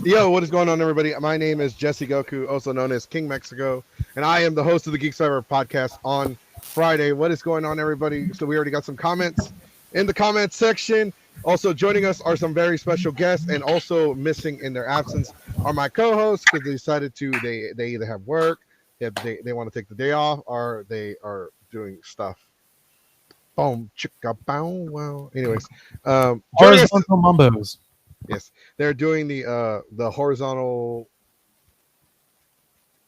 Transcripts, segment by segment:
Yo, what is going on, everybody? My name is Jesse Goku, also known as King Mexico, and I am the host of the Geeks podcast on Friday. What is going on, everybody? So we already got some comments in the comments section. Also joining us are some very special guests, and also missing in their absence are my co-hosts because they decided to. They either have work, they want to take the day off, or they are doing stuff. Boom, chicka, bow, wow. Anyways, joining us. Horizontal Mumbos. Yes, they're doing the horizontal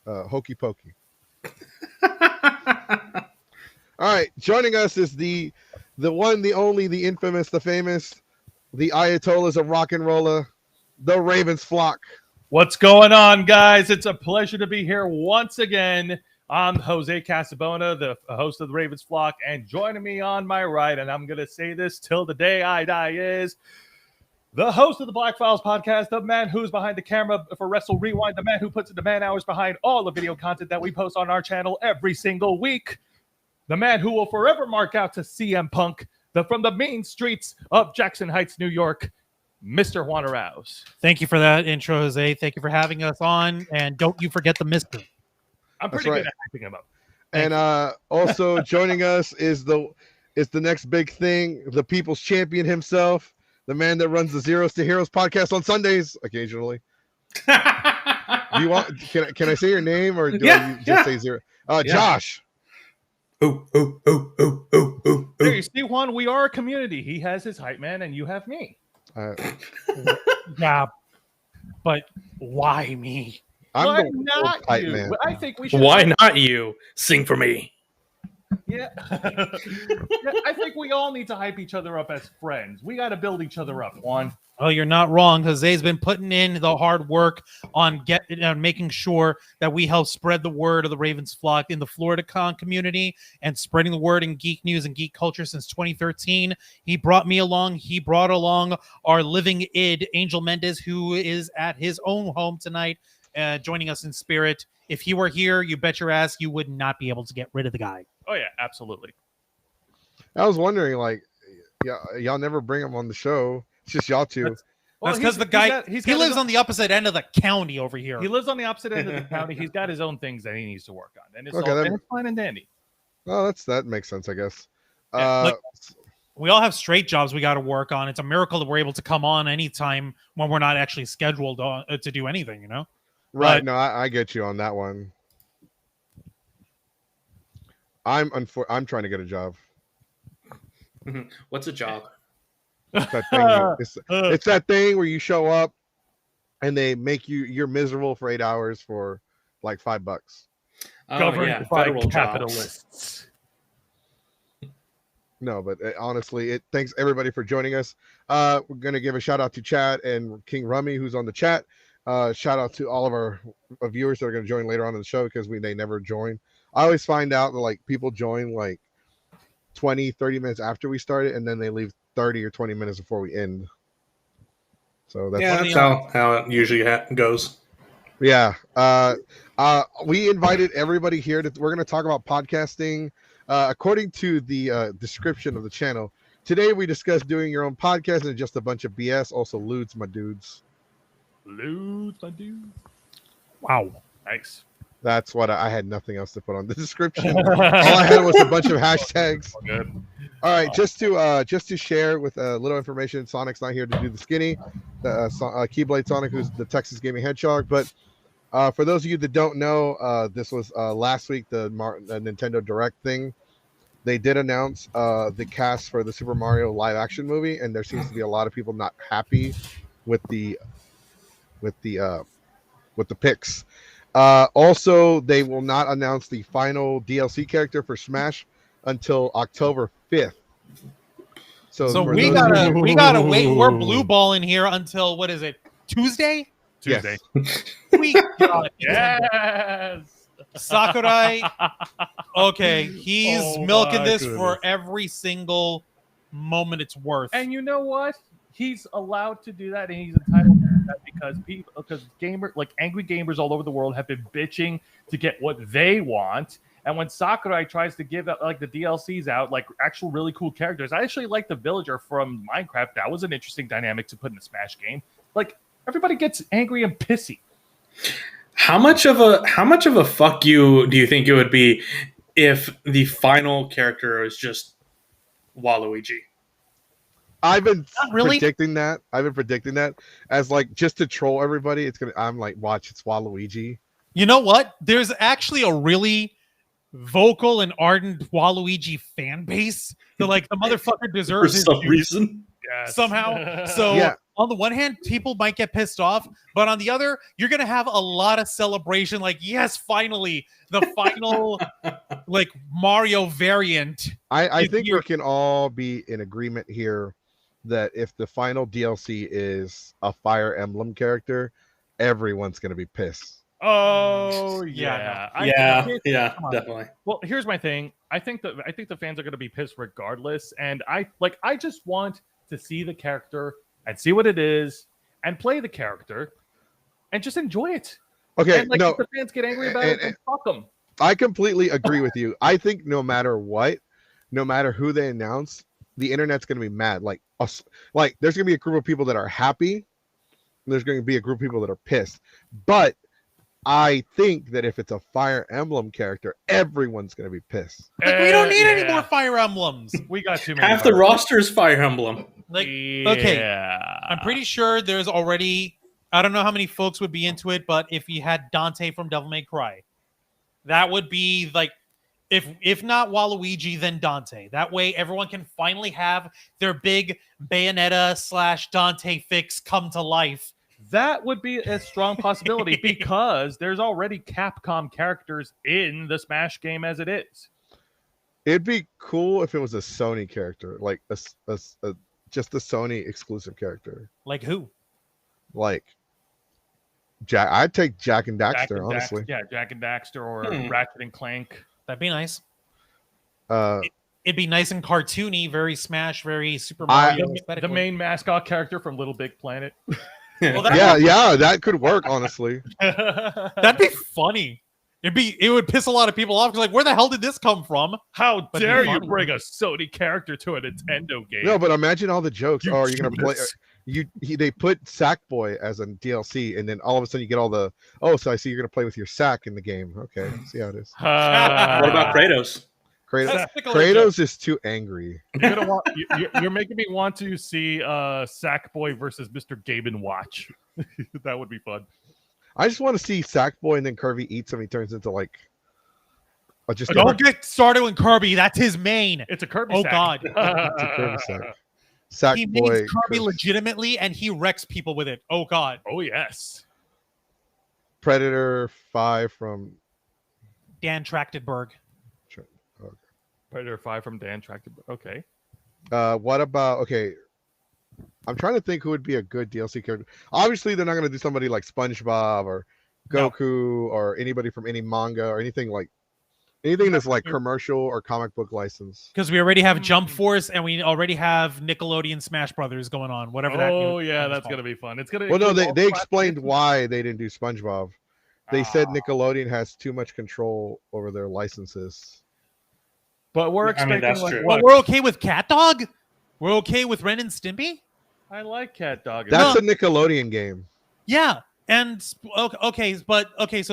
hokey pokey. All right, joining us is the one, the only, the infamous, the famous, the Ayatollahs of rock and roller, the Ravens flock. What's going on, guys? It's a pleasure to be here once again. I'm Jose Casabona, the host of the Ravens flock, and joining me on my right, and I'm going to say this till the day I die, is the host of the Black Files podcast, the man who's behind the camera for Wrestle Rewind, the man who puts in the man hours behind all the video content that we post on our channel every single week, the man who will forever mark out to CM Punk, from the mean streets of Jackson Heights, New York, Mr. Juan Arauz. Thank you for that intro, Jose. Thank you for having us on, and don't you forget the Mister. I'm pretty good at hyping him up. And also joining us is the next big thing, the people's champion himself, the man that runs the Zeros to Heroes podcast on Sundays occasionally. Do you want? Can I say your name, or do I just say Zero? Josh. Oh. There you see, Juan, we are a community. He has his hype man, and you have me. Yeah, but why me? Why not hype you? man. I think we should. Why not you? Sing for me. Yeah. I think we all need to hype each other up as friends. We got to build each other up, Juan. Oh, you're not wrong. Jose's been putting in the hard work on making sure that we help spread the word of the Ravens flock in the Florida Con community and spreading the word in geek news and geek culture since 2013. He brought me along. He brought along our living id, Angel Mendez, who is at his own home tonight, joining us in spirit. If he were here, you bet your ass you would not be able to get rid of the guy. Oh, yeah, absolutely. I was wondering, like, y'all never bring him on the show. It's just y'all two. That's because the guy he lives on the opposite end of the county over here. He lives on the opposite end of the county. He's got his own things that he needs to work on, and it's it's fine and dandy. Well, that makes sense, I guess. We all have straight jobs we got to work on. It's a miracle that we're able to come on anytime when we're not actually scheduled to do anything, you know? Right. No, I get you on that one. I'm trying to get a job. What's a job? It's that thing. It's that thing where you show up and they make you're miserable for 8 hours for like $5. Governed by capitalists. No, but honestly, thanks everybody for joining us. We're gonna give a shout out to Chad and King Rummy, who's on the chat. Shout out to all of our viewers that are going to join later on in the show because they never join. I always find out that like people join like 20-30 minutes after we started, and then they leave 30 or 20 minutes before we end. So that's how it usually goes. Yeah. We invited everybody here. We're going to talk about podcasting. According to the description of the channel, today we discussed doing your own podcast and just a bunch of BS. Also, lewds, my dudes. Lewds, my dude. Wow. Nice. That's what I had nothing else to put on the description. All I had was a bunch of hashtags. Good. All right, just to share with a little information, Sonic's not here to do the skinny, Keyblade Sonic, who's the Texas Gaming Hedgehog. But for those of you that don't know, this was last week, the Nintendo Direct thing. They did announce the cast for the Super Mario live action movie, and there seems to be a lot of people not happy with the picks. Also, they will not announce the final DLC character for Smash until October 5th. So we gotta wait. We're blue balling here until what is it? Tuesday. Tuesday. Yes. We got it. Yes. Sakurai. Okay, he's milking this goodness. for every single moment it's worth. And you know what? He's allowed to do that, and he's entitled to do that because angry gamers all over the world have been bitching to get what they want. And when Sakurai tries to give like the DLCs out, like actual really cool characters, I actually like the villager from Minecraft. That was an interesting dynamic to put in a Smash game. Like everybody gets angry and pissy. How much of a fuck you do you think it would be if the final character is just Waluigi? I've been Not really. predicting that. I've been predicting that as like just to troll everybody. I'm like, watch, it's Waluigi. You know what? There's actually a really vocal and ardent Waluigi fan base. So like the motherfucker For deserves his some due reason. Yes. somehow. So Yeah. on the one hand, people might get pissed off, but on the other, you're gonna have a lot of celebration. Like, yes, finally, the final like Mario variant. I It's think here. we can all be in agreement here that if the final DLC is a Fire Emblem character, everyone's gonna be pissed. Oh Yeah, yeah. Yeah, Come on. definitely. Well, here's my thing. I think the fans are going to be pissed regardless, and I just want to see the character and see what it is, and play the character, and just enjoy it. Okay, And like, no, if the fans get angry about it, then fuck them. I completely agree with you. I think no matter what, no matter who they announce, the internet's gonna be mad. Like us, like there's gonna be a group of people that are happy, and there's gonna be a group of people that are pissed. But I think that if it's a Fire Emblem character, everyone's gonna be pissed. Like, we don't need any Yeah. more Fire Emblems. We got too many. Half the roster is Fire Emblem. Like, Yeah. okay, I'm pretty sure there's already. I don't know how many folks would be into it, but if you had Dante from Devil May Cry, that would be like, if not Waluigi, then Dante. That way, everyone can finally have their big Bayonetta / Dante fix come to life. That would be a strong possibility because there's already Capcom characters in the Smash game as it is. It'd be cool if it was a Sony character, like a just a Sony exclusive character, Like who? like Jack. I'd take Jack and Jack Daxter, and honestly. Yeah, Jack and Daxter or Hmm. Ratchet and Clank. That'd be nice. It'd be nice and cartoony, very Smash, very Super I- Mario. The aesthetically. main mascot character from Little Big Planet. Well, that- Yeah, that could work, honestly. That'd be funny. It would piss a lot of people off because, like, where the hell did this come from? How But dare funny. you bring a Sony character to a Nintendo game? No, but imagine all the jokes. You Oh, you're gonna play. genius. They put Sackboy as a DLC, and then all of a sudden you get all the. Oh, so I see you're gonna play with your sack in the game. Okay, see how it is. What about Kratos? Kratos, That's Piccolo Kratos is too angry. You're making me want to see Sackboy versus Mr. Game & Watch. That would be fun. I just want to see Sackboy and then Kirby eats him. He turns into like. Just a, Don't get started with Kirby. That's his main. It's a Kirby Oh sack. God, it's a Kirby sack. he Sackboy. makes Kirby legitimately, and he wrecks people with it. Oh God. Oh, yes. Predator 5 from. Dan Trachtenberg. Predator 5 from Dan Trachtenberg. Okay. What about okay? I'm trying to think who would be a good DLC character. Obviously, they're not going to do somebody like SpongeBob or No. Goku or anybody from any manga or anything that's like commercial or comic book license. Because we already have Jump Force, and we already have Nickelodeon Smash Brothers going on. Whatever that. Oh, yeah, that's going to be fun. It's going to. Well, no, they explained why they didn't do SpongeBob. They said Ah. Nickelodeon has too much control over their licenses. But we're I mean, expecting that's like true. what? But we're okay with Cat Dog. We're okay with Ren and Stimpy. I like Cat Dog. That's a Nickelodeon game. Yeah, and okay, so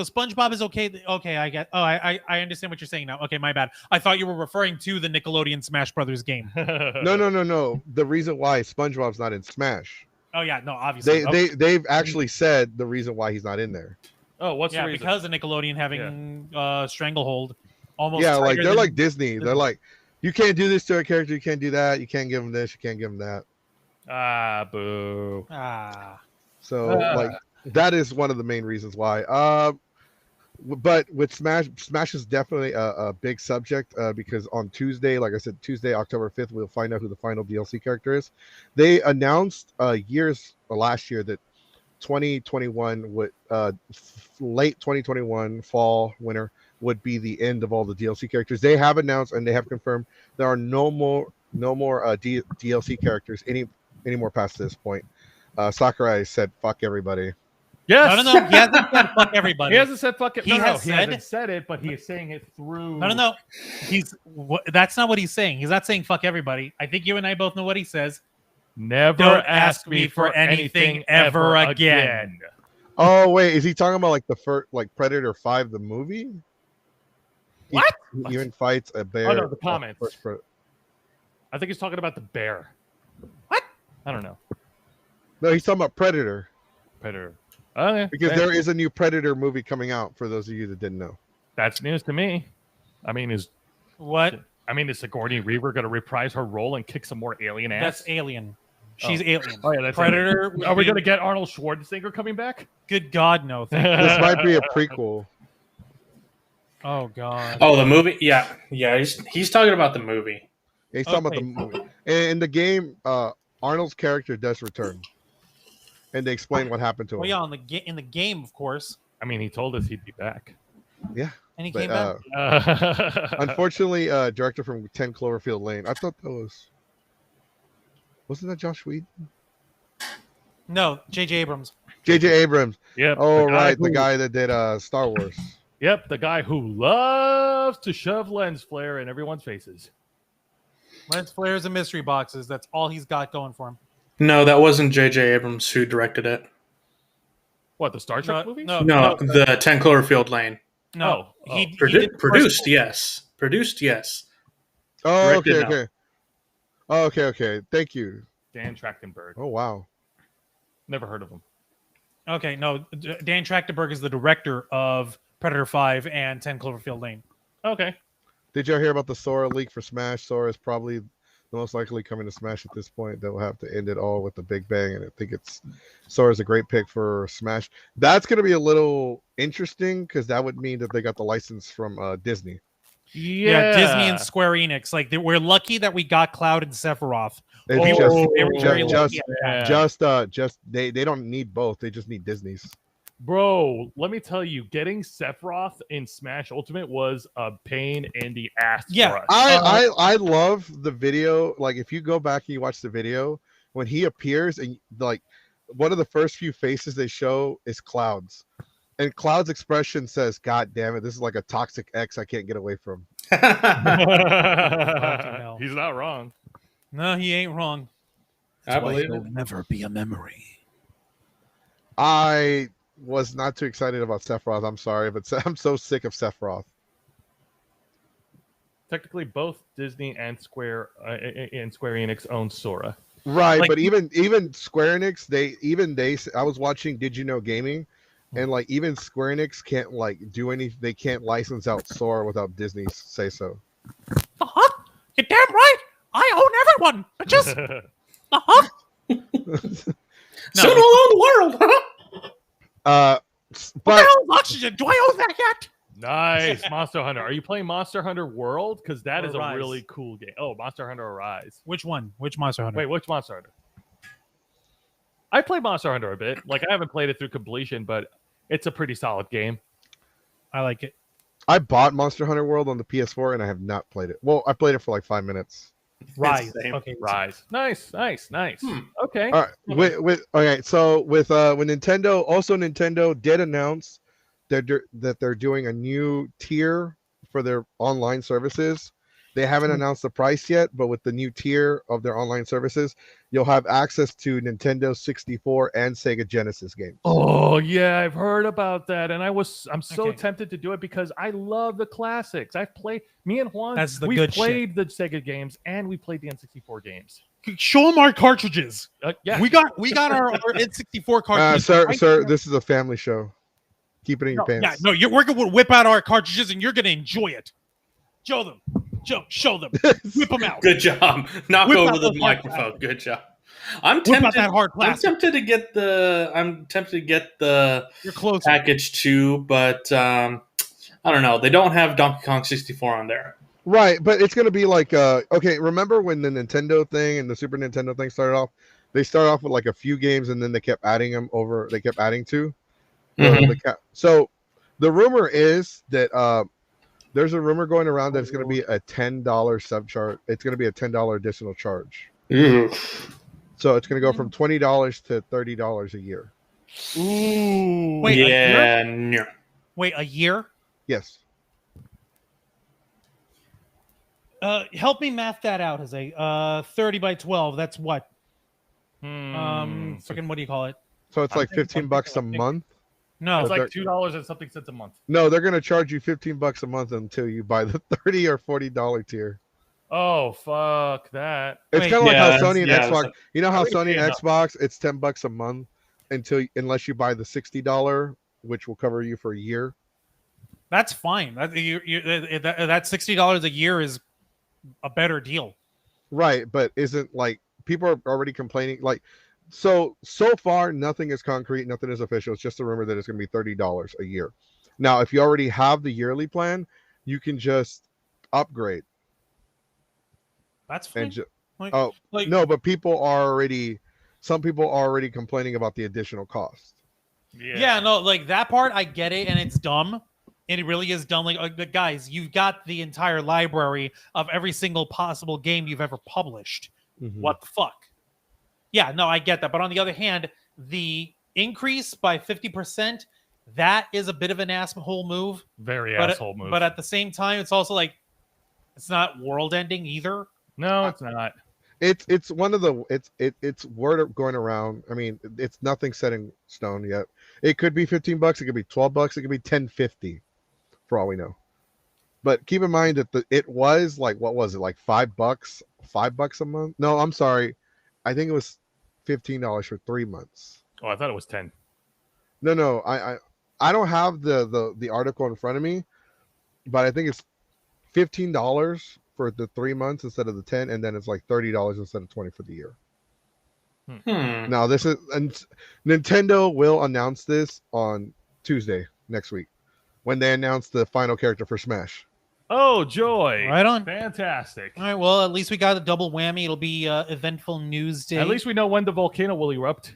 SpongeBob is okay. Okay, I get. Oh, I understand what you're saying now. Okay, my bad. I thought you were referring to the Nickelodeon Smash Brothers game. No. The reason why SpongeBob's not in Smash, Oh yeah, no, obviously. they've actually said the reason why he's not in there. Oh, what's yeah, the reason? because of Nickelodeon having Stranglehold. Almost. Yeah, like tighter they're than- like Disney. They're like, you can't do this to a character. You can't do that. You can't give him this. You can't give him that. Ah, boo. Ah. So like that is one of the main reasons why. But with Smash is definitely a big subject because on Tuesday, like I said, Tuesday, October 5th, we'll find out who the final DLC character is. They announced last year that 2021 would late 2021 fall winter would be the end of all the DLC characters. They have announced and they have confirmed there are no more DLC characters anymore past this point. Sakurai said fuck everybody. Yes. No. He hasn't said fuck everybody. He hasn't said fuck it. He No, has he said- hasn't said it, but he is saying it through. No. That's not what he's saying. He's not saying fuck everybody. I think you and I both know what he says. Never Don't ask me for anything ever again. Oh wait, is he talking about like the first, like Predator 5, the movie? What? He even fights a bear. Oh no, the comments. First I think he's talking about the bear. What? I don't know. No, he's talking about Predator. Predator. Oh, yeah. Because there is a new Predator movie coming out, for those of you that didn't know. That's news to me. I mean, is Sigourney Weaver going to reprise her role and kick some more alien ass? That's Alien. She's Alien. Oh yeah, that's Predator. Are we going to get Arnold Schwarzenegger coming back? Good God, no. This might be a prequel. Oh God. Oh, the movie? Yeah. He's talking about the movie. He's talking about the movie. In the game, Arnold's character does return, and they explain what happened to him. Well, yeah, in the game, of course. I mean, he told us he'd be back. Yeah. And he came back. Unfortunately, director from 10 Cloverfield Lane. I thought that wasn't that Josh Whedon? No, J.J. Abrams. J.J. Abrams. Yep. Oh, right, the guy that did Star Wars. Yep, the guy who loves to shove lens flare in everyone's faces. Lens flares and mystery boxes. That's all he's got going for him. No, that wasn't J.J. Abrams who directed it. What, the Star Trek movie? No, the 10 Cloverfield Lane. No. He Produced, yes. Produced, yes. Oh, Directed, okay. Oh, okay. Thank you. Dan Trachtenberg. Oh, wow. Never heard of him. Okay, no. Dan Trachtenberg is the director of Predator 5 and 10 Cloverfield Lane. Okay. Did y'all hear about the Sora leak for Smash? Sora is probably the most likely coming to Smash at this point. They'll have to end it all with the Big Bang, and I think Sora's a great pick for Smash. That's going to be a little interesting because that would mean that they got the license from Disney. Yeah, Disney and Square Enix. Like we're lucky that we got Cloud and Sephiroth. They don't need both. They just need Disney's. Bro, let me tell you, getting Sephiroth in Smash Ultimate was a pain in the ass. Yeah, for us. I love the video. Like if you go back and you watch the video when he appears, and like one of the first few faces they show is Cloud's, and Cloud's expression says, "God damn it, this is like a toxic ex I can't get away from." He's not wrong. No, he ain't wrong. I believe it'll it. never be a memory. I was not too excited about Sephiroth. I'm sorry, but I'm so sick of Sephiroth. Technically, both Disney and Square Enix own Sora. Right, Like- but even Square Enix, I was watching Did You Know Gaming, and like even Square Enix can't like do any. They can't license out Sora without Disney say so. You're damn right. I own everyone. Just Soon we'll own the world. But oxygen. Do I own that yet? Nice. Monster Hunter. Are you playing Monster Hunter World? Because that is Arise. a really cool game. Oh, Monster Hunter Arise. Which one? Which Monster Hunter? Wait, which Monster Hunter? I played Monster Hunter a bit. Like, I haven't played it through completion, but it's a pretty solid game. I like it. I bought Monster Hunter World on the PS4 and I have not played it. Well, I played it for like 5 minutes. Rise. Same. Okay. Rise. Nice. Okay. All right. With Nintendo did announce that they're doing a new tier for their online services. They haven't announced the price yet, but with the new tier of their online services, you'll have access to Nintendo 64 and Sega Genesis games. Oh yeah, I've heard about that, and I'm so Okay. tempted to do it because I love the classics. I've played me and Juan. That's the we good played the Sega games and we played the N64 games. Show them our cartridges. Yeah, We got our N64 cartridges. Sir, this is a family show. Keep it in your pants. Yeah, no, we're going to whip out our cartridges and you're going to enjoy it. Show them. Show them. Whip them out. Good job. Knock Whip over out the those hard microphone. Good job. I'm Whip tempted. out that hard I'm plastic. tempted to get the You're close. package too, but I don't know. They don't have Donkey Kong 64 on there. Right, but it's gonna be like okay, remember when the Nintendo thing and the Super Nintendo thing started off? They started off with like a few games and then they kept adding them over. They kept adding to. So the rumor is that there's a rumor going around that it's going to be a $10 subcharge. It's going to be a $10 additional charge. Ooh. So it's going to go from $20 to $30 a year. Ooh. Wait, Yeah. No. Wait, a year? Yes. Help me math that out, Jose. 30 by 12. That's what? Freaking what do you call it? So it's I'm like thinking- 15 I'm bucks a thinking- month. No, It's But like $2 and something cents a month. No, they're gonna charge you 15 bucks a month until you buy the $30 or $40 tier. Oh fuck that! It's Wait. kind of like Yeah, how Sony and yeah, Xbox. You know how I think Sony and enough. Xbox, it's 10 bucks a month unless you buy the $60, which will cover you for a year. that's fine. That $60 a year is a better deal. Right, but isn't like people are already complaining like so far nothing is concrete, nothing is official. It's just a rumor that it's going to be $30 a year. Now, if you already have the yearly plan, you can just upgrade That's fine. and Like, oh like, no, but some people are already complaining about the additional cost. yeah, no, like that part, I get it, and it's dumb. And it really is dumb. Like, guys, you've got the entire library of every single possible game you've ever published. Mhm. What the fuck? Yeah, no, I get that. But on the other hand, the increase by 50%, that is a bit of an asshole move. Very But, asshole move. but at the same time, it's also like, it's not world ending either. no, it's not. It's one of the it's word going around. I mean, it's nothing set in stone yet. It could be 15 bucks, it could be 12 bucks, it could be 10.50 for all we know. But keep in mind that it was like, what was it, like $5 a month? No, I'm sorry, I think it was $15 for 3 months. Oh, I thought it was 10. No, I don't have the article in front of me, but I think it's $15 for the 3 months instead of the 10, and then it's like $30 instead of 20 for the year. Now this is, and Nintendo will announce this on Tuesday next week when they announce the final character for Smash. Oh, joy! Right on. Fantastic. All right, well, at least we got a double whammy. It'll be eventful news day. At least we know when the volcano will erupt.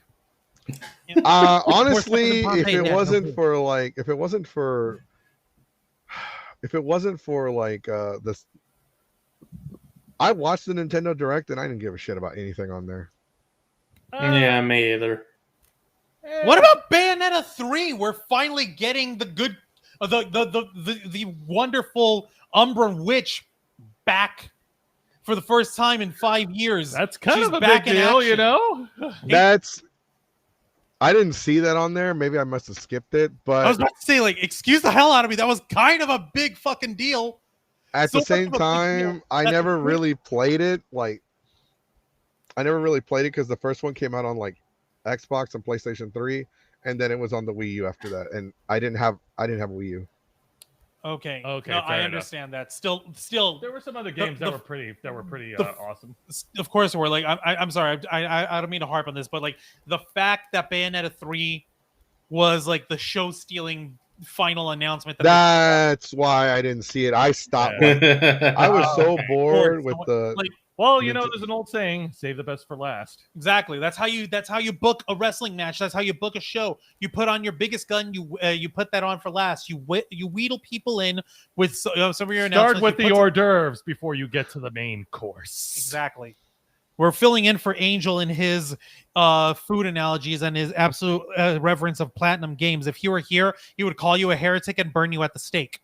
Honestly, More if Pompeii, it yeah, wasn't no. for like, if it wasn't for like this, I watched the Nintendo Direct and I didn't give a shit about anything on there. Yeah, me either. What about Bayonetta 3? We're finally getting the good, the wonderful Umbra Witch back for the first time in 5 years. That's kind She's of a back big in deal, you action. know? I didn't see that on there. Maybe I must have skipped it, I was but about to say, like, excuse the hell out of me. That was kind of a big fucking deal. at so the same much of a big deal. time, I That's never weird. really played it. Like, I never really played it because the first one came out on like Xbox and PlayStation 3, and then it was on the Wii U after that. And I didn't have a Wii U. Okay. Okay, No, fair I enough. understand that. Still, There were some other games that were pretty the- awesome. of course, we're like, I'm sorry. I don't mean to harp on this, but like the fact that Bayonetta 3 was like the show-stealing final announcement. That's why I didn't see it. I stopped. Yeah. I was so Okay. bored So with what- the. like, Well, you know, there's an old saying: "Save the best for last." exactly. That's how you book a wrestling match. That's how you book a show. You put on your biggest gun. You put that on for last. You wheedle people in with some of your announcements. Start with You the put hors d'oeuvres before you get to the main course. Exactly. We're filling in for Angel in his food analogies and his absolute reverence of Platinum Games. If he were here, he would call you a heretic and burn you at the stake.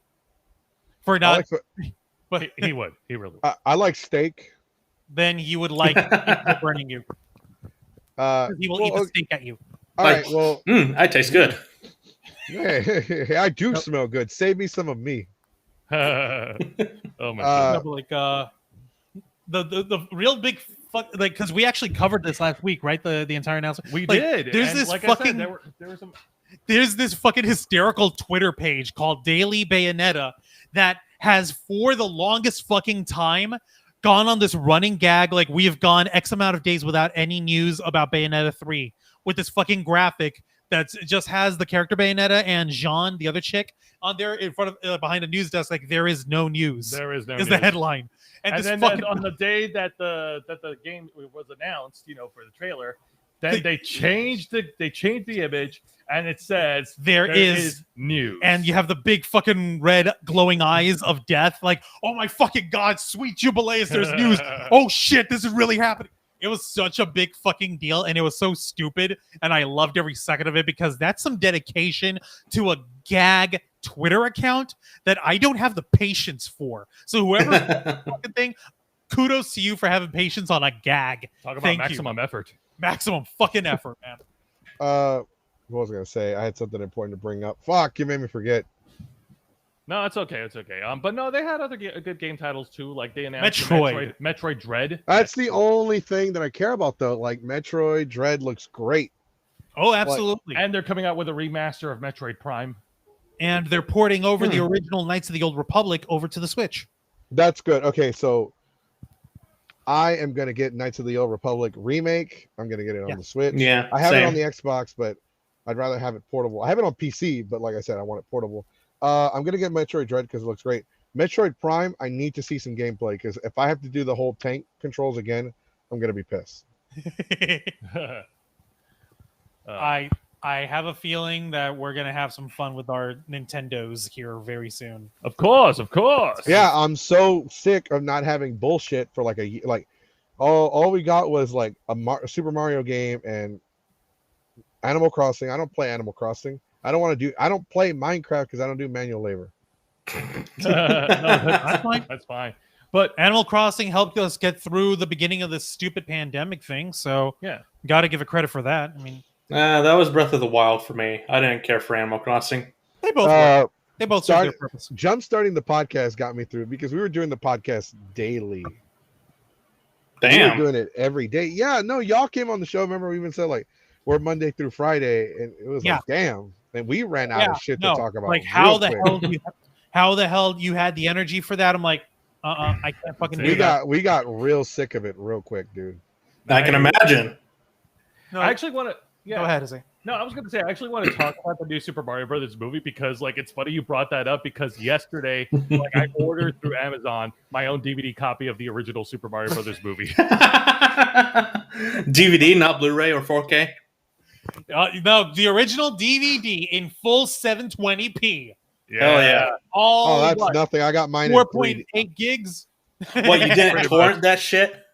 For I not, like, but He would. He really would. I like steak. then you would like people burning you. He will eat the steak at you. All right. Well, I taste good. hey, I do smell good. Save me some of me. Oh my Uh, god. No, but like the real big fuck, like, because we actually covered this last week, right? The entire announcement. We like, did. There's and this like fucking I said, there were some. there's this fucking hysterical Twitter page called Daily Bayonetta that has for the longest fucking time gone on this running gag, like we have gone X amount of days without any news about Bayonetta 3, with this fucking graphic that just has the character Bayonetta and Jean, the other chick, on there in front of behind a news desk, like there is no news. There is no. is news. the headline. And, And this then fucking on the day that the game was announced, you know, for the trailer, then they changed the image, and it says there is news. and you have the big fucking red glowing eyes of death, like, oh my fucking god, sweet jubilees, there's news. Oh shit, this is really happening. It was such a big fucking deal, and it was so stupid, and I loved every second of it because that's some dedication to a gag Twitter account that I don't have the patience for. So whoever fucking thing, kudos to you for having patience on a gag. Talk about Thank you. maximum effort. Maximum fucking effort, man. What was I gonna say? I had something important to bring up. Fuck, you made me forget. No, it's okay. It's okay. But no, they had other good game titles too. Like they announced Metroid. Metroid Dread. That's the only thing that I care about, though. Like Metroid Dread looks great, Oh, absolutely. And they're coming out with a remaster of Metroid Prime. And they're porting over the original Knights of the Old Republic over to the Switch. That's good. Okay, so I am gonna get Knights of the Old Republic remake. I'm gonna get it on the Switch. Yeah, I have same. it on the Xbox, but I'd rather have it portable. I have it on PC, but like I said, I want it portable. I'm gonna get Metroid Dread because it looks great. Metroid Prime, I need to see some gameplay because if I have to do the whole tank controls again, I'm gonna be pissed. I have a feeling that we're gonna have some fun with our Nintendos here very soon. Of course. Yeah, I'm so sick of not having bullshit for like a year. Like all we got was like a Super Mario game and Animal Crossing. I don't play Animal Crossing. I don't play Minecraft because I don't do manual labor. That's fine. That's fine. But Animal Crossing helped us get through the beginning of this stupid pandemic thing, so yeah, got to give it credit for that. I mean, that was Breath of the Wild for me. I didn't care for Animal Crossing. they both serve their purpose. Jump starting the podcast got me through because we were doing the podcast daily. Damn. We were doing it every day. Yeah, no, y'all came on the show. Remember, we even said like we're Monday through Friday, and it was like, damn. And we ran out of shit to talk about. Like how the hell you had the energy for that? I'm like, I can't fucking do that. We got real sick of it real quick, dude. I can imagine. No, I actually want to. Yeah, go ahead, Izzy. No, I was going to say I actually want to talk about the new Super Mario Brothers movie because, like, it's funny you brought that up because yesterday, like, I ordered through Amazon my own DVD copy of the original Super Mario Brothers movie. DVD, not Blu-ray or 4K. No, the original DVD in full 720p. Yeah. Hell yeah! That's nothing. I got mine 4.8 gigs. What, you didn't torrent that shit?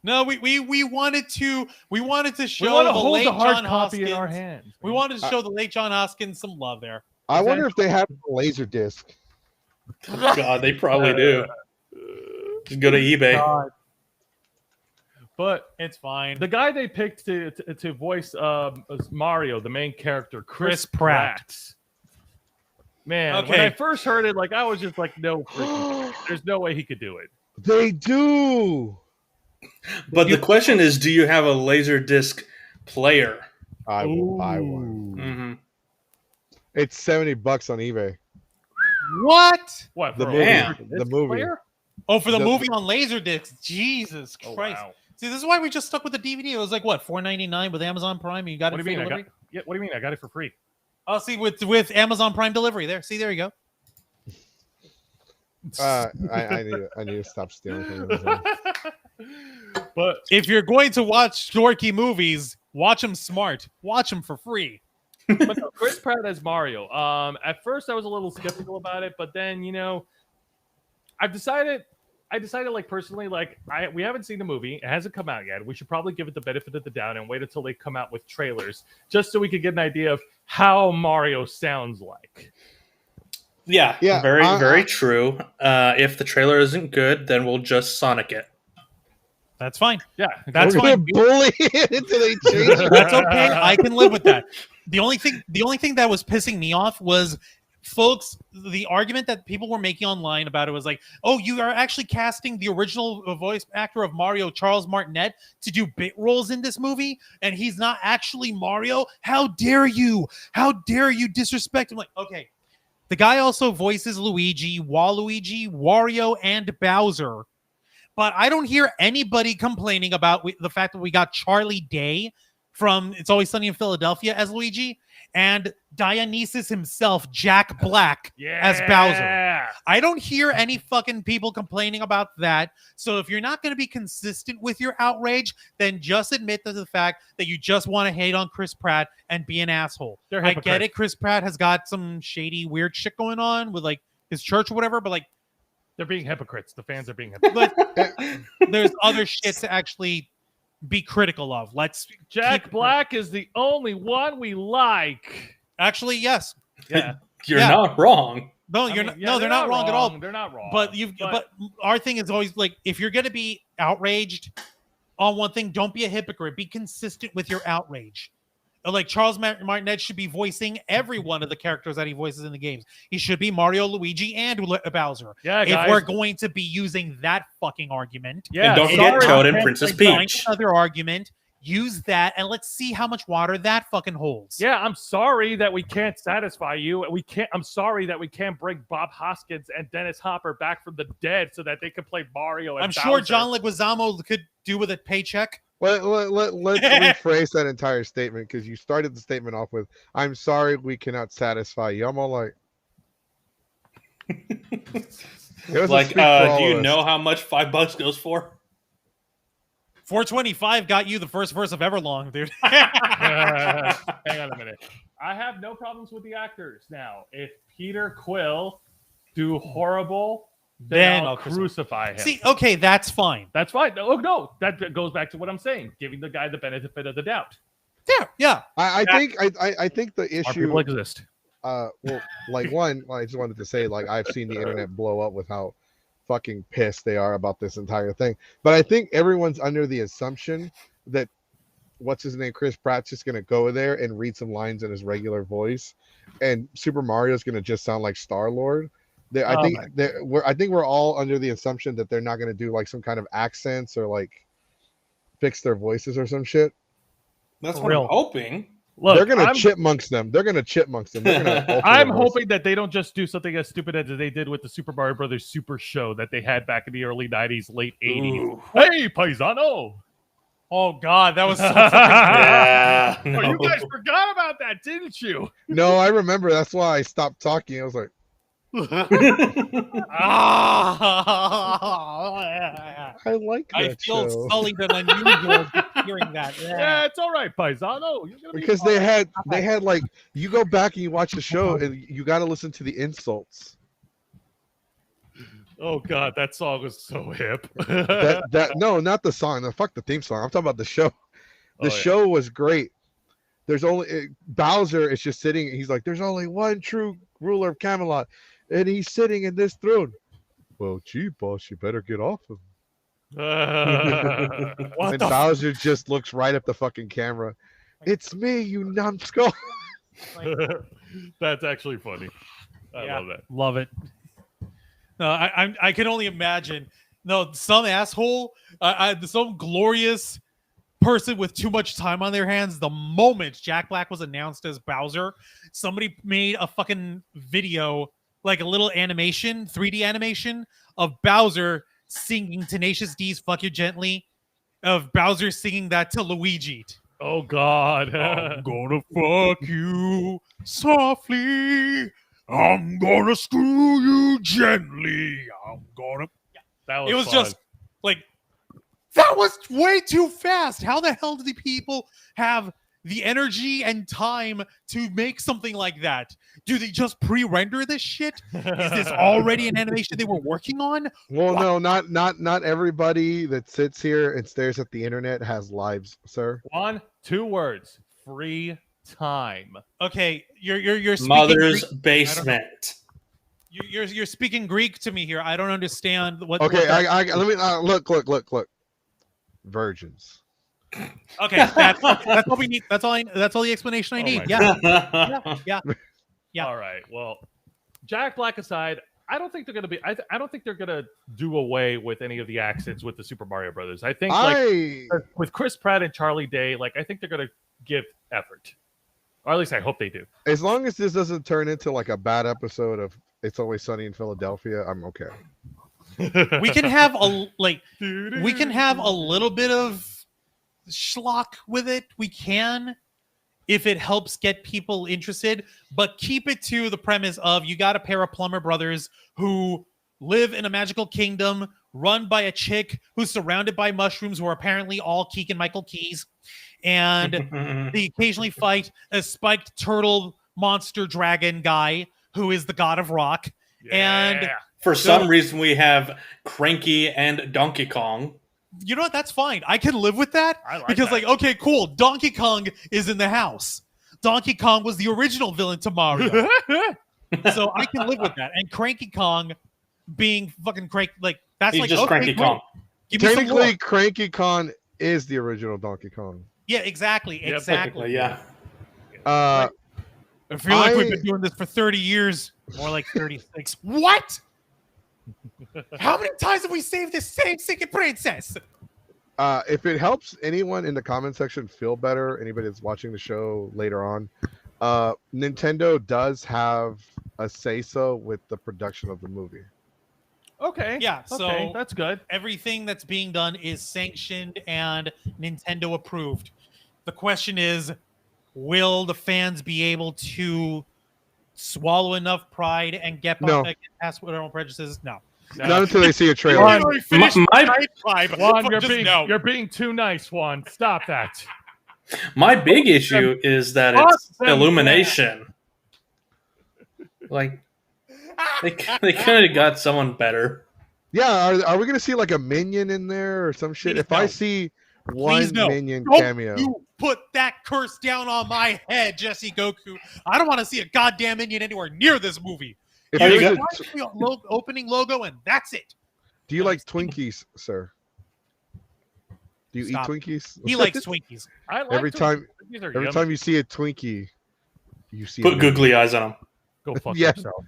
No, we wanted to show we want to the hold late the hard John copy Hoskins. in our hands. We wanted to show the late John Hoskins some love there. I wonder if they have a laser disc. God, they probably do. Just go to eBay. God. But it's fine. The guy they picked to voice Mario, the main character, Chris Pratt. Man, Okay. when I first heard it, like I was just like, no, freaking there's no way he could do it. They do. But the question is, do you have a Laserdisc player? I will buy one. Mm-hmm. It's $70 on eBay. What? What? The for a movie. Laserdisc The movie. player? Oh, for the movie on Laserdisc. Jesus Oh, Christ. wow. See, this is why we just stuck with the DVD. It was like what, $4.99 with Amazon Prime. And you got What it do you free mean? delivery. What do you mean? I got it for free. Oh, see, with Amazon Prime delivery there. See, there you go. I need to stop stealing from Amazon. But If you're going to watch dorky movies, watch them smart. Watch them for free. But no, Chris Pratt as Mario. At first I was a little skeptical about it, but then I decided like personally, like we haven't seen the movie. It hasn't come out yet. We should probably give it the benefit of the doubt and wait until they come out with trailers, just so we could get an idea of how Mario sounds like. Yeah, Yeah, very true. If the trailer isn't good, then we'll just Sonic it. That's fine. Yeah, That's We're fine. gonna bully it until they change it. That's okay. I can live with that. The only thing that was pissing me off was, folks, the argument that people were making online about it was like, oh, you are actually casting the original voice actor of Mario, Charles Martinet, to do bit roles in this movie, and he's not actually Mario? How dare you? How dare you disrespect him? Like, okay. The guy also voices Luigi, Waluigi, Wario, and Bowser. But I don't hear anybody complaining about the fact that we got Charlie Day from It's Always Sunny in Philadelphia as Luigi, and Dionysus himself, Jack Black, as Bowser. I don't hear any fucking people complaining about that. So if you're not going to be consistent with your outrage, then just admit to the fact that you just want to hate on Chris Pratt and be an asshole. I get it. Chris Pratt has got some shady, weird shit going on with like his church or whatever, but like, they're being hypocrites. The fans are being hypocrites. but there's other shit to actually be critical of. Jack Black is the only one we like. Actually, yes. Yeah. You're not wrong. No, they're not wrong at all. They're not wrong. But our thing is always like, if you're going to be outraged, on one thing. Don't be a hypocrite. Be consistent with your outrage. Like Charles Martinet should be voicing every one of the characters that he voices in the games. He should be Mario, Luigi, and Bowser. Yeah, if guys. we're going to be using that fucking argument, Yeah, And don't forget sorry. Toad and Princess find Peach. another argument. Use that, and let's see how much water that fucking holds. Yeah, I'm sorry that we can't satisfy you. I'm sorry that we can't bring Bob Hoskins and Dennis Hopper back from the dead so that they could play Mario. And I'm sure Bowser. John Leguizamo could do with a paycheck. Let's rephrase that entire statement, because you started the statement off with, "I'm sorry we cannot satisfy you." I'm all like, it was a Like, speak for all do of you us. know how much $5 goes for? 425 got you the first verse of Everlong, dude. Hang on a minute. I have no problems with the actors now. If Peter Quill do horrible, then I'll crucify him. See, okay, that's fine. That's fine. No, that goes back to what I'm saying, giving the guy the benefit of the doubt. Yeah. I think the Our issue. people exist. Well, like one, I just wanted to say, like, I've seen the internet blow up with how fucking pissed they are about this entire thing. But I think everyone's under the assumption that what's his name, Chris Pratt's just gonna go there and read some lines in his regular voice, and Super Mario's gonna just sound like Star-Lord. I think we're all under the assumption that they're not gonna do like some kind of accents or like fix their voices or some shit. That's For what real. I'm hoping. Look, They're gonna chipmunks them. They're gonna alter I'm their voice. hoping that they don't just do something as stupid as they did with the Super Mario Brothers Super Show that they had back in the early 90s, late 80s. Ooh. Hey, paisano! Oh God, that was so Yeah. Oh, you guys forgot about that, didn't you? No, I remember. That's why I stopped talking. I was like, I like that I feel show. sullied and unusual hearing that. Yeah, it's all right, paisano. You're gonna be Because fine. they had like, you go back and you watch the show and you got to listen to the insults. Oh God, that song was so hip. No, not the song. No, fuck the theme song. I'm talking about the show. The Oh, yeah. show was great. There's only Bowser is just sitting. He's like, there's only one true ruler of Camelot, and he's sitting in this throne. Well, gee, boss, you better get off him. What And the Bowser just looks right at the fucking camera. It's me, you numbskull. That's actually funny. I Yeah. love that. Love it. No, I can only imagine. No, some asshole, some glorious person with too much time on their hands. The moment Jack Black was announced as Bowser, somebody made a fucking video, like a little animation, 3D animation of Bowser singing Tenacious D's "Fuck You Gently," of Bowser singing that to Luigi. Oh God. I'm gonna fuck you softly. I'm gonna screw you gently. I'm gonna. That was It was fun. just like that was way too fast. How the hell do the people have the energy and time to make something like that? Do they just pre-render this shit? Is this already an animation they were working on? Well, no, not everybody that sits here and stares at the internet has lives, sir. 2 words. Free time. Okay, you're speaking Mother's Greek. basement. You're speaking Greek to me here. I don't understand what. Okay, what that- I let me look. Virgins. Okay, that's all we need. That's all the explanation I Oh need. my Yeah. Yeah. All right. Well, Jack Black aside, I don't think they're gonna be. I don't think they're gonna do away with any of the accents with the Super Mario Brothers. I think with Chris Pratt and Charlie Day, like I think they're gonna give effort, or at least I hope they do. As long as this doesn't turn into like a bad episode of It's Always Sunny in Philadelphia, I'm okay. We can have a little bit of schlock with it. We can, if it helps get people interested, but keep it to the premise of you got a pair of plumber brothers who live in a magical kingdom run by a chick who's surrounded by mushrooms who are apparently all Keegan-Michael Keys, and they occasionally fight a spiked turtle monster dragon guy who is the god of rock. And For some reason, we have Cranky and Donkey Kong. you know what? That's fine. I can live with that. I like because, that. like, okay, cool. Donkey Kong is in the house. Donkey Kong was the original villain to Mario. So I can live with that. And Cranky Kong being fucking crank, like, that's He's like, just okay, Cranky cool. Kong. Give me some Technically, more. Cranky Kong is the original Donkey Kong. Yeah, exactly. Yep, Exactly. Technically, yeah. Uh, I feel like we've I- been doing this for 30 years. More like 36. What? How many times have we saved this same secret princess? if it helps anyone in the comment section feel better, anybody that's watching the show later on, Nintendo does have a say-so with the production of the movie. Okay. Yeah, Okay, so- that's good. Everything that's being done is sanctioned and Nintendo approved. The question is, will the fans be able to swallow enough pride and get No. past their own prejudices? No. Not until they see a trailer. Juan, you're being too nice, Juan. Stop that. My big issue is that Fuck it's them, Illumination. Like they could have got someone better. Yeah, are we gonna see like a minion in there or some shit? Please If I no. see Please one no. minion Don't cameo, you put that curse down on my head, Jesse Goku. I don't want to see a goddamn minion anywhere near this movie. if You there's got- a- Watch the opening logo and that's it. do you like Twinkies, sir? Do you Stop. eat Twinkies? He likes Twinkies. I like Every to- time- these are Every yummy. time you see a Twinkie, you see a Put minion. googly eyes on them. Go fuck Yeah. yourself.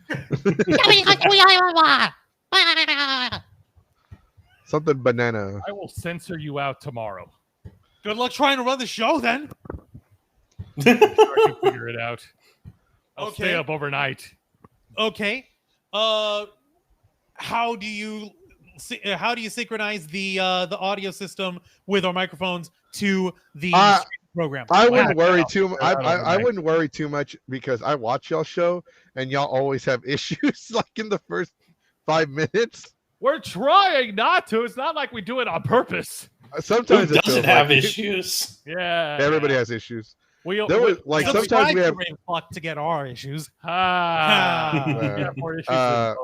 Something banana. I will censor you out tomorrow. Good luck trying to run the show then. I can figure it out. I'll stay Okay. up overnight. Okay. How do you synchronize the audio system with our microphones to the program? I wouldn't Wow. worry too. I don't I know. wouldn't worry too much because I watch y'all show and y'all always have issues like in the first 5 minutes. We're trying not to. It's not like we do it on purpose. Who Sometimes it doesn't feels have like Yeah. everybody has issues. We, There was like Subscribe sometimes we to have Raven Flock to get our issues. yeah, more issues Uh,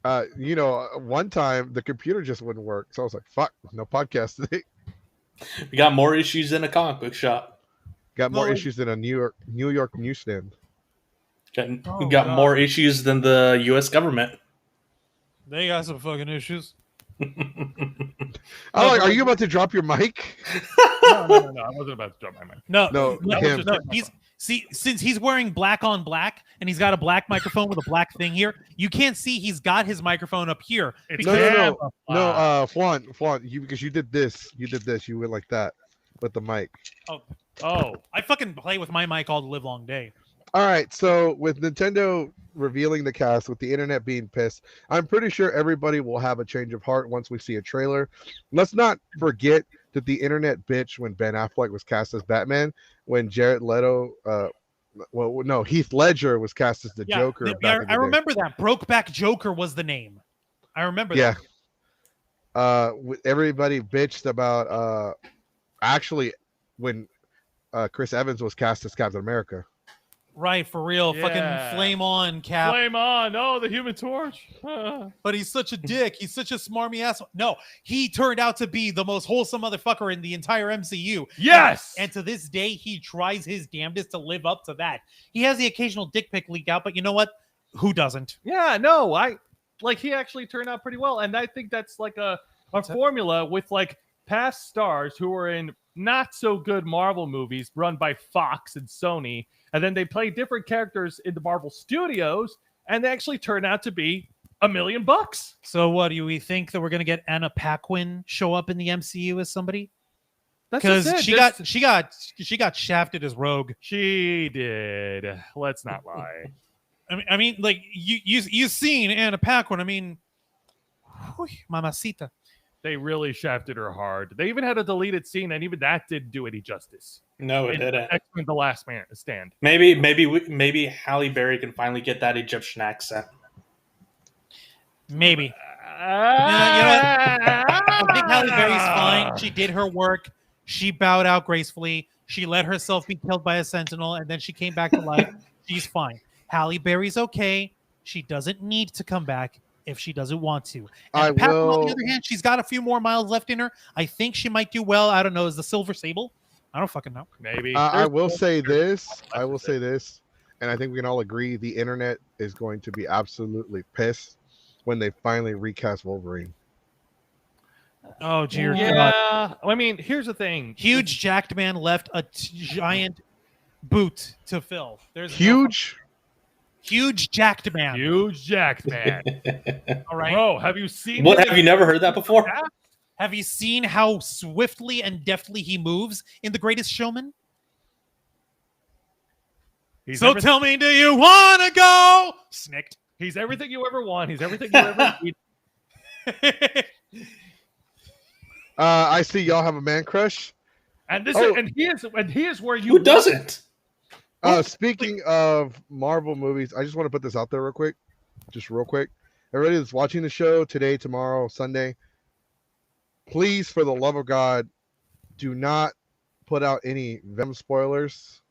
than Pope. one time the computer just wouldn't work, so I was like, "Fuck, no podcast today." We got more issues than a comic book shop. Got more No. issues than a New York newsstand. We got God. more issues than the U.S. government. They got some fucking issues. Oh, are you about to drop your mic? No. I wasn't about to drop my mic. No, No, him. Since he's wearing black on black and he's got a black microphone with a black thing here, you can't see he's got his microphone up here. It's No, no, no. camouflage. Juan, because you did this, you went like that with the mic. Oh, I fucking play with my mic all the live long day. All right, so with Nintendo revealing the cast, with the internet being pissed, I'm pretty sure everybody will have a change of heart once we see a trailer. Let's not forget that the internet bitch when Ben Affleck was cast as Batman, when Jared Leto, Heath Ledger was cast as the Joker. back in the I day. remember that. Brokeback Joker was the name. I remember Yeah. that. Everybody bitched about actually when Chris Evans was cast as Captain America. Right, for real. Yeah. Fucking flame on, Cap. flame on! Oh, the Human Torch. But he's such a dick. He's such a smarmy ass. No, he turned out to be the most wholesome motherfucker in the entire MCU. Yes. And to this day, he tries his damnedest to live up to that. He has the occasional dick pic leak out, but you know what? Who doesn't? Yeah, no, he actually turned out pretty well, and I think that's like a formula with like past stars who were in not so good Marvel movies run by Fox and Sony, and then they play different characters in the Marvel Studios, and they actually turn out to be $1 million. So what do we think that we're gonna get Anna Paquin show up in the MCU as somebody? That's Because just it. she got shafted as Rogue. She did. Let's not lie. I mean, like you seen Anna Paquin. I mean, whew, mamacita. They really shafted her hard. They even had a deleted scene, and even that didn't do any justice. No, it In didn't. X-Men: The Last Man Stand. Maybe Halle Berry can finally get that Egyptian accent. Maybe. I think Halle Berry's fine. She did her work. She bowed out gracefully. She let herself be killed by a sentinel, and then she came back to life. She's fine. Halle Berry's okay. She doesn't need to come back if she doesn't want to. And Paquin, on the other hand, she's got a few more miles left in her. I think she might do well. I don't know. Is the Silver Sable? I don't fucking know. Maybe. I will say this. And I think we can all agree the internet is going to be absolutely pissed when they finally recast Wolverine. Oh dear God! Yeah, I mean, here's the thing. Huge jacked man left a giant boot to fill. There's huge jacked man. Huge jacked man. All right, Bro, have you seen What? him Have you never heard that before? have you seen how swiftly and deftly he moves in The Greatest Showman? He's So tell me, do you want to go? Snicked. He's everything you ever want. He's everything you ever need. I see y'all have a man crush. And this Oh. is, and he is where you Who doesn't? Speaking of Marvel movies, I just want to put this out there real quick. Just real quick. Everybody that's watching the show today, tomorrow, Sunday, please, for the love of God, do not put out any Venom spoilers.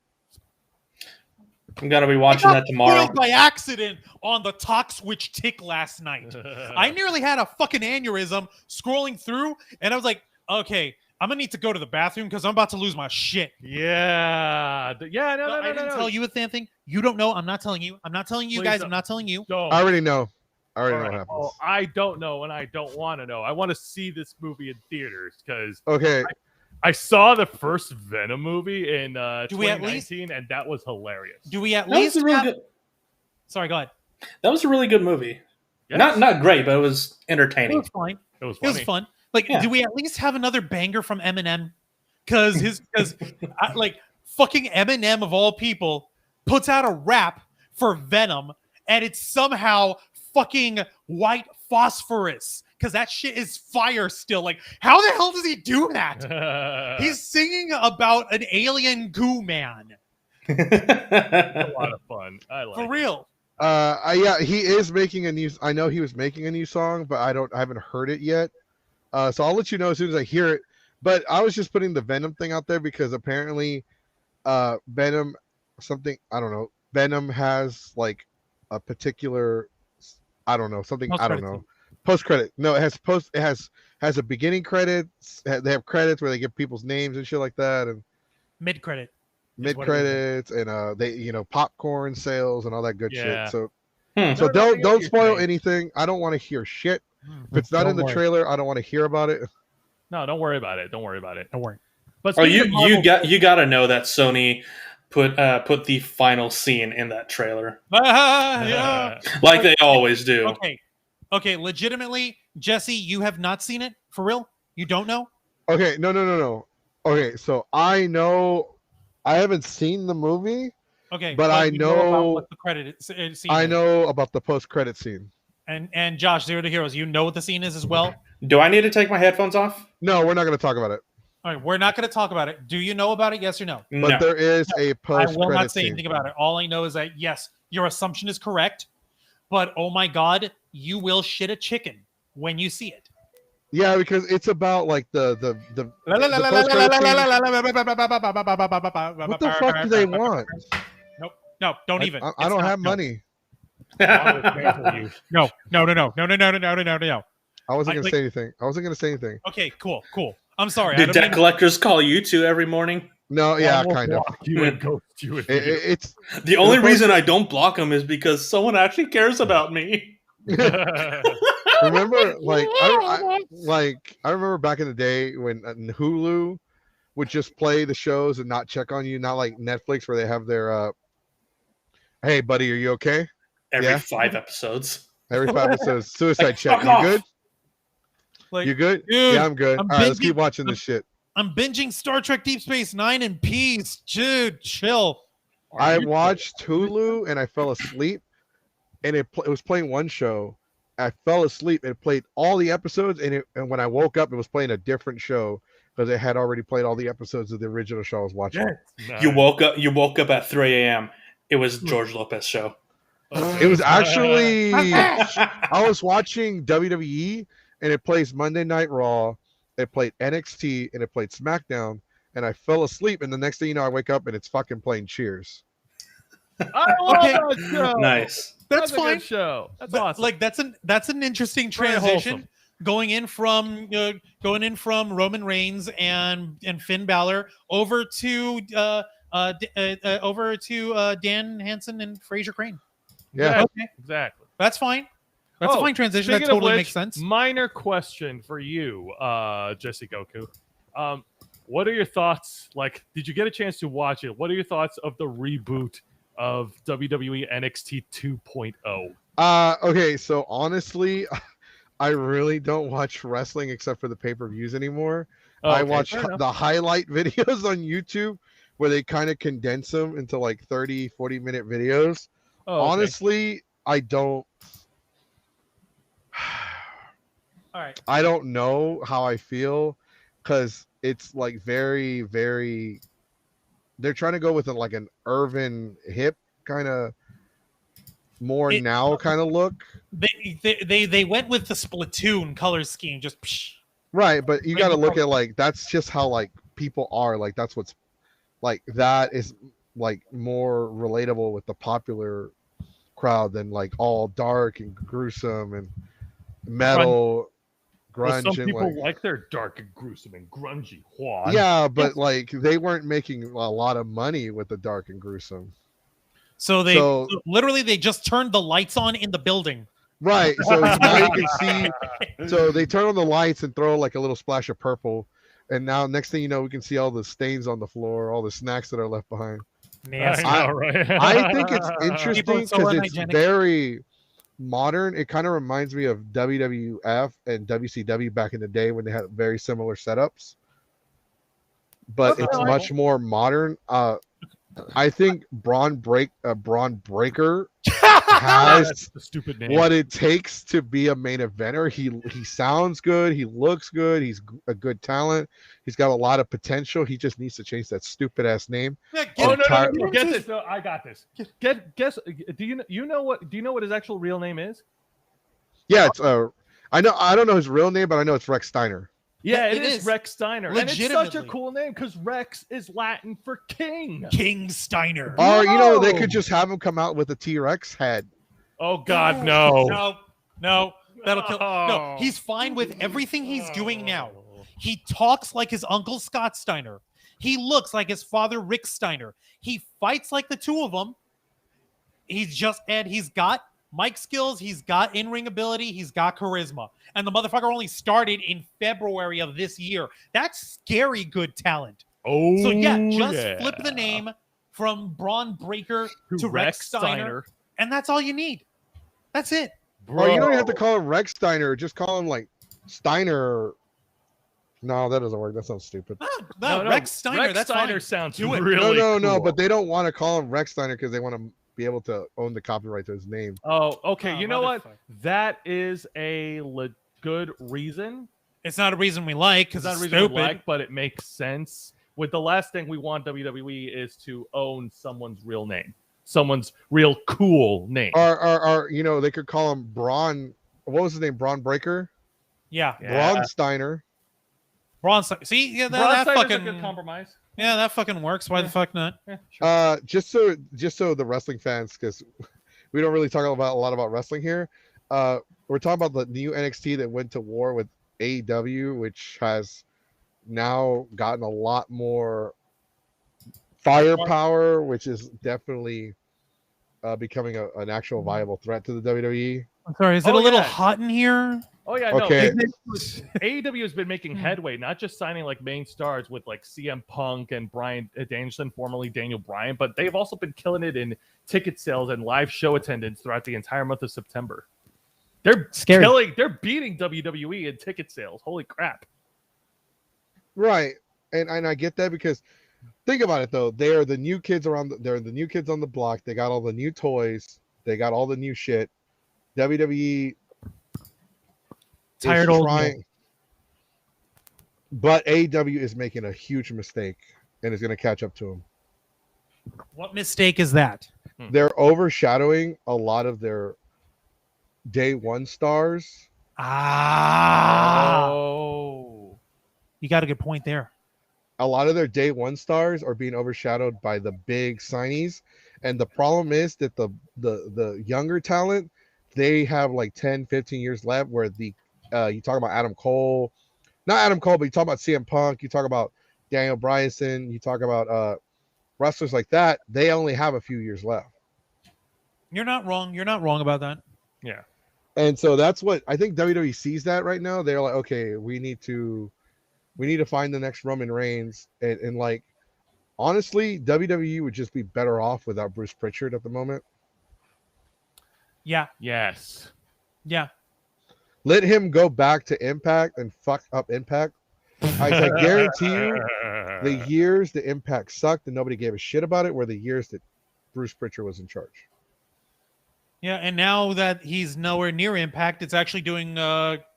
I'm gonna be watching that tomorrow. By accident on the Talk Switch tick last night. I nearly had a fucking aneurysm scrolling through, and I was like, okay, I'm gonna need to go to the bathroom because I'm about to lose my shit. Yeah. Yeah, no. I didn't tell you a damn thing. You don't know. I'm not telling you. I'm not telling you Please guys. don't. I'm not telling you. Don't. I already know. I already know Alright, what happens. well, I don't know, and I don't want to know. I want to see this movie in theaters because Okay. I saw the first Venom movie in Do we at least- 2019, and that was hilarious. Do we at That was least a really have... good. Sorry, go ahead. That was a really good movie. Yes. Not great, but it was It entertaining. was fine. It was It was funny. fun. Like, Yeah. do we at least have another banger from Eminem? Because like fucking Eminem of all people puts out a rap for Venom, and it's somehow fucking white phosphorus. Because that shit is fire still. Like, how the hell does he do that? He's singing about an alien goo man. a lot of fun. I like For it. real. Yeah, he is making a new. I know he was making a new song, but I haven't heard it yet. So I'll let you know as soon as I hear it. But I was just putting the Venom thing out there because apparently, Venom, something I don't know. Venom has like a particular, I don't know, something I don't Post-credit know. scene. Post credit. No, it has has a beginning credits. They have credits where they give people's names and shit like that, and Mid credit. mid what it is. credits, and they popcorn sales and all that good Yeah. shit. So Hmm. so No, no, I get what don't you're spoil saying. anything. I don't want to hear shit. If it's not Don't in the worry. trailer, I don't want to hear about it. No, don't worry about it. Don't worry about it. Don't worry. But Oh, speaking of Marvel- you got to know that Sony put the final scene in that trailer, Yeah. like they always do. Okay. Legitimately, Jesse, you have not seen it for real. You don't know. Okay, no. Okay, so I know I haven't seen the movie. Okay, But I you about know- what the credit scene I is. know about the post credit scene. And Josh, Zero to Heroes, you know what the scene is as well. Do I need to take my headphones off? No, we're not going to talk about it. All right, we're not going to talk about it. Do you know about it? Yes or no? But No. there is a I post will not credit say scene. anything about it. All I know is that yes, your assumption is correct, but oh my god, you will shit a chicken when you see it. Yeah, because it's about like the post-credit scene. What the fuck do they want? Nope. No, don't even. I It's don't not- have no. money. No. No. I wasn't I- gonna like- say anything. I wasn't gonna say anything. Okay, cool. I'm sorry. I Do don't debt mean- collectors call you two every morning? No, yeah, I will kind of. block you and ghost you. If you do. It's The only post- reason I don't block them is because someone actually cares about me. remember like I remember back in the day when Hulu would just play the shows and not check on you, not like Netflix where they have their hey buddy, are you okay? Every Yeah. 5 episodes. Every 5 episodes, suicide Like, check. fuck You off. good? Like, You good? dude, Yeah, I'm good. I'm All right, let's busy. keep watching this shit. I'm binging Star Trek Deep Space Nine in peace. Dude, chill. I watched Hulu and I fell asleep, and it was playing one show. I fell asleep and it played all the episodes, and when I woke up, it was playing a different show because it had already played all the episodes of the original show I was watching. Nice. You woke up at 3 a.m. It was George Lopez show. It was actually I was watching WWE and it plays Monday Night Raw, it played NXT, and it played SmackDown, and I fell asleep, and the next thing you know, I wake up and it's fucking playing Cheers. I love Okay. that show. Nice. That's a fine. good show. That's But, awesome. Like that's an interesting Very transition wholesome. going in from Roman Reigns and Finn Balor over to Dan Hansen and Fraser Crane. Yeah. Okay, Exactly. that's fine. That's a fine transition. That speaking of totally which, makes sense. Minor question for you, Jesse Goku. What are your thoughts? Like, did you get a chance to watch it? What are your thoughts of the reboot of WWE NXT 2.0? Okay, so honestly, I really don't watch wrestling except for the pay-per-views anymore. I watch the highlight videos on YouTube where they kind of condense them into like 30, 40-minute videos. Honestly, I don't. All right. I don't know how I feel because it's like very, very. They're trying to go with like an urban hip kind of more now kind of look. They went with the Splatoon color scheme, just psh. Right, but you got to look at like that's just how like people are. Like that's what's like that is like more relatable with the popular crowd than like all dark and gruesome and metal grunge. Well, some people and like their dark and gruesome and grungy. Juan. Yeah, but like they weren't making a lot of money with the dark and gruesome. So literally they just turned the lights on in the building. Right. So now you can see. So they turn on the lights and throw like a little splash of purple, and now next thing you know, we can see all the stains on the floor, all the snacks that are left behind. Nasty. I know, right? I think it's interesting People are so because it's unhygienic. very modern. It kind of reminds me of WWF and WCW back in the day when they had very similar setups, but it's much more modern. I think Braun Breaker has That's the stupid name. what it takes to be a main eventer. He sounds good. He looks good. He's a good talent. He's got a lot of potential. He just needs to change that stupid ass name. Yeah, Oh no! Get this. No, I got this. Guess. Do you know what his actual real name is? Yeah, it's I don't know his real name, but I know it's Rex Steiner. Yeah, It it is is. Rex Steiner, and it's such a Legitimately. cool name because Rex is Latin for king. King Steiner. Or they No! could just have him come out with a T-Rex head. Oh God, no! No, that'll kill. No, he's fine with everything he's doing now. He talks like his uncle Scott Steiner. He looks like his father Rick Steiner. He fights like the two of them. He's got mic skills, he's got in-ring ability, he's got charisma. And the motherfucker only started in February of this year. That's scary good talent. Oh, So yeah, flip the name from Braun Breaker to Rex Steiner, and that's all you need. That's it. Or you don't even have to call him Rex Steiner. Just call him like Steiner. No, that doesn't work. That sounds stupid. No, Rex Steiner. Rex That's Steiner fine. sounds Do it. really No, cool. but they don't want to call him Rex Steiner because they want to be able to own the copyright to his name. Oh, okay. Oh, You know what? motherfucker. That is a good reason. It's not a reason we like because It's it's not a reason stupid. we like, but it makes sense. With the last thing we want WWE is to own someone's real name, someone's real cool name. Or they could call him Braun. What was his name? Braun Breaker? Yeah. Braun Steiner. Braun Steiner. See, yeah, Braun that Steiner's fucking a good compromise. yeah, that fucking works. Why the fuck not? Yeah, sure. Just so the wrestling fans, because we don't really talk a lot about wrestling here. We're talking about the new NXT that went to war with AEW, which has now gotten a lot more firepower, which is definitely becoming an actual viable threat to the WWE. I'm sorry, is it Oh, a little yeah. hot in here? Oh yeah, Okay. no. AEW has been making headway, not just signing like main stars with like CM Punk and Bryan Danielson, formerly Daniel Bryan, but they've also been killing it in ticket sales and live show attendance throughout the entire month of September. They're Scary. They're beating WWE in ticket sales. Holy crap! Right, and I get that because think about it though, they're the new kids they're the new kids on the block. They got all the new toys. They got all the new shit. WWE Tired is old trying, man. but AEW is making a huge mistake and is going to catch up to them. What mistake is that? They're overshadowing a lot of their day one stars. Oh, You got a good point there. A lot of their day one stars are being overshadowed by the big signees, and the problem is that the younger talent, they have like 10 15 years left, where you talk about Adam Cole, not Adam Cole, but you talk about CM Punk, you talk about Daniel Bryan, you talk about wrestlers like that, they only have a few years left. You're not wrong. You're not wrong about that. yeah. And so that's what I think WWE sees that right now. They're like, okay, we need to find the next Roman Reigns, and like honestly, WWE would just be better off without Bruce Pritchard at the moment. Yeah, Yes. yeah. Let him go back to Impact and fuck up Impact. I guarantee you, the years the Impact sucked and nobody gave a shit about it were the years that Bruce Pritchard was in charge. Yeah, and now that he's nowhere near Impact, it's actually doing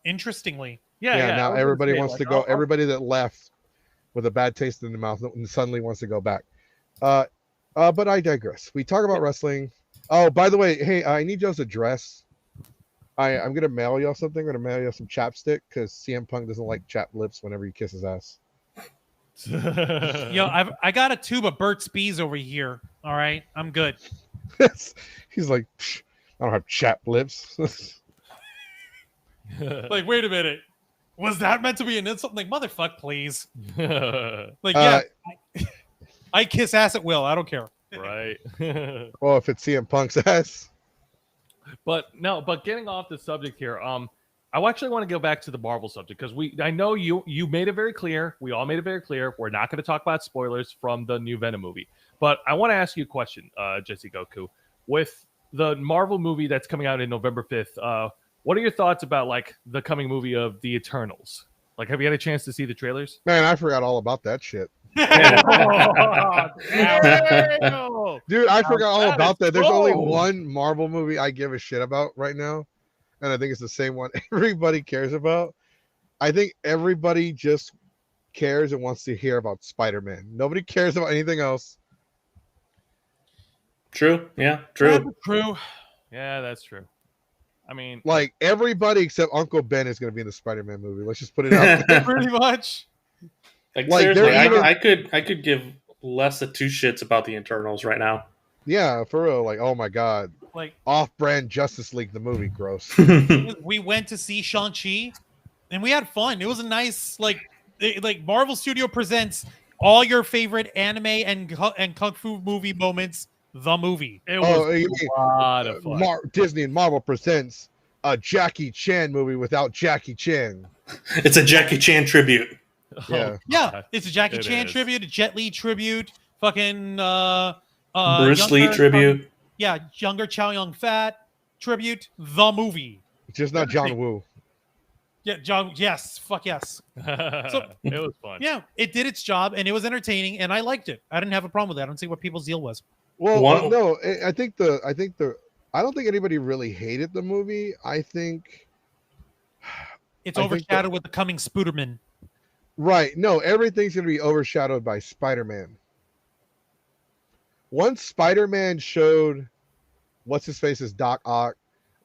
interestingly. Yeah. Now I was everybody gonna say, wants like, to go. Everybody that left with a bad taste in the mouth suddenly wants to go back. But I digress. We talk about wrestling. Oh, by the way, hey, I need y'all's address. I'm gonna mail y'all something. I'm gonna mail y'all some chapstick because CM Punk doesn't like chapped lips whenever you kiss his ass. Yo, I got a tube of Burt's Bees over here. All right, I'm good. He's like, I don't have chapped lips. Like, wait a minute. Was that meant to be an insult? Like, motherfuck, please. Like, yeah, I kiss ass at will. I don't care. Right. Well, if it's CM Punk's ass. But getting off the subject here, I actually want to go back to the Marvel subject because I know you made it very clear. We all made it very clear. We're not going to talk about spoilers from the new Venom movie. But I want to ask you a question, Jesse Goku. With the Marvel movie that's coming out in November 5th, what are your thoughts about like the coming movie of the Eternals? Like, have you had a chance to see the trailers? Man, I forgot all about that shit. Dude, I forgot all about that. There's only one Marvel movie I give a shit about right now, and I think it's the same one everybody cares about. I think everybody just cares and wants to hear about Spider-Man. Nobody cares about anything else. True. Yeah. True. That's true. Yeah, that's true. I mean, Like everybody except Uncle Ben is going to be in the Spider-Man movie. Let's just put it out there. Pretty much. Like Like, seriously, they're even- I could give less than two shits about the Eternals right now. Yeah, for real. Like, oh my god, Like, off-brand Justice League the movie, gross. we went to see Shang-Chi, and we had fun. It was a nice, like Marvel Studio presents all your favorite anime and kung fu movie moments. The movie. it Oh, was you mean, a lot of fun. Disney and Marvel presents a Jackie Chan movie without Jackie Chan. It's a Jackie Chan tribute. Yeah. Yeah, it's a Jackie It Chan is. tribute, a Jet Li tribute, fucking Bruce Lee tribute. Younger Chow Yun Fat tribute. The movie. Just not John Woo. Yeah, John. Yes, fuck yes. So, it was fun. yeah, it did its job, and it was entertaining, and I liked it. I didn't have a problem with that. I don't see what people's deal was. Well, One- no, I think I don't think anybody really hated the movie. I think It's I think overshadowed with the coming Spooderman. right. No, everything's gonna be overshadowed by Spider-Man. Once Spider-Man showed what's his face is Doc Ock,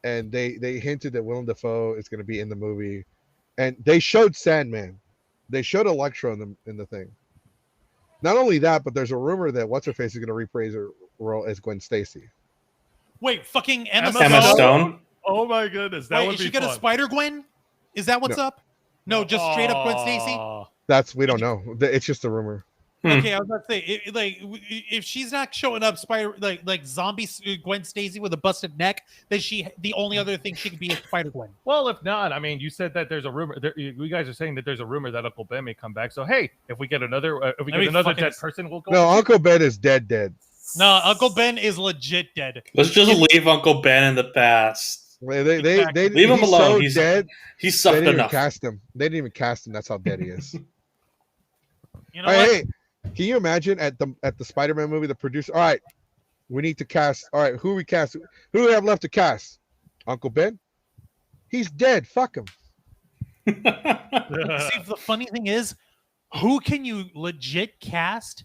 and they hinted that Willem Dafoe is gonna be in the movie, and they showed Sandman, they showed Electro in the thing. Not only that, but there's a rumor that what's her face is gonna reprise her role as Gwen Stacy. Wait, fucking Emma Emma Stone? Stone. Oh my goodness, that Wait, would is be she gonna fun. Spider Gwen? Is that what's No. up? No, just straight up Gwen Stacy. That's we don't know. It's just a rumor. Okay, I was about to say, if she's not showing up, Spider like zombie Gwen Stacy with a busted neck, then the only other thing she could be is Spider Gwen. Well, if not, I mean, you said that there's a rumor. You guys are saying that there's a rumor that Uncle Ben may come back. So hey, if we get another, dead person, we'll go. No, Uncle Ben is dead. No, Uncle Ben is legit dead. Let's just leave Uncle Ben in the past. They Leave him he's alone. So He's dead. He's They sucked didn't even enough. cast him. They didn't even cast him. That's how dead he is. You know what? Hey, can you imagine at the Spider-Man movie, the producer? All right, we need to cast. All right, who we cast? Who do we have left to cast? Uncle Ben. He's dead. Fuck him. See, the funny thing is, who can you legit cast?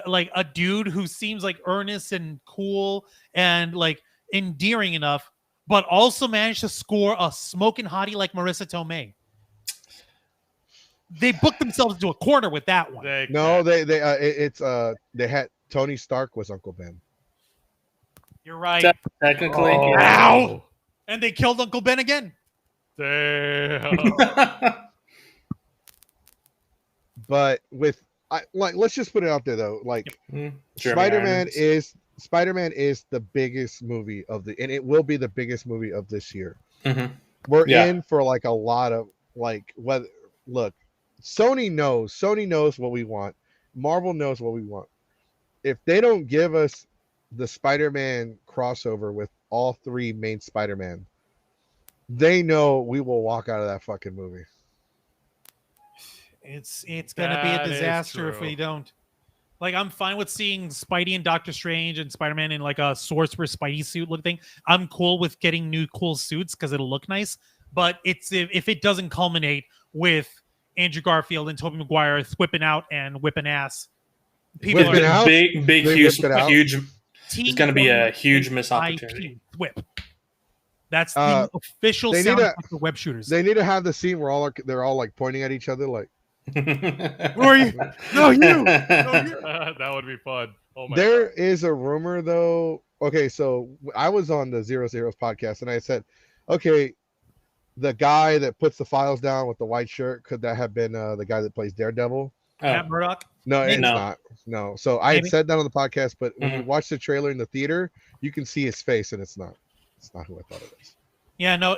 Like a dude who seems like earnest and cool and like endearing enough, but also managed to score a smoking hottie like Marissa Tomei. They booked themselves into a corner with that one. No, they had Tony Stark was Uncle Ben. You're right. Technically, Oh. yeah. Ow! And they killed Uncle Ben again. Damn. But with let's just put it out there though. Like Jeremy Spider-Man Irons. is Spider-Man is the biggest movie and it will be the biggest movie of this year. Mhm. We're Yeah. in for like a lot of like whether look, Sony knows what we want. Marvel knows what we want. If they don't give us the Spider-Man crossover with all three main Spider-Man, they know we will walk out of that fucking movie. It's gonna be a That is disaster if true. we don't. Like, I'm fine with seeing Spidey and Doctor Strange and Spider-Man in like a Sorcerer Spidey suit look thing. I'm cool with getting new cool suits because it'll look nice. But it's if it doesn't culminate with Andrew Garfield and Tobey Maguire whipping out and whipping ass, people Whipping are out? Big, They huge, whipped it out? huge. Team It's gonna be a 20 huge missed IP opportunity. whip. That's the Uh, official they need sound to- effect for web shooters. They need to have the scene where they're all like pointing at each other like Who are you? No, you. No, you. That would be fun. Oh my there god. is a rumor though. Okay, so I was on the Zeroes podcast and I said, okay, the guy that puts the files down with the white shirt, could that have been the guy that plays Daredevil? Matt Oh, Murdock. No, Maybe. it's No. not. No. So I had Maybe. said that on the podcast, but when you Mhm. watch the trailer in the theater, you can see his face and it's not who I thought it was. Yeah, no,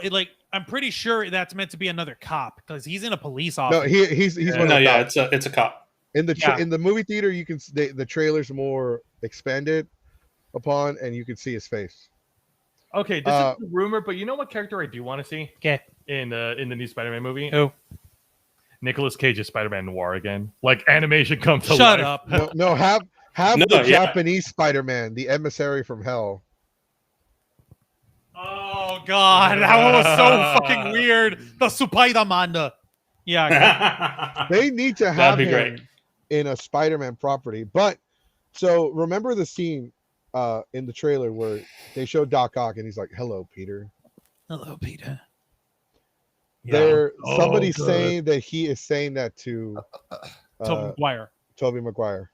I'm pretty sure that's meant to be another cop because he's in a police No, office. he's Yeah. one of no, the yeah, cops. it's a cop. In the Yeah. in the movie theater, you can the trailer's more expanded upon, and you can see his face. Okay, this is a rumor, but you know what character I do want to see Okay. in the new Spider-Man movie? Who? Nicolas Cage's Spider-Man Noir again. Like animation come to Shut life. up. No, have No, the yeah. Japanese Spider-Man, the emissary from hell. Oh god, that one was so fucking weird. The Spider-Man. Yeah. They need to have be him great. in a Spider-Man property. But so remember the scene in the trailer where they show Doc Ock and he's like, "Hello, Peter." Hello, Peter. There, Oh, somebody's good. saying that he is saying that to Tobey Maguire. Tobey Maguire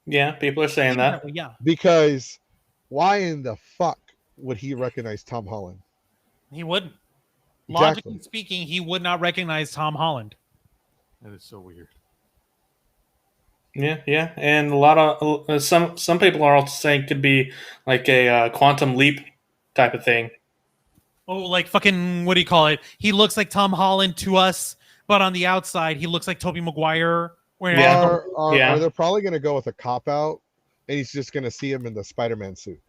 Yeah, people are saying that. Yeah. because why in the fuck would he recognize Tom Holland? He wouldn't. Exactly. Logically speaking, he would not recognize Tom Holland. That is so weird. Yeah, and a lot of some people are also saying it could be like a quantum leap type of thing. Oh, like fucking, what do you call it? He looks like Tom Holland to us, but on the outside, he looks like Tobey Maguire. Wearing Yeah. Are they probably going to go with a cop out, and he's just going to see him in the Spider-Man suit?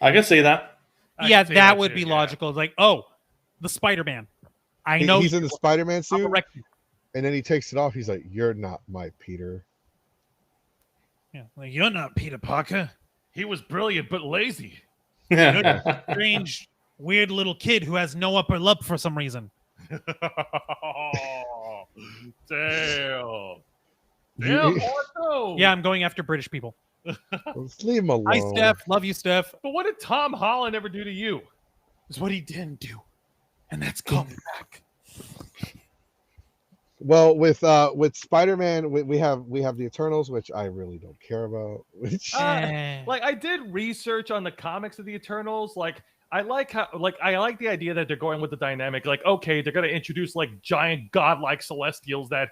I can see that. I yeah, can see that would too, be yeah. logical. It's like, oh, the Spider-Man. I know He's in the Spider-Man I'll suit, correct you. and then he takes it off. He's like, "You're not my Peter." Yeah, like, you're not Peter Parker. He was brilliant but lazy. Strange, weird little kid who has no upper lip for some reason. Damn. You- Damn, Orko. Yeah, I'm going after British people. Let's leave him alone. Hi, Steph. Love you, Steph. But what did Tom Holland ever do to you? It's what he didn't do, and that's coming back. Well, with Spider-Man, we have the Eternals, which I really don't care about. Which Like I did research on the comics of the Eternals. Like I like the idea that they're going with the dynamic. Like, okay, they're gonna introduce like giant godlike celestials that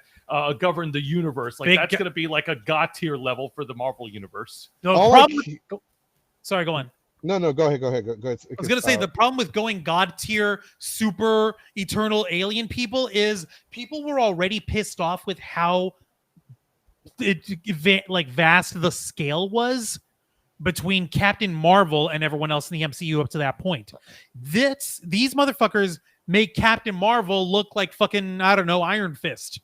govern the universe. Like Big that's go- gonna be like a god tier level for the Marvel universe. The all I problem ke- sorry, go on. no, go ahead. Go ahead. I was gonna say the problem with going god tier super eternal alien people is people were already pissed off with how vast the scale was between Captain Marvel and everyone else in the MCU up to that point. These motherfuckers make Captain Marvel look like fucking, I don't know, Iron Fist.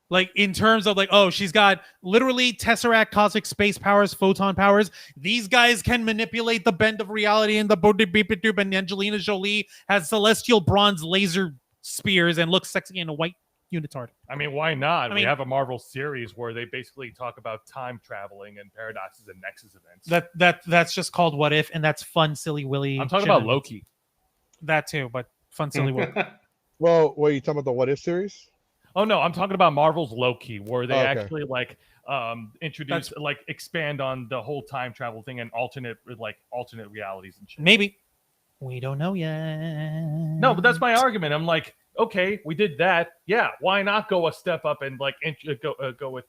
Like in terms of like, oh, she's got literally Tesseract cosmic space powers, photon powers. These guys can manipulate the bend of reality and the boop, and Angelina Jolie has celestial bronze laser spears and looks sexy in a white unitard. I mean, why not? I We mean- have a Marvel series where they basically talk about time traveling and paradoxes and nexus events. That's just called What If, and that's fun, silly willy. I'm talking shit. about Loki. That too, but fun, silly willy. Well, were you talking about the What If series? Oh no, I'm talking about Marvel's Loki, where they Okay. actually like introduce like expand on the whole time travel thing and alternate realities and shit. Maybe we don't know yet. No, but that's my argument. I'm like, Okay, we did that. Yeah, why not go a step up and like go with?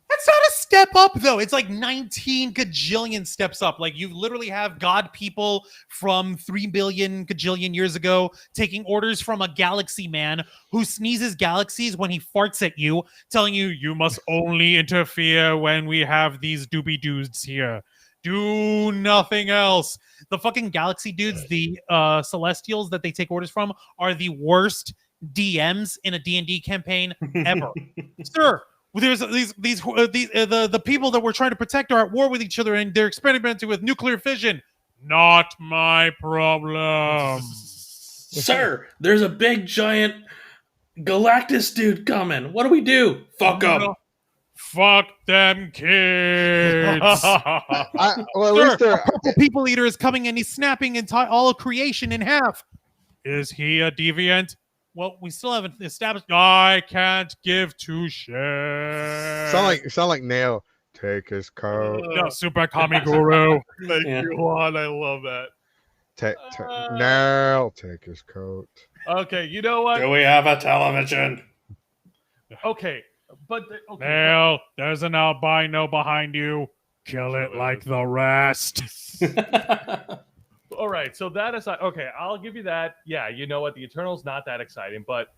That's not a step up, though. It's like 19 gajillion steps up. Like, you literally have God people from 3 billion gajillion years ago taking orders from a galaxy man who sneezes galaxies when he farts at you, telling you, you must only interfere when we have these doobie dudes here. Do nothing else. The fucking galaxy dudes, the celestials that they take orders from, are the worst DMs in a D&D campaign ever. Sir, there's the people that we're trying to protect are at war with each other, and they're experimenting with nuclear fission. Not my problem. Sir, there's a big giant Galactus dude coming. What do we do? Fuck him. No. Fuck them kids. Well, at Sir, least they're a purple people eater is coming and he's snapping all of creation in half. Is he a deviant? Well, we still haven't established. I can't give two shits. sound like Nail. Take his coat. No, Super Kami Guru. Thank Yeah. you, Juan. I love that. Nail. Take his coat. Okay, you know what? Do we have a television? Okay, but okay. Nail, there's an albino behind you. Kill it like the rest. All right, so that is okay. I'll give you that. Yeah, you know what? The Eternals not that exciting, but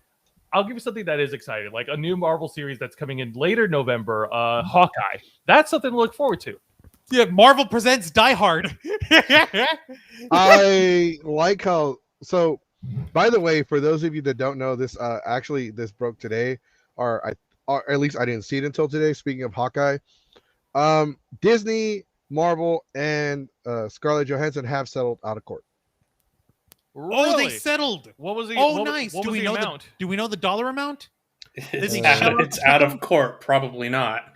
I'll give you something that is exciting, like a new Marvel series that's coming in later November. Hawkeye. That's something to look forward to. Yeah, Marvel presents Die Hard. I like how. So, by the way, for those of you that don't know, this actually this broke today, or at least I didn't see it until today. Speaking of Hawkeye, Disney, Marvel, and Scarlett Johansson have settled out of court. Oh, they settled. What was the? Oh, what, nice. What Do was we the know amount? do we know the dollar amount? Is he It's out of court. Probably not.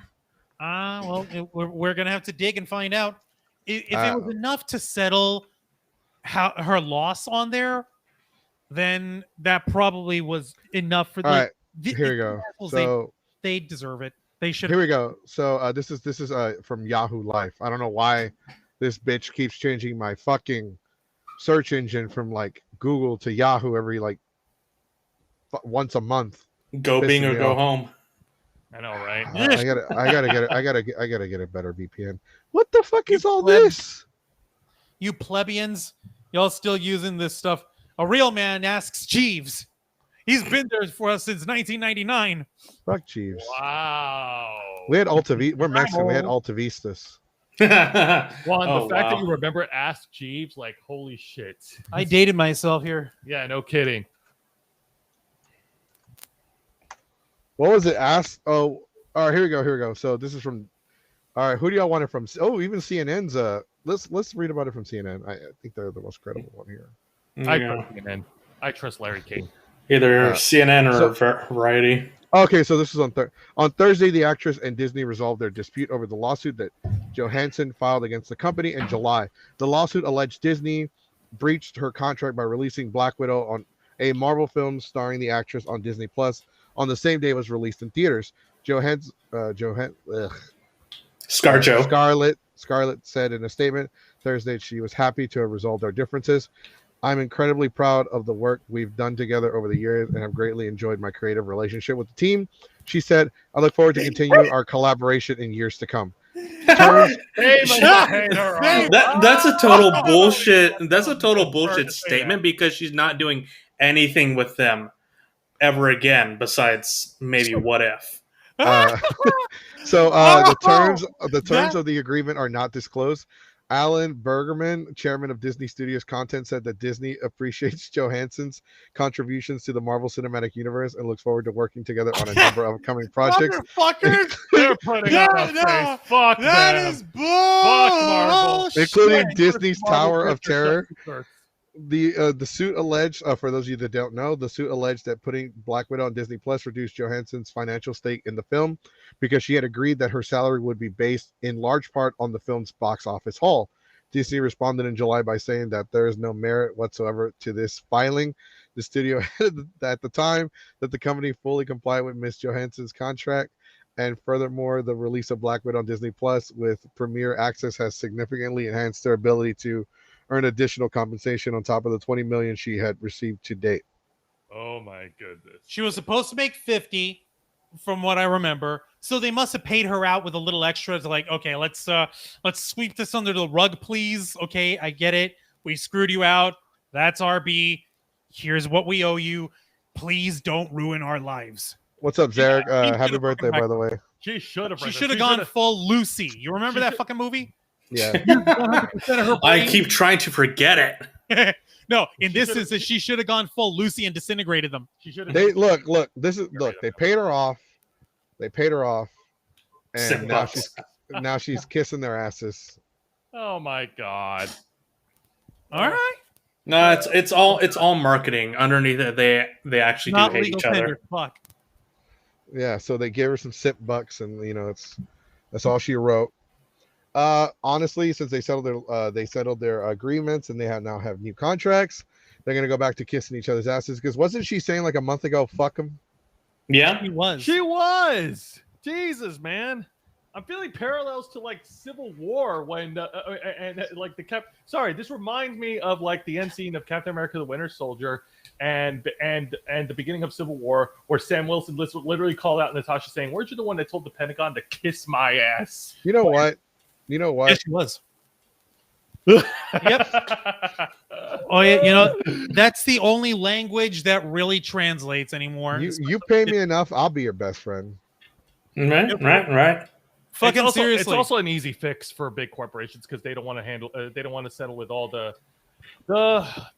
Well, we're gonna have to dig and find out. If it was enough to settle her loss on there, then that probably was enough for. All right, here we go. So they deserve it. They should. Here we go. So this is from Yahoo Life. I don't know why this bitch keeps changing my fucking search engine from like Google to Yahoo every like once a month. Go Pissing Bing or me go off. home. I know, right? I gotta get a better VPN. What the fuck is all plebs. this? You plebeians, y'all still using this stuff? A real man asks Jeeves. He's been there for us since 1999. Fuck Jeeves. Wow. We had We're Mexican. We had Altavistas. Juan, Oh, the fact that wow. you remember Ask Jeeves, like, holy shit. I dated myself here. Yeah, no kidding. What was it? Asked. Oh, all right. Here we go. So this is from. All right. Who do y'all want it from? Oh, even CNN's. Let's read about it from CNN. I think they're the most credible one here. I trust Larry King. Either CNN or Variety. Okay, so this is on Thursday. The actress and Disney resolved their dispute over the lawsuit that Johansson filed against the company in July. The lawsuit alleged Disney breached her contract by releasing Black Widow on a Marvel film starring the actress on Disney Plus on the same day it was released in theaters. Scarlett said in a statement Thursday she was happy to have resolved our differences. I'm incredibly proud of the work we've done together over the years and have greatly enjoyed my creative relationship with the team. She said, I look forward to continuing our collaboration in years to come. That's a total bullshit. That's a total bullshit statement because she's not doing anything with them ever again besides maybe What If. The terms of the agreement are not disclosed. Alan Bergerman, chairman of Disney Studios Content, said that Disney appreciates Johansson's contributions to the Marvel Cinematic Universe and looks forward to working together on a number of upcoming projects. Motherfuckers! They're putting on a face. Fuck That them. is Fuck Marvel. bullshit. Including Disney's Marvel Tower of Terror. Sure. The suit alleged, for those of you that don't know, the suit alleged that putting Black Widow on Disney Plus reduced Johansson's financial stake in the film because she had agreed that her salary would be based in large part on the film's box office haul. Disney responded in July by saying that there is no merit whatsoever to this filing. The studio added at the time that the company fully complied with Ms. Johansson's contract, and furthermore, the release of Black Widow on Disney Plus with Premier Access has significantly enhanced their ability to earn additional compensation on top of the $20 million she had received to date. Oh my goodness. She was supposed to make 50, from what I remember. So they must have paid her out with a little extra to like, okay, let's sweep this under the rug, please. Okay, I get it. We screwed you out. That's RB. Here's what we owe you. Please don't ruin our lives. What's up, Zarek? Yeah, Happy birthday, by the way. She should have. She should have gone full Lucy. You remember that fucking movie? Yeah. 100% of her I brain. keep trying to forget it. No, in this instance, she should have gone full Lucy and disintegrated them. She should have. They look. They paid her off. They paid her off, Sick and now bucks. she's kissing their asses. Oh my god. All right. No, it's all marketing. Underneath it, they actually do Not hate legal each other. tender. Fuck. Yeah, so they gave her some sip bucks, and that's all she wrote. Honestly, since they settled their agreements and they now have new contracts, they're gonna go back to kissing each other's asses. Because wasn't she saying like a month ago, "Fuck them"? Yeah, She was. She was. Jesus, man. I'm feeling parallels to like Civil War when like this reminds me of like the end scene of Captain America: The Winter Soldier and the beginning of Civil War, where Sam Wilson literally called out Natasha saying, "Weren't you the one that told the Pentagon to kiss my ass?" You know what? Yes, she was. Yep. Oh yeah, that's the only language that really translates anymore. You pay me enough, I'll be your best friend. right. Fucking seriously. It's also an easy fix for big corporations because they don't want to handle. They don't want to settle with all the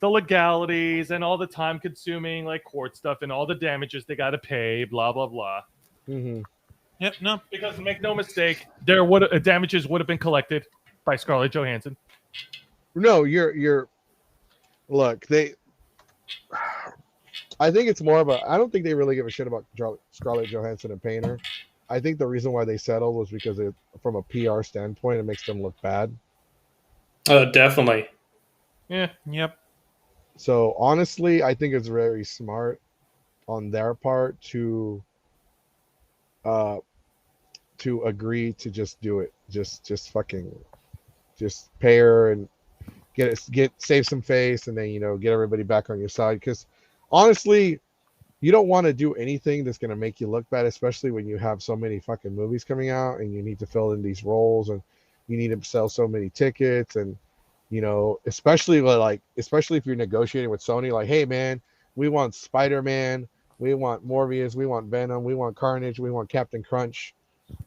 legalities and all the time-consuming like court stuff and all the damages they got to pay. Blah blah blah. Mm-hmm. Yep. No. Because make no mistake, damages would have been collected by Scarlett Johansson. No, you're. Look, I think it's more of a. I don't think they really give a shit about Scarlett Johansson and paying her. I think the reason why they settled was because from a PR standpoint, it makes them look bad. Oh, definitely. Yeah. Yep. So honestly, I think it's very smart on their part to agree to just do it. Just pay her and save some face, and then get everybody back on your side. Because honestly, you don't want to do anything that's going to make you look bad, especially when you have so many fucking movies coming out and you need to fill in these roles and you need to sell so many tickets. And especially if you're negotiating with Sony, like, hey man, we want Spider-Man, we want Morbius, we want Venom, we want Carnage, we want Captain Crunch.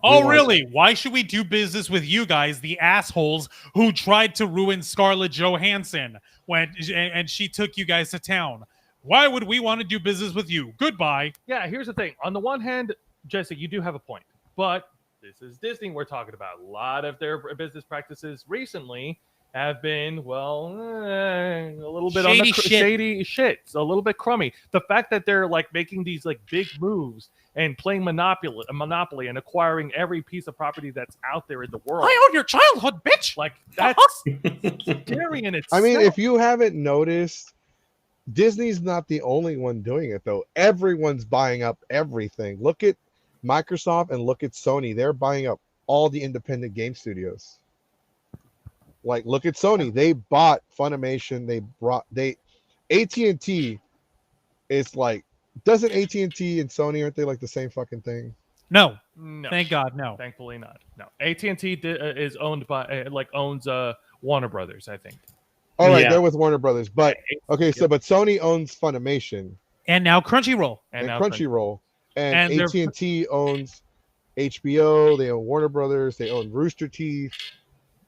Oh, really? Why should we do business with you guys, the assholes who tried to ruin Scarlett Johansson and she took you guys to town? Why would we want to do business with you? Goodbye. Yeah, here's the thing. On the one hand, Jesse, you do have a point. But this is Disney we're talking about. A lot of their business practices recently have been, a little bit Shady on the shit. shady shit. A little bit crummy. The fact that they're like making these like big moves and playing Monopoly and acquiring every piece of property that's out there in the world. I own your childhood, bitch. Like, that's scary in itself. I mean, if you haven't noticed, Disney's not the only one doing it, though. Everyone's buying up everything. Look at Microsoft and look at Sony. They're buying up all the independent game studios. Like, look at Sony. They bought Funimation. AT&T is like, doesn't AT&T and Sony, aren't they like the same fucking thing? No. No. Thank God, no. Thankfully not. No. AT&T is owned by, owns Warner Brothers, I think. All right, Yeah. they're with Warner Brothers. But, okay, so, but Sony owns Funimation. And now Crunchyroll. And now Crunchyroll. And And AT&T owns HBO. They own Warner Brothers. They own Rooster Teeth.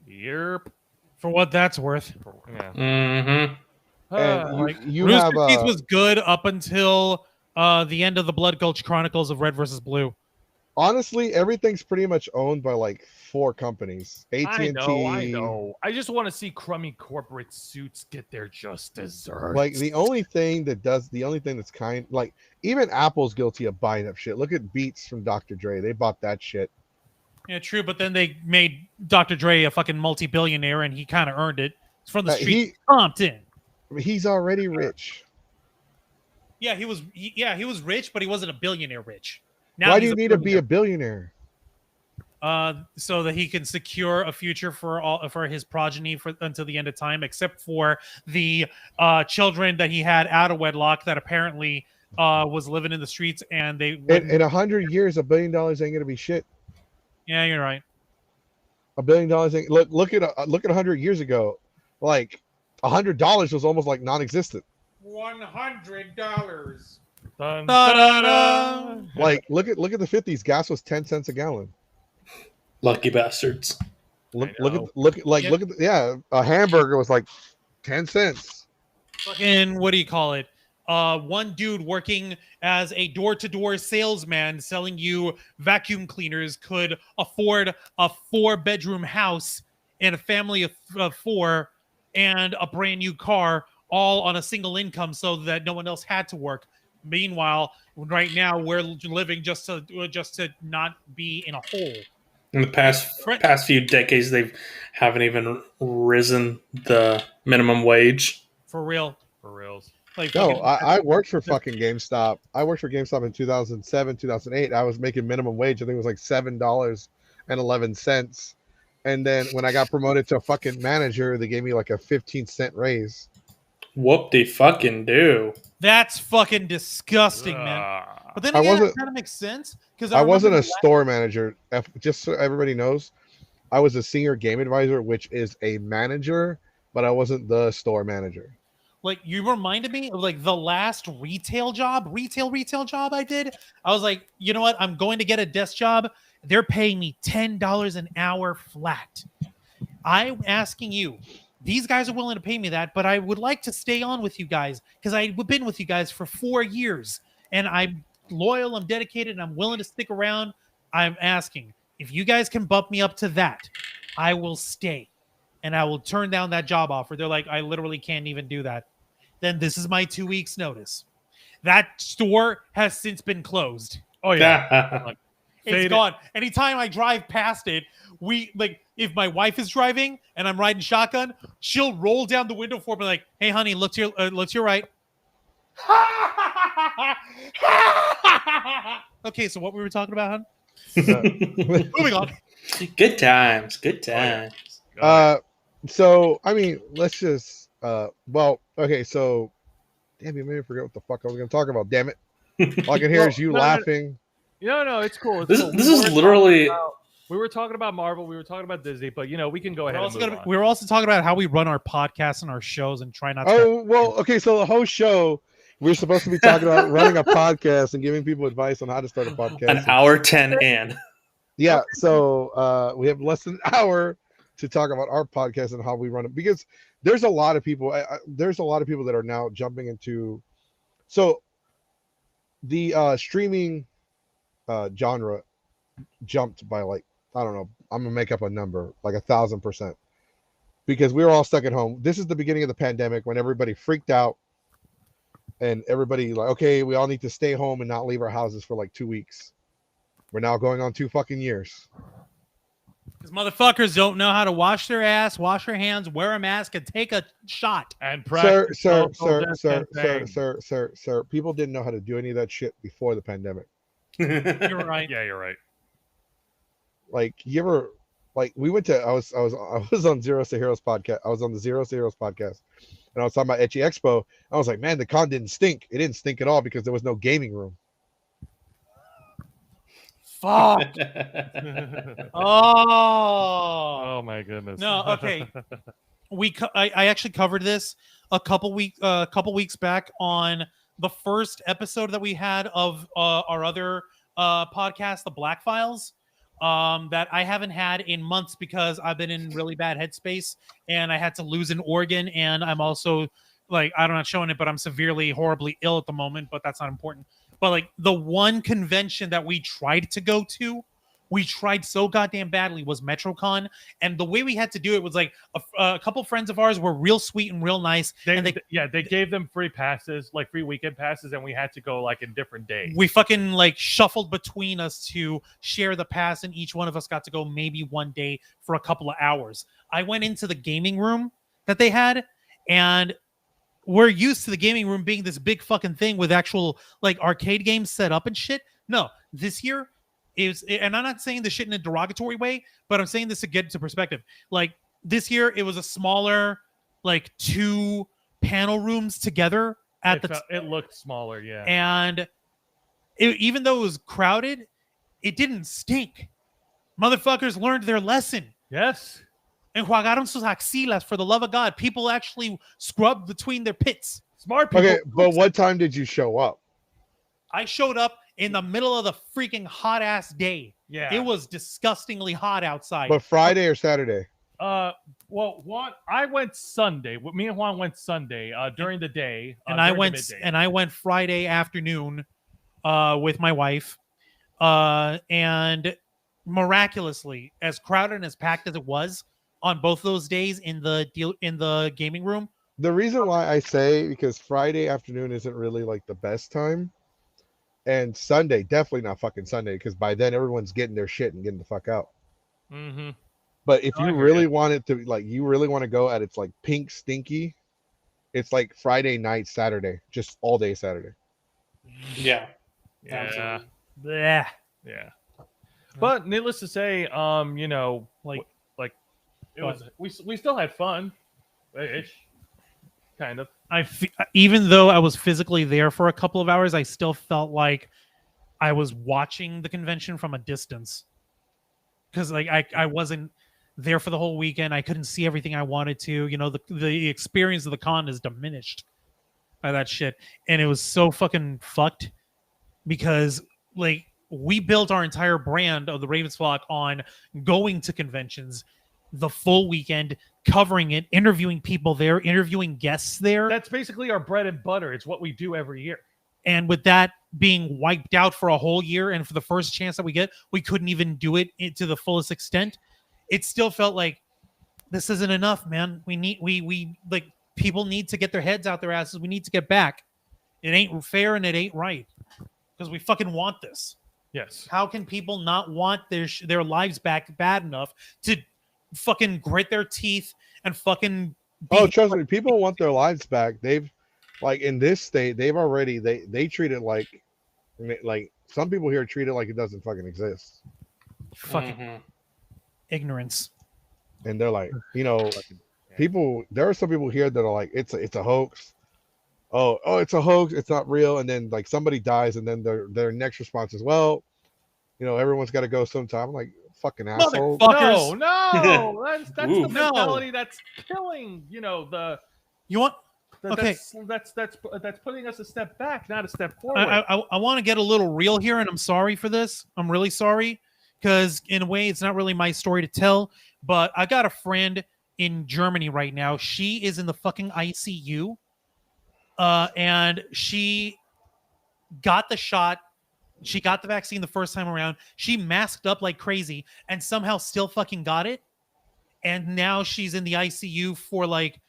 Yep. For what that's worth. Yeah. Mm-hmm. And you Rooster have Teeth was good up until the end of the Blood Gulch Chronicles of Red versus Blue. honestly, everything's pretty much owned by like 4 companies. AT&T. I know. I just want to see crummy corporate suits get their just desserts. Like the only thing that's kind, like even Apple's guilty of buying up shit. Look at Beats from Dr. Dre. They bought that shit. Yeah, true. But then they made Dr. Dre a fucking multi-billionaire, and he kind of earned it. It's from the street Compton. He's already rich. Yeah, he was rich, but he wasn't a billionaire rich. Now Why do you need to be a billionaire? so that he can secure a future for his progeny until the end of time, except for the children that he had out of wedlock that apparently was living in the streets, and they wouldn't. In 100 years, $1 billion ain't gonna be shit. Yeah, you're right. $1 billion ain't, look at 100 years ago, like $100 was almost like non-existent. $100. Dun, Da-da-da. Like look at the 50s. Gas was 10 cents a gallon. Lucky bastards. Look I know. look at a hamburger was like 10 cents. Fucking what do you call it? One dude working as a door-to-door salesman selling you vacuum cleaners could afford a 4-bedroom house and a family of 4 and a brand new car, all on a single income, so that no one else had to work. Meanwhile, right now we're living just to not be in a hole. In the past few decades, they haven't even risen the minimum wage. For real. For reals. Like No, fucking- I worked for fucking GameStop. I worked for GameStop in 2007, 2008. I was making minimum wage. I think it was like $7.11. And then when I got promoted to a fucking manager, they gave me like a 15-cent raise. Whoop de fucking do. That's fucking disgusting, man. Ah. But then I again, wasn't- that kind of makes sense because I wasn't a store manager. Just so everybody knows, I was a senior game advisor, which is a manager, but I wasn't the store manager. Like, you reminded me of like the last retail job I did. I was like, you know what? I'm going to get a desk job. They're paying me $10 an hour flat. I'm asking you, these guys are willing to pay me that, but I would like to stay on with you guys because I've been with you guys for 4 years and I'm loyal, I'm dedicated, and I'm willing to stick around. I'm asking if you guys can bump me up to that, I will stay and I will turn down that job offer. They're like, I literally can't even do that. Then this is my 2 weeks notice. That store has since been closed. Oh yeah. It's Fade- gone. Anytime I drive past it, if my wife is driving and I'm riding shotgun, she'll roll down the window for me like, "Hey, honey, look to your right." Okay, so what we were talking about, hon? Moving on. Good times. Good times. So I mean, let's just okay, so damn, you made me forget what the fuck I was gonna talk about. Damn it. All I can hear is you No, laughing. No, it's cool. It's This cool. this is literally We were talking about Marvel. We were talking about Disney, but we can go ahead and move on. We're also talking about how we run our podcasts and our shows and try not to. Oh well, okay, so the whole show we're supposed to be talking about running a podcast and giving people advice on how to start a podcast. an hour 10 in. Yeah, so we have less than an hour to talk about our podcast and how we run it, because there's a lot of people there's a lot of people that are now jumping into, so the streaming genre jumped by, like, I don't know, I'm gonna make up a number, like 1,000%, because we were all stuck at home. This is the beginning of the pandemic when everybody freaked out and everybody like, okay, we all need to stay home and not leave our houses for like 2 weeks. We're now going on 2 fucking years. Because motherfuckers don't know how to wash their ass, wash their hands, wear a mask, and take a shot. And Sir, practice sir, social sir, sir, distancing. sir. People didn't know how to do any of that shit before the pandemic. You're right. Yeah, you're right. Like, you ever, like, we went to, I was on Zeros to Heroes podcast. I was on the Zeros to Heroes podcast, and I was talking about Etchy Expo. I was like, man, the con didn't stink. It didn't stink at all because there was no gaming room. Fuck. Oh. Oh my goodness. No, okay. I actually covered this a couple weeks back on the first episode that we had of our other podcast, the Black Files, that I haven't had in months because I've been in really bad headspace and I had to lose an organ, and I'm also, like, I'm not showing it, but I'm severely, horribly ill at the moment, but that's not important. But like the one convention that we tried to go to, we tried so goddamn badly, was MetroCon, and the way we had to do it was like a couple friends of ours were real sweet and real nice, and They gave them free passes, like free weekend passes, and we had to go like in different days. we fucking like shuffled between us to share the pass, and each one of us got to go maybe one day for a couple of hours. I went into the gaming room that they had, and we're used to the gaming room being this big fucking thing with actual like arcade games set up and shit. No, this year and I'm not saying this shit in a derogatory way, but I'm saying this to get into perspective. Like this year, it was a smaller, like 2 panel rooms together at it looked smaller, yeah. And even though it was crowded, it didn't stink. Motherfuckers learned their lesson. Yes. And jugaron sus axilas, for the love of God. People actually scrubbed between their pits. Smart people. Okay, but what time did you show up? I showed up in the middle of the freaking hot ass day. Yeah. It was disgustingly hot outside. But Friday or Saturday? Well, I went Sunday. Me and Juan went Sunday during the day, and I went Friday afternoon with my wife, and miraculously, as crowded and as packed as it was on both those days in the gaming room. The reason why I say, because Friday afternoon isn't really like the best time, and Sunday definitely not fucking Sunday, because by then everyone's getting their shit and getting the fuck out. Mm-hmm. But if you really want it to, like, you really want to go at it's like pink stinky, it's like Friday night, Saturday, just all day Saturday. Yeah. Yeah. Blech. Yeah. But needless to say, you know, like it was, we still had fun, ish, kind of. Even though I was physically there for a couple of hours, I still felt like I was watching the convention from a distance, because like I wasn't there for the whole weekend. I couldn't see everything I wanted to. You know, the experience of the con is diminished by that shit, and it was so fucking fucked, because like we built our entire brand of the Ravens Flock on going to conventions the full weekend, covering it, interviewing people there, interviewing guests there. That's basically our bread and butter. It's what we do every year. And with that being wiped out for a whole year, and for the first chance that we get, we couldn't even do it to the fullest extent. It still felt like this isn't enough, man. We like, people need to get their heads out their asses. We need to get back. It ain't fair and it ain't right, because we fucking want this. Yes. How can people not want their lives back bad enough to fucking grit their teeth and fucking Trust me, people want their lives back. They've, like, in this state, they've already they treat it like some people here treat it like it doesn't fucking exist. Fucking ignorance. And they're like, you know, people, there are some people here that are like, it's a hoax. Oh, it's a hoax, it's not real. And then like somebody dies, and then their next response is, well, you know, everyone's got to go sometime. I'm like, fucking asshole. No, that's the mentality that's killing. You know, okay. That's putting us a step back, not a step forward. I want to get a little real here, and I'm sorry for this. I'm really sorry, because in a way, it's not really my story to tell. But I got a friend in Germany right now. She is in the fucking ICU, and she got the shot. She got the vaccine the first time around. She masked up like crazy and somehow still fucking got it. And now she's in the ICU for like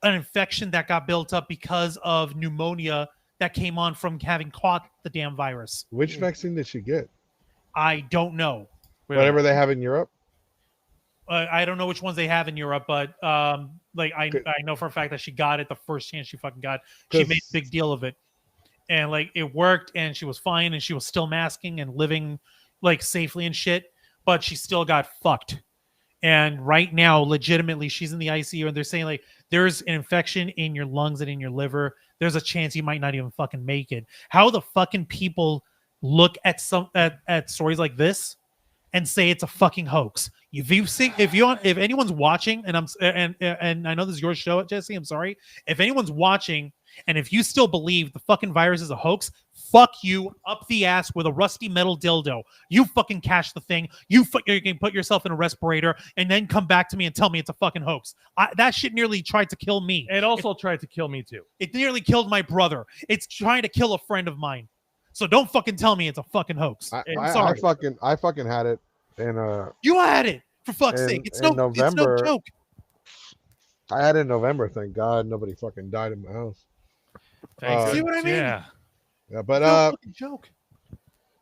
an infection that got built up because of pneumonia that came on from having caught the damn virus. Which vaccine did she get? I don't know. Whatever they have in Europe? I don't know which ones they have in Europe, but like I know for a fact that she got it the first chance she fucking got. She made a big deal of it. And like it worked, and she was fine, and she was still masking and living like safely and shit, but she still got fucked. And right now, legitimately, she's in the ICU, and they're saying like there's an infection in your lungs and in your liver. There's a chance you might not even fucking make it. How the fucking people look at at stories like this and say it's a fucking hoax? If anyone's watching, and I know this is your show, Jesse, I'm sorry. If anyone's watching, and if you still believe the fucking virus is a hoax, fuck you up the ass with a rusty metal dildo. You fucking cash the thing. You can put yourself in a respirator and then come back to me and tell me it's a fucking hoax. That shit nearly tried to kill me. It also tried to kill me too. It nearly killed my brother. It's trying to kill a friend of mine. So don't fucking tell me it's a fucking hoax. I'm sorry. I fucking had it. And you had it, for fuck's sake. It's no joke. I had it in November. Thank God nobody fucking died in my house. See what I mean? Yeah, but joke.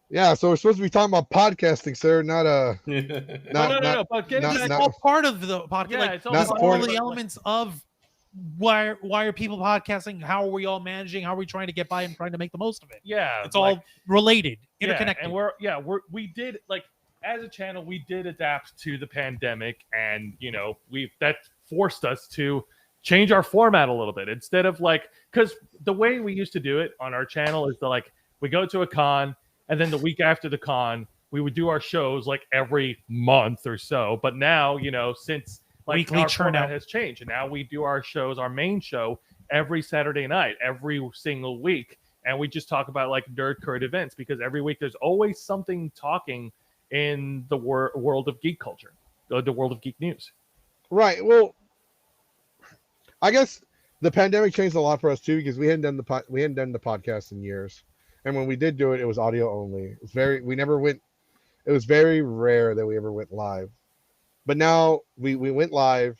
Yeah, so we're supposed to be talking about podcasting, sir. Not no. But it's all part of the podcast. Yeah, like, it's all the elements of why are people podcasting? How are we all managing? How are we trying to get by and trying to make the most of it? Yeah, It's all related, yeah, interconnected. and we did like as a channel, we did adapt to the pandemic, and that forced us to change our format a little bit instead of like because the way we used to do it on our channel is we go to a con and then the week after the con we would do our shows like every month or so. But now since like Weekly our churn format out. has changed, and now we do our shows, our main show, every Saturday night, every single week, and we just talk about like nerd current events because every week there's always something talking in the world of geek culture, the world of geek news. Right. Well, I guess the pandemic changed a lot for us too because we hadn't done the podcast in years, and when we did do it, it was audio only. It was very rare that we ever went live. But now we went live.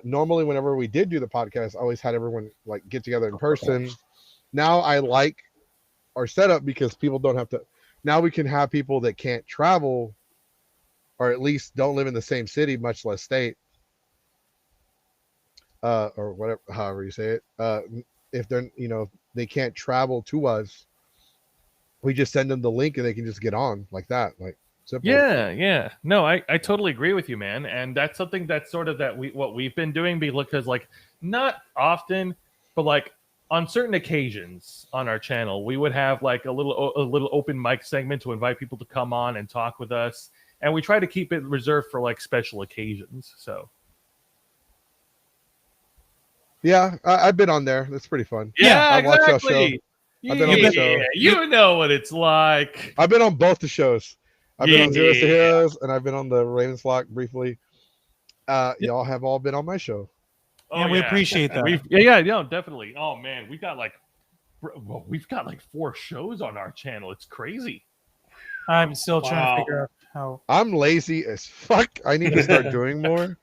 Normally, whenever we did do the podcast, I always had everyone like get together in person. Now I like our setup because people don't have to. Now we can have people that can't travel, or at least don't live in the same city, much less state, or whatever, however you say it. If they're they can't travel to us, we just send them the link and they can just get on like that, like. Simple. Yeah. No, I totally agree with you, man. And that's something that's sort of what we've been doing because like not often, but like on certain occasions on our channel, we would have like a little open mic segment to invite people to come on and talk with us. And we try to keep it reserved for like special occasions. So yeah, I've been on there. That's pretty fun. Yeah, I've watched our show. exactly. I've been on the show. You know what it's like. I've been on both the shows. I've been on ZEROES to Yeah. Heroes, and I've been on the Ravens Flock briefly. Y'all have all been on my show. And we appreciate that. Definitely. Oh man, we've got like 4 shows on our channel. It's crazy. I'm still trying to figure out how. I'm lazy as fuck. I need to start doing more.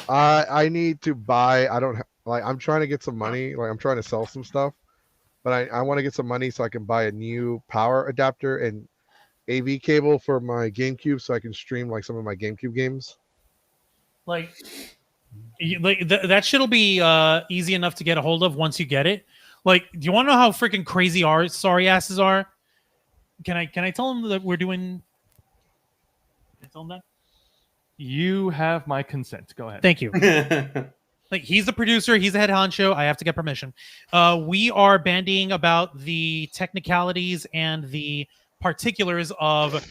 I need to buy. I'm trying to get some money. Like I'm trying to sell some stuff, but I want to get some money so I can buy a new power adapter and AV cable for my GameCube so I can stream like some of my GameCube games. That shit'll be easy enough to get a hold of once you get it. Like, do you want to know how freaking crazy our sorry asses are? Can I tell them that we're doing? Can I tell them that? You have my consent. Go ahead. Thank you. Like, he's the producer, he's the head honcho. I have to get permission. We are bandying about the technicalities and the particulars of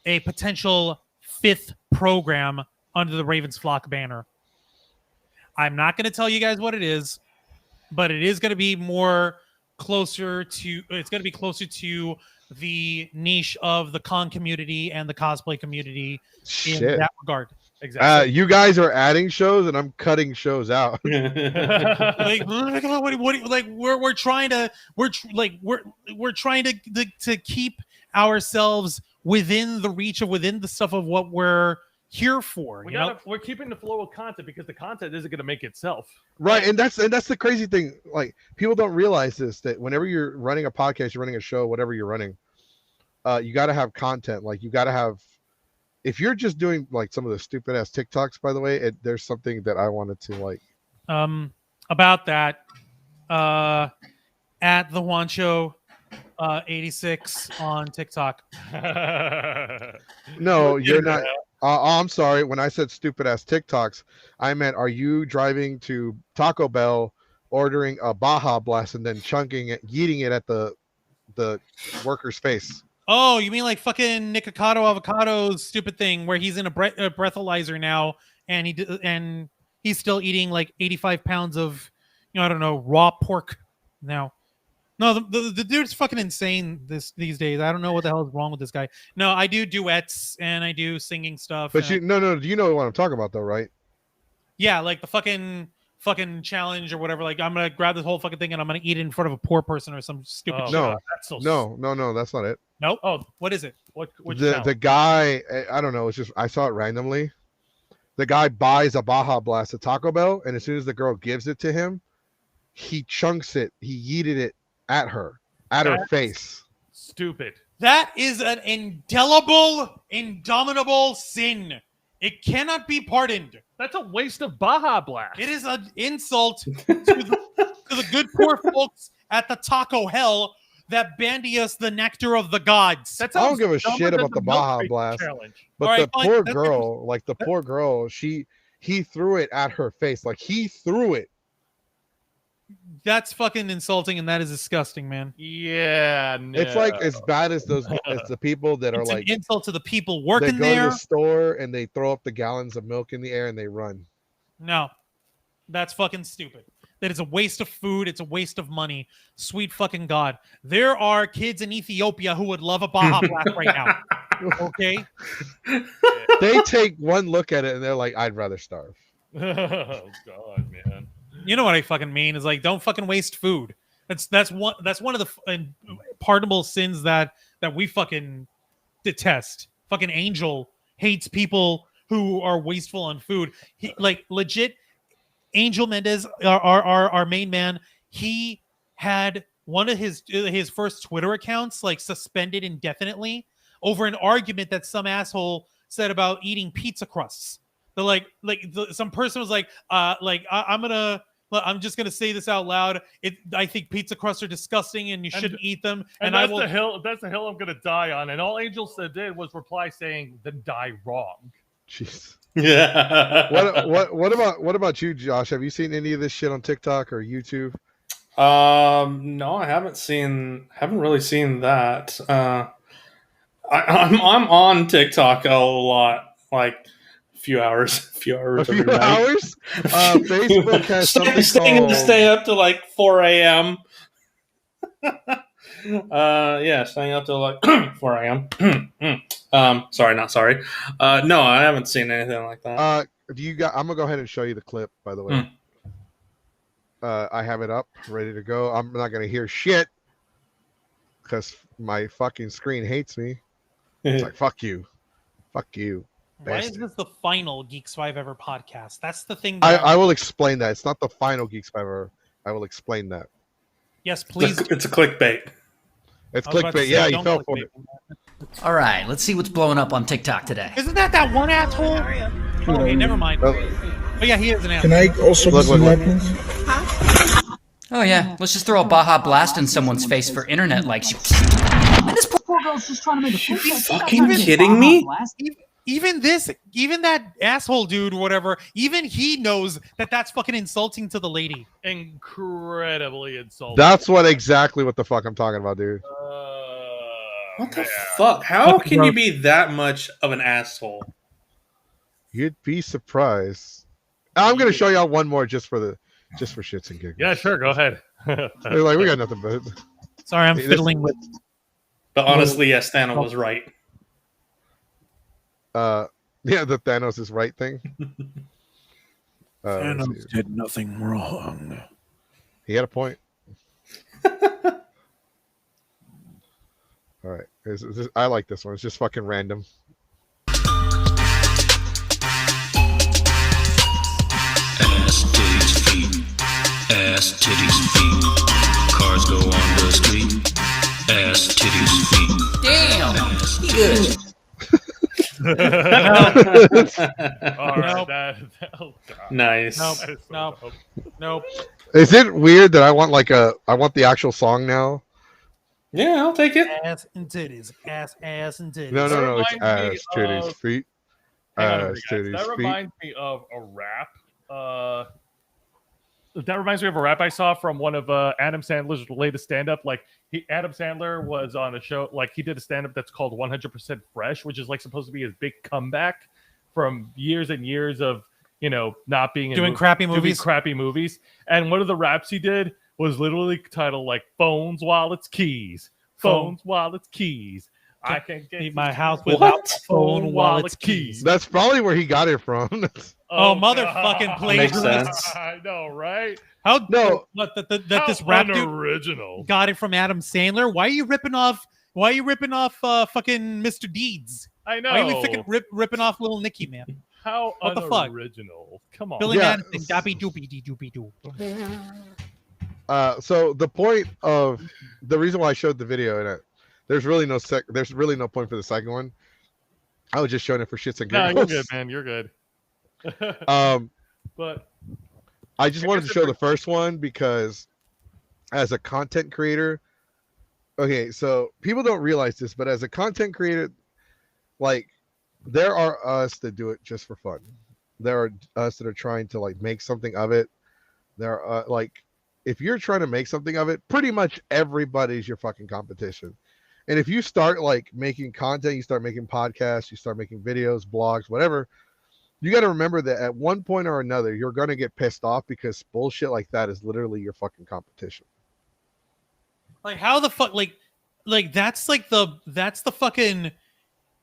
a potential 5th program under the Ravens Flock banner. I'm not going to tell you guys what it is, but it is going to be closer to the niche of the con community and the cosplay community in that regard. Exactly. You guys are adding shows and I'm cutting shows out. Like, we're trying to keep ourselves within the reach of within the stuff of what we're here for. We're keeping the flow of content because the content isn't going to make itself. Right, and that's the crazy thing. Like, people don't realize this, that whenever you're running a podcast, you're running a show, whatever you're running, you got to have content. Like, you got to have. If you're just doing like some of the stupid ass TikToks, by the way, there's something that I wanted to like. About that, at the Juancho 86 on TikTok. No, you're not. I'm sorry. When I said stupid ass TikToks, I meant, are you driving to Taco Bell, ordering a Baja Blast, and then chunking it, yeeting it at the worker's face? Oh, you mean like fucking Nikocado Avocado's stupid thing where he's in a breathalyzer now, and he's still eating like 85 pounds of, I don't know, raw pork now. No, the dude's fucking insane these days. I don't know what the hell is wrong with this guy. No, I do duets and I do singing stuff. But you know what I'm talking about though, right? Yeah, like the fucking challenge or whatever. Like, I'm gonna grab this whole fucking thing and I'm gonna eat it in front of a poor person or some stupid shit. No, no, that's not it. Nope. Oh, what is it? What the guy? I don't know. It's just I saw it randomly. The guy buys a Baja Blast at Taco Bell, and as soon as the girl gives it to him, he chunks it. He yeeted it at her face. Stupid. That is an indelible, indomitable sin. It cannot be pardoned. That's a waste of Baja Blast. It is an insult to the good poor folks at the Taco Hell that bandy us the nectar of the gods. That I don't sounds give a dumber shit than about the milk Baja crate Blast. challenge. But All the right, fine. poor That's girl, like the poor girl, he threw it at her face. Like he threw it. That's fucking insulting, and that is disgusting, man. Yeah, no. It's like as bad as those as the people that are It's like an insult to the people they working go there. to the store and they throw up the gallons of milk in the air and they run. No, that's fucking stupid. That is a waste of food. It's a waste of money. Sweet fucking God. There are kids in Ethiopia who would love a Baja Blast right now. Okay? They take one look at it and they're like, I'd rather starve. Oh God, man. You know what I fucking mean? Is like, don't fucking waste food. That's one of the pardonable sins that we fucking detest. Fucking Angel hates people who are wasteful on food. He, like, legit, Angel Mendez, our main man, he had one of his first Twitter accounts like suspended indefinitely over an argument that some asshole said about eating pizza crusts. Some person was like, I'm just gonna say this out loud. I think pizza crusts are disgusting, and you shouldn't eat them. And that's the hill. That's the hill I'm gonna die on. And all Angel did was reply saying, "Then die wrong." Jeez. Yeah. What about you, Josh? Have you seen any of this shit on TikTok or YouTube? No, I haven't really seen that. I'm on TikTok a lot, like a few hours A few every night. hours? Facebook has something called... Stay up to like 4 a.m. Yeah, staying up till like 4 a.m. Sorry, not sorry. No, I haven't seen anything like that. I'm gonna go ahead and show you the clip, by the way. I have it up, ready to go. I'm not gonna hear shit because my fucking screen hates me. It's like, fuck you. Why is bastard. this the final Geeks 5 Ever podcast? That's the thing. I will explain that. It's not the final Geeks 5 Ever. I will explain that. Yes, please. It's a clickbait. It's I was about to clickbait. say, Yeah, you don't fell for clickbait. it. All right, let's see what's blowing up on TikTok today. Isn't that one asshole? Okay, never mind. Oh. But yeah, he is an asshole. Can I also Look, get some look, napkins? Oh yeah, let's just throw a Baja Blast in someone's face for internet likes. And this poor girl's just trying to make a Are you fucking kidding me? Even that asshole dude, whatever, even he knows that that's fucking insulting to the lady. Incredibly insulting. That's exactly what the fuck I'm talking about, dude. What the fuck? How can you be that much of an asshole? You'd be surprised. I'm gonna show y'all one more just for shits and giggles. Yeah, sure. Go ahead. They're like, we got nothing but. Sorry, I'm Hey, fiddling with. But honestly, yes, Thanos was right. Yeah, the Thanos is right thing. Thanos did nothing wrong. He had a point. All right, I like this one. It's just fucking random. Ass, titties, feet. Ass, titties, feet. Cars go on the street. Ass, titties, feet. Damn, he good. All right, oh, God. Nice. Nope. That is so Nope. dope. Nope. Is it weird that I want the actual song now? Yeah, I'll take it. Ass and titties. Ass and titties. No, it's reminds me ass, titties, of- feet. Hang on, Ass, guys. titties, That feet. reminds me of a rap. That reminds me of a rap I saw from one of Adam Sandler's latest stand-up. Like Adam Sandler was on a show, like he did a stand-up that's called 100% Fresh, which is like supposed to be his big comeback from years and years of not being Doing crappy movies. And one of the raps he did was literally titled like "Phones, Wallets, Keys." Phones, wallets, keys. I can Leave my house What? without phone, wallets, keys. That's probably where he got it from. Oh, motherfucking plagiarist. sense. I know, right? How No. that this rap dude original. got it from Adam Sandler? Why are you ripping off fucking Mr. Deeds? I know. Why are you fucking ripping off Little Nicky, man? How What the fuck? unoriginal. Come on. Billy Yeah. Madison, dappy doopy dee doopy doo. So the point of the reason why I showed the video and there's really no point for the second one. I was just showing it for shits and No, giggles. you're good, man. You're good. But I just wanted to show the first one because as a content creator, okay, so people don't realize this, but as a content creator, like there are us that do it just for fun. There are us that are trying to like make something of it. There are like if you're trying to make something of it, pretty much everybody's your fucking competition. And if you start like making content, you start making podcasts, you start making videos, blogs, whatever, you got to remember that at one point or another, you're going to get pissed off because bullshit like that is literally your fucking competition. Like how the fuck, like that's the fucking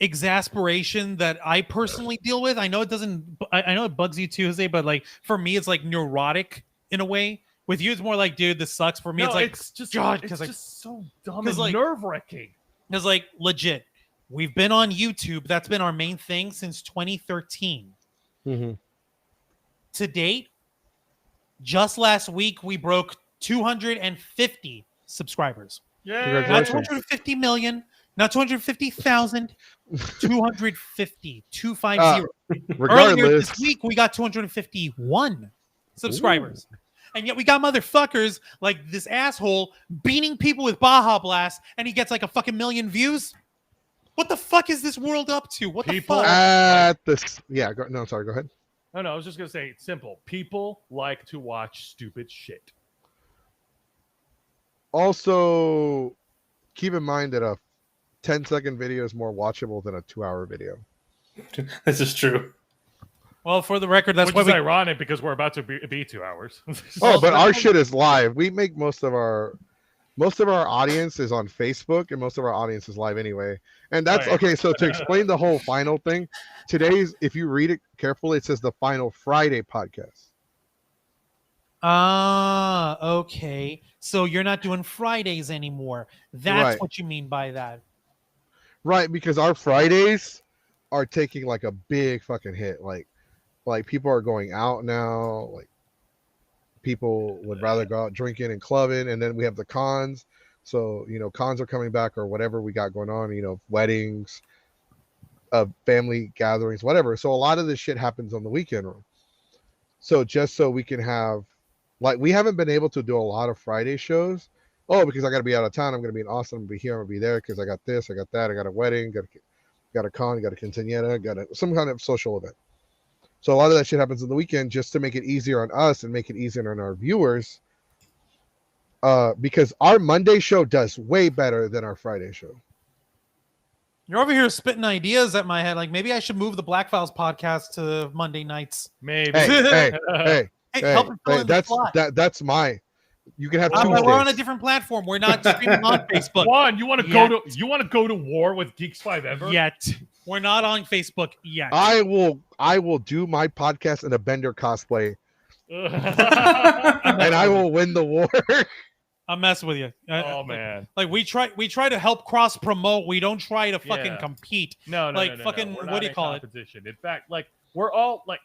exasperation that I personally deal with. I know it doesn't, I know it bugs you too, Jose, but like for me, it's like neurotic in a way. With you, it's more like, dude, this sucks. For me, no, it's like, it's just God, it's because like, just so dumb and like, nerve-wracking. Because like legit, we've been on YouTube. That's been our main thing since 2013. Mm-hmm. To date, just last week we broke 250 subscribers. Yeah, Not 250 million, not 250,000, 250, 250. Earlier Regardless, this week we got 251 subscribers. Ooh. And yet we got motherfuckers like this asshole beating people with Baja Blast, and he gets like a fucking million views. What the fuck is this world up to? What people the fuck? At this, yeah. No, sorry. Go ahead. No, I was just gonna say it's simple. People like to watch stupid shit. Also, keep in mind that a 10-second video is more watchable than a 2-hour video. This is true. Well, for the record, that's Which why is ironic because we're about to be 2 hours. Oh, but our shit is live. We make most of our audience is on Facebook, and most of our audience is live anyway. And that's okay. So to explain the whole final thing, today's, if you read it carefully, it says the Final Friday podcast. Ah, okay. So you're not doing Fridays anymore. That's Right. what you mean by that. Right, because our Fridays are taking like a big fucking hit. Like people are going out now. Like people would rather go out drinking and clubbing, and then we have the cons. So cons are coming back or whatever we got going on. Weddings, family gatherings, whatever. So a lot of this shit happens on the weekend. So just so we can have, like, we haven't been able to do a lot of Friday shows. Oh, because I got to be out of town. I'm going to be in Austin. I'm going to be here. I'm going to be there because I got this, I got that. I got a wedding, got a con, got a quinceañera, got some kind of social event. So a lot of that shit happens on the weekend just to make it easier on us and make it easier on our viewers. Because our Monday show does way better than our Friday show. You're over here spitting ideas at my head. Like maybe I should move the Black Files podcast to Monday nights. Maybe. Hey, help him fill in the slot. That's my. You can have we're on a different platform. We're not streaming on Facebook. Juan, you want to go to war with Geeks 5 ever? Yet. We're not on Facebook yet. I will do my podcast in a Bender cosplay. And I will win the war. I'm messing with you. Oh man! Like we try to help cross promote. We don't try to fucking compete. No. Fucking We're what do you call it? In fact, like we're all like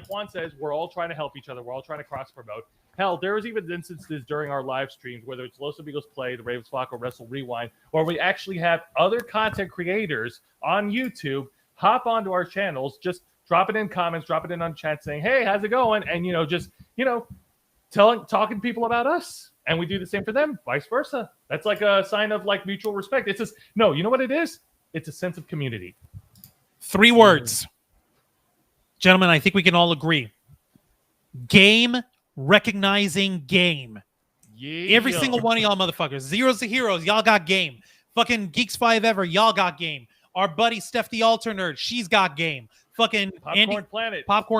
Juan says, we're all trying to help each other. We're all trying to cross promote. Hell, there was even instances during our live streams, whether it's Los Amigos Play, the Ravens Flock, or Wrestle Rewind, where we actually have other content creators on YouTube hop onto our channels, just drop it in comments, drop it in on chat, saying, "Hey, how's it going?" And talking to people about us. And we do the same for them, vice versa. That's like a sign of like mutual respect. It's just, no, you know what it is? It's a sense of community. 3 words. Gentlemen, I think we can all agree. Game recognizing game. Yeah. Every single one of y'all motherfuckers. Zeros to Heroes, y'all got game. Fucking Geeks 5 Ever, y'all got game. Our buddy Steph the Alter Nerd, she's got game. Fucking Popcorn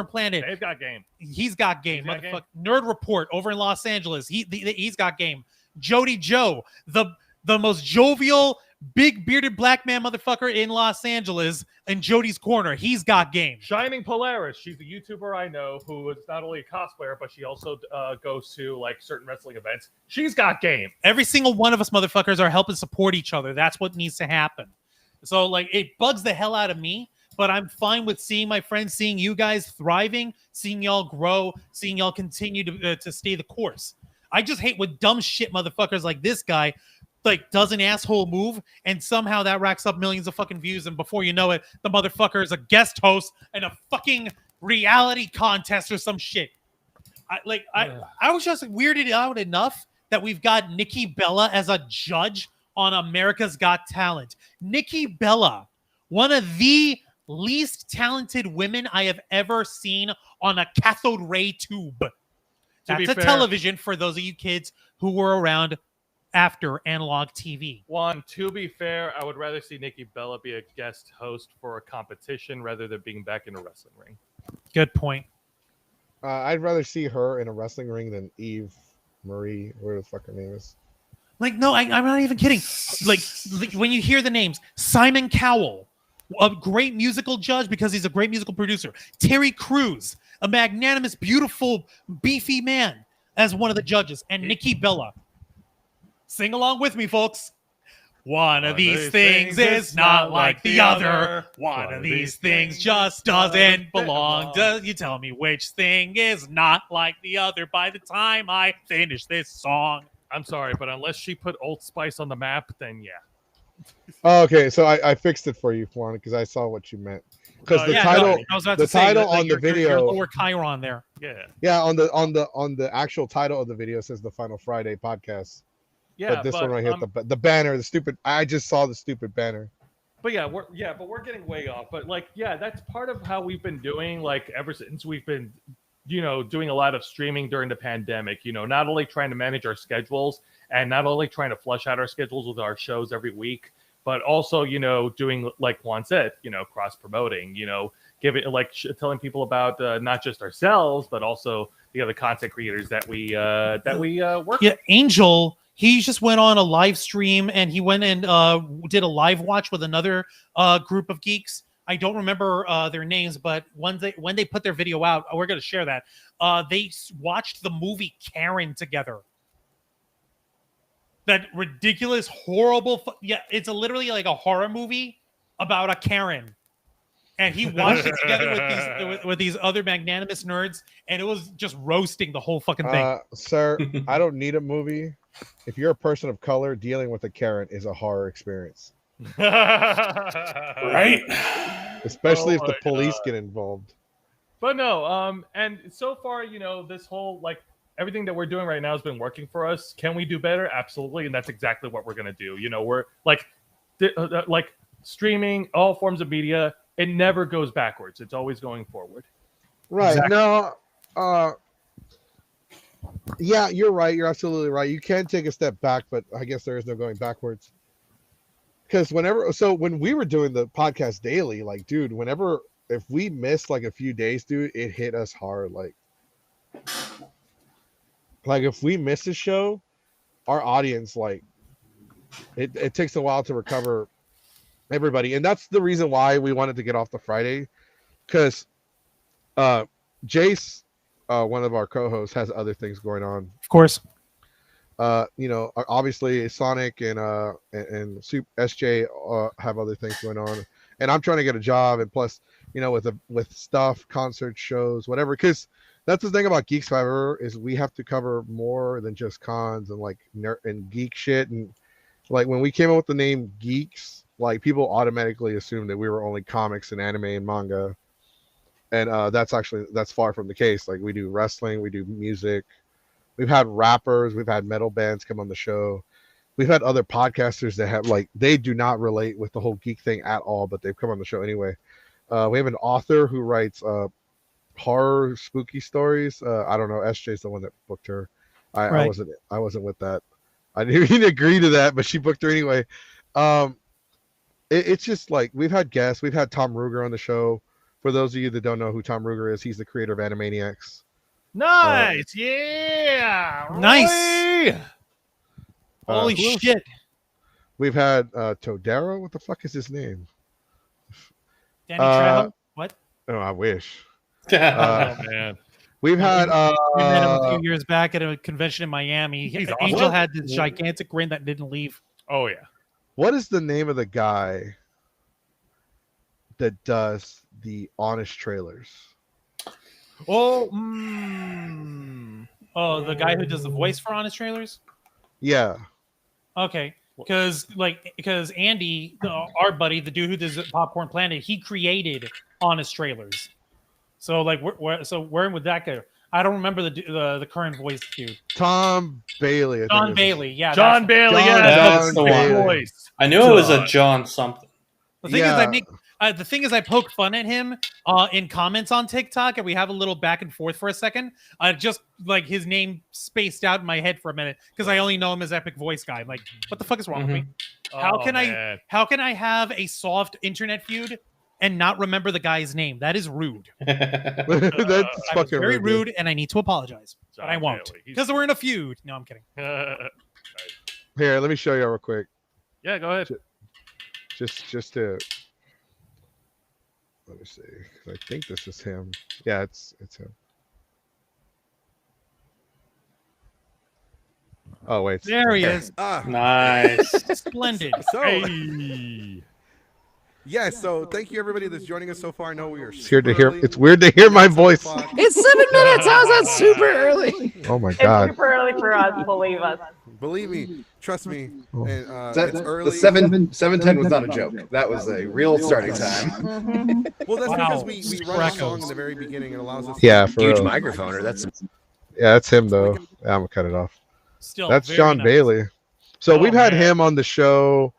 Planet. They've got game. He's got game. Nerd Report over in Los Angeles. He's got game. Jody Joe, the most jovial, big bearded black man motherfucker in Los Angeles in Jody's corner. He's got game. Shining Polaris. She's a YouTuber I know who is not only a cosplayer, but she also goes to like certain wrestling events. She's got game. Every single one of us motherfuckers are helping support each other. That's what needs to happen. So like it bugs the hell out of me. But I'm fine with seeing my friends, seeing you guys thriving, seeing y'all grow, seeing y'all continue to stay the course. I just hate with dumb shit motherfuckers like this guy like does an asshole move, and somehow that racks up millions of fucking views, and before you know it, the motherfucker is a guest host in a fucking reality contest or some shit. I was just weirded out enough that we've got Nikki Bella as a judge on America's Got Talent. Nikki Bella, one of the least talented women I have ever seen on a cathode ray tube. That's a television for those of you kids who were around after analog TV. Juan, to be fair, I would rather see Nikki Bella be a guest host for a competition rather than being back in a wrestling ring. Good point. I'd rather see her in a wrestling ring than Eve Marie, where the fuck her name is. Like, no, I'm not even kidding. Like, when you hear the names, Simon Cowell, a great musical judge because he's a great musical producer. Terry Crews, a magnanimous, beautiful, beefy man as one of the judges. And Nikki Bella. Sing along with me, folks. One of these things is not like the other. One of these things just doesn't belong. You tell me which thing is not like the other by the time I finish this song. I'm sorry, but unless she put Old Spice on the map, then yeah. Oh, okay, so I fixed it for you, Juan, because I saw what you meant. Because the title on the video, your lower Chiron there. Yeah, on the actual title of the video says the Final Friday podcast. Yeah, but this one right here, the banner, the stupid. I just saw the stupid banner. But we're getting way off. But like, yeah, that's part of how we've been doing. Like ever since we've been, doing a lot of streaming during the pandemic. Not only trying to manage our schedules and not only trying to flush out our schedules with our shows every week, but also doing like Juan said, cross promoting. Telling people about not just ourselves but also the other content creators that we work. Yeah, Angel. He just went on a live stream and he went and did a live watch with another group of geeks. I don't remember their names, but when they put their video out, we're going to share that. They watched the movie Karen together. That ridiculous, horrible. It's literally like a horror movie about a Karen. And he watched it together with these other magnanimous nerds, and it was just roasting the whole fucking thing. Sir, I don't need a movie. If you're a person of color, dealing with a Karen is a horror experience. Right? Especially if the police get involved. But no, and so far, this whole, everything that we're doing right now has been working for us. Can we do better? Absolutely. And that's exactly what we're going to do. We're like streaming, all forms of media. It never goes backwards. It's always going forward. Right. Exactly. No, yeah, you're right. You're absolutely right. You can take a step back, but I guess there is no going backwards. Because when we were doing the podcast daily, dude, if we missed a few days, dude, it hit us hard. Like if we miss a show, our audience, it takes a while to recover everybody. And that's the reason why we wanted to get off the Friday. Because Jace, one of our co-hosts, has other things going on. Of course. Obviously Sonic and SJ have other things going on, and I'm trying to get a job, and plus, with stuff, concert shows, whatever. Because that's the thing about Geeks Fiverr is we have to cover more than just cons and and geek shit. And when we came up with the name Geeks, people automatically assumed that we were only comics and anime and manga. And that's far from the case. We do wrestling, we do music. We've had rappers, we've had metal bands come on the show. We've had other podcasters that have they do not relate with the whole geek thing at all, but they've come on the show anyway. We have an author who writes horror spooky stories. I don't know. SJ's the one that booked her. I wasn't with that. I didn't agree to that, but she booked her anyway. It's just we've had guests. We've had Tom Ruger on the show. For those of you that don't know who Tom Ruger is, he's the creator of Animaniacs. Nice, yeah, nice. Holy shit! We've had Todero. What the fuck is his name? Danny Trejo. What? Oh, I wish. Oh man. We've had we met him a few years back at a convention in Miami. Angel had this gigantic grin that didn't leave. Oh yeah. What is the name of the guy that does the Honest trailers? Oh, the guy who does the voice for Honest Trailers? Yeah. Okay. because Andy, our buddy, the dude who does Popcorn Planet, he created Honest Trailers. So like, where would that go? I don't remember the current voice dude. Tom Bailey. I think John is- Bailey, yeah. John Bailey, John- yeah, That's the the one. voice. I knew it was a John something. The thing Yeah. is, the thing is, I poke fun at him in comments on TikTok, and we have a little back and forth for a second. Just like his name spaced out in my head for a minute because I only know him as Epic Voice Guy. I'm like, what the fuck is wrong with me? How can I have a soft internet feud and not remember the guy's name? That is rude. That's I was fucking very rude. rude, and I need to apologize, but I John won't Bailey, he's- because we're in a feud. No, I'm kidding. Here, let me show you real quick. Yeah, go ahead. Just to let me see. 'Cause I think this is him. Yeah, it's him. Oh wait. There he is. Nice. Splendid. So, Hey. yeah, so thank you everybody that's joining us so far. I know we are It's weird to super hear. early. It's weird to hear my voice. It's 7 minutes. How's that super early? Oh my It's god. super early for us, believe us. Believe me, trust me. And, That- it's early. The 7:10 was not a joke. That was a real starting time. Well, that's Wow. because we run a song in the very beginning. It allows us. Yeah, for Huge real. microphone, or that's Yeah, that's him though. Yeah, I'm gonna cut it off. Still, That's very John nice. Bailey. So Oh, we've had man. him on the show.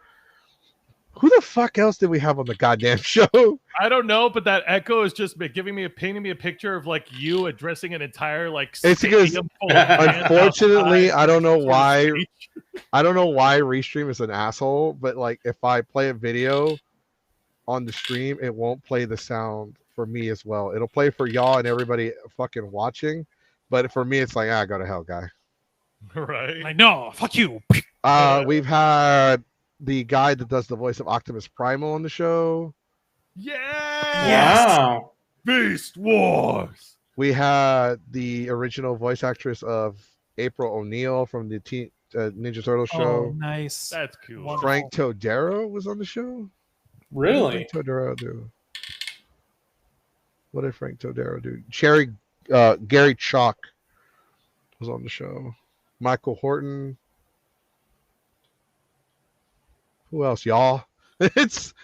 Who the fuck else did we have on the goddamn show? I don't know, but that echo is just painting me a picture of like you addressing an entire like. It's because, stadium full of fans Unfortunately, outside I don't know sort of why. stage. I don't know why Restream is an asshole, but like if I play a video on the stream, it won't play the sound for me as well. It'll play for y'all and everybody fucking watching, but for me, it's like, go to hell, guy. Right. Like, no, fuck you. We've had the guy that does the voice of Optimus Primal on the show. Yeah. Wow. Beast Wars. We had the original voice actress of April O'Neil from the Ninja Turtles Oh, show. nice. That's cool. Wonderful. Frank Todero was on the show. Really? What did Frank Todero do? What did Frank Todero do? Gary Chalk was on the show. Michael Horton. Who else, y'all? It's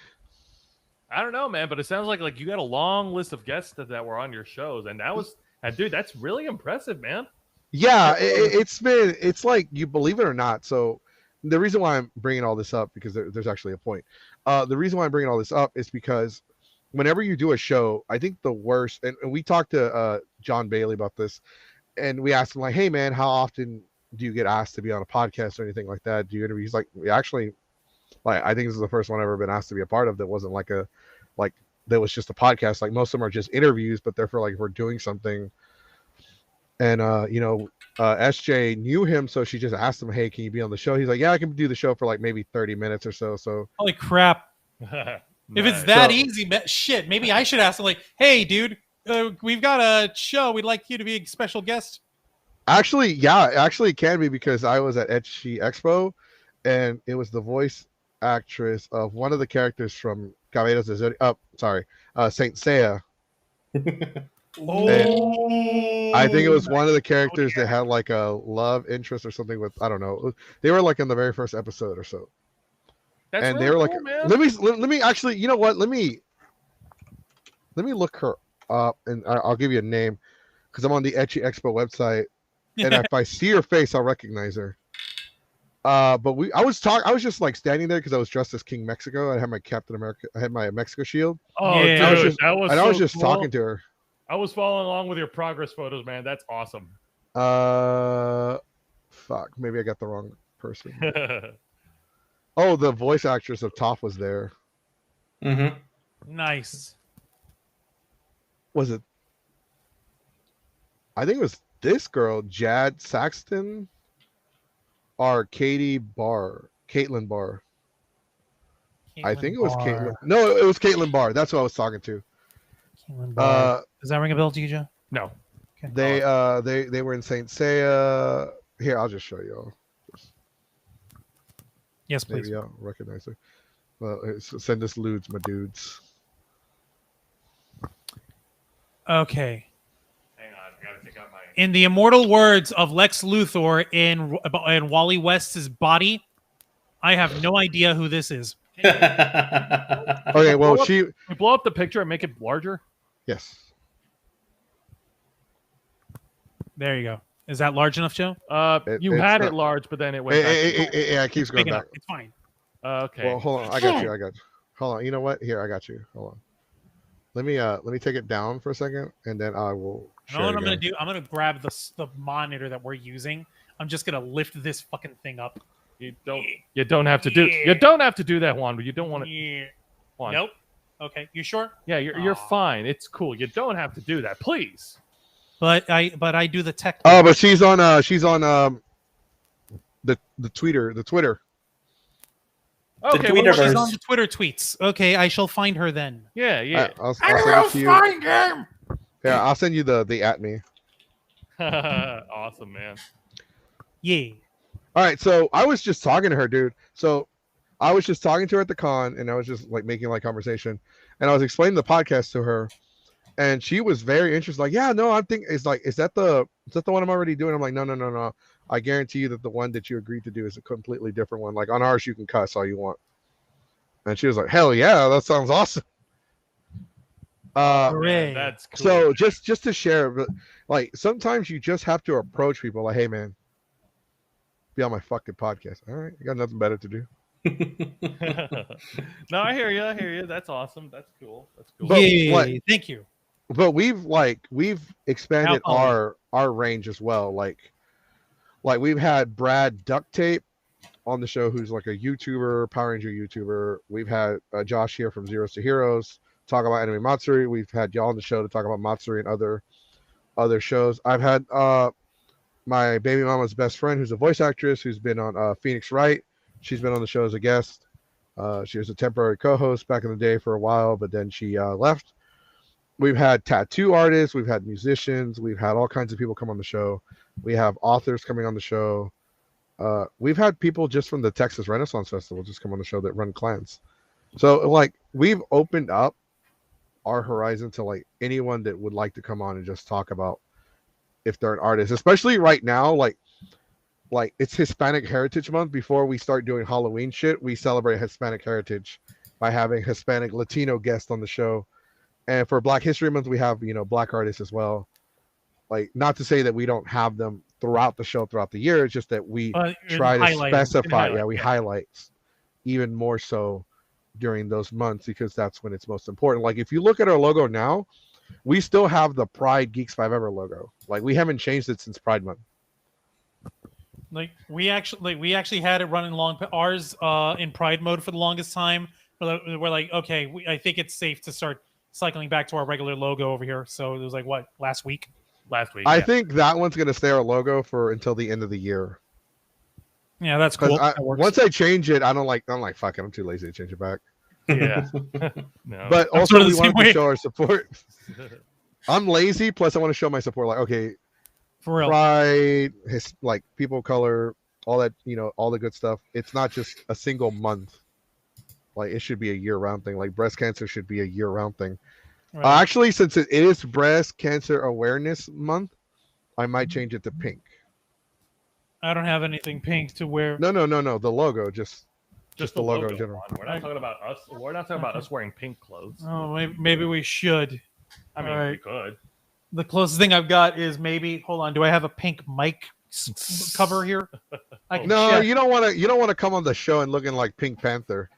I don't know, man, but it sounds like you got a long list of guests that were on your shows, and dude, that's really impressive, man. yeah, it's like, you believe it or not. So the reason why I'm bringing all this up, because there's actually a point. The reason why I'm bringing all this up is because whenever you do a show, I think the worst, and we talked to John Bailey about this, and we asked him like, hey man, how often do you get asked to be on a podcast or anything like that? Do you interview? He's like, we actually, like, I think this is the first one I've ever been asked to be a part of that wasn't like that was just a podcast. Like most of them are just interviews, but they're for like, if we're doing something. And SJ knew him, so she just asked him, hey, can you be on the show? He's like, yeah, I can do the show for like maybe 30 minutes or so. So Holy crap. Nice. If it's that So- easy, shit, maybe I should ask him, like, hey, dude, we've got a show. We'd like you to be a special guest. actually, it can be, because I was at Etchy Expo, and it was the voice actress of one of the characters from Caballeros de Zodiac. Saint Seiya. I think it was one of the characters that had like a love interest or something with, I don't know. They were like in the very first episode or so. That's And really they were like, cool, man. let me actually, you know what? Let me look her up, and I'll give you a name, because I'm on the Etchy Expo website, and if I see her face, I'll recognize her. But I was just like standing there because I was dressed as King Mexico. I had my Captain America, I had my Mexico shield, Oh, Yeah. dude, I was just- that was and I was so just cool. talking to her. I was following along with your progress photos, man. That's awesome. Fuck, maybe I got the wrong person. Oh, the voice actress of Toph was there. Mm-hmm. Nice. Was it? I think it was this girl, Jad Saxton, or Caitlin Barr. I think it was Caitlin. No, it was Caitlin Barr. That's what I was talking to. Caitlin Barr. Does that ring a bell to you, Joe? No. They were in Saint Seiya. Here, I'll just show you. Yes, please. Maybe I'll recognize her. Well, send us lewds, my dudes. Okay. Hang on, I gotta take out my. In the immortal words of Lex Luthor in Wally West's Body, I have no idea who this is. Okay, well, We blow up the picture and make it larger. yes. There you go. Is that large enough, Joe? You It's had not- it large, but then it went back. Yeah, it keeps going Big enough. back. It's fine. Okay. Well, hold on. I got you. Hold on. You know what? Here, I got you. Hold on. Let me take it down for a second, and then I will. You know what I'm gonna do? I'm gonna grab the monitor that we're using. I'm just gonna lift this fucking thing up. You don't have to do. You don't have to do that, Juan. But you don't want to. Yeah. Juan. Nope. Okay. You sure? Yeah, you're fine. It's cool. You don't have to do that, please. But I do the tech. Oh, but she's on the Twitter. Okay, Tweeterverse. well, She's on the Twitter tweets. Okay, I shall find her then. yeah. I'll send it to you. him. Yeah, I'll send you the at me. Awesome, man. Yeah. All right, so I was just talking to her, dude. So I was just talking to her at the con, and I was just like making like conversation, and I was explaining the podcast to her, and she was very interested. Like, yeah, no, I think it's like, is that the one I'm already doing? I'm like, no. I guarantee you that the one that you agreed to do is a completely different one. Like on ours, you can cuss all you want. And she was like, hell yeah, that sounds awesome. Hooray. Man, that's cool. So just to share, but like sometimes you just have to approach people like, hey man, be on my fucking podcast. All right, you got nothing better to do. No, I hear you. That's awesome. That's cool. But Yay. what- Thank you. But we've expanded Alcohol. our range as well. Like we've had Brad Duct Tape on the show, who's like a YouTuber, Power Ranger YouTuber. We've had Josh here from Zeros to Heroes talk about anime Matsuri. We've had y'all on the show to talk about Matsuri and other shows. I've had my baby mama's best friend, who's a voice actress, who's been on Phoenix Wright. She's been on the show as a guest. She was a temporary co-host back in the day for a while, but then she left. We've had tattoo artists, we've had musicians, we've had all kinds of people come on the show. We have authors coming on the show. We've had people just from the Texas Renaissance Festival just come on the show that run clans. So like we've opened up our horizon to like anyone that would like to come on and just talk about if they're an artist, especially right now, like it's Hispanic Heritage Month. Before we start doing Halloween shit, we celebrate Hispanic heritage by having Hispanic Latino guests on the show. And for Black History Month, we have, Black artists as well. Like, not to say that we don't have them throughout the show, throughout the year. It's just that we try to specify. Yeah, we highlight even more so during those months because that's when it's most important. Like, if you look at our logo now, we still have the Pride Geeks 5 Ever logo. Like, we haven't changed it since Pride Month. Like we actually had it running long ours in Pride mode for the longest time. We're like, okay, I think it's safe to start cycling back to our regular logo over here. So it was like what, last week? I think that one's gonna stay our logo for until the end of the year. Yeah, that's cool. Once I change it, I'm like fuck it, I'm too lazy to change it back. Yeah. No. But I'm also sort of we the same want to way. show our support. I'm lazy, plus I want to show my support. Like, okay, For real. Pride, like people of color, all that, all the good stuff. It's not just a single month. Like, it should be a year-round thing. Like, breast cancer should be a year-round thing. Right. Actually, since it is Breast Cancer Awareness Month, I might change it to pink. I don't have anything pink to wear. No. The logo, just the logo in general. We're not talking about us. We're not talking about us wearing pink clothes. Oh, maybe we should. I mean, All we right. could. The closest thing I've got is maybe. Hold on. Do I have a pink mic cover here? I can No, check. you don't want to come on the show and looking like Pink Panther.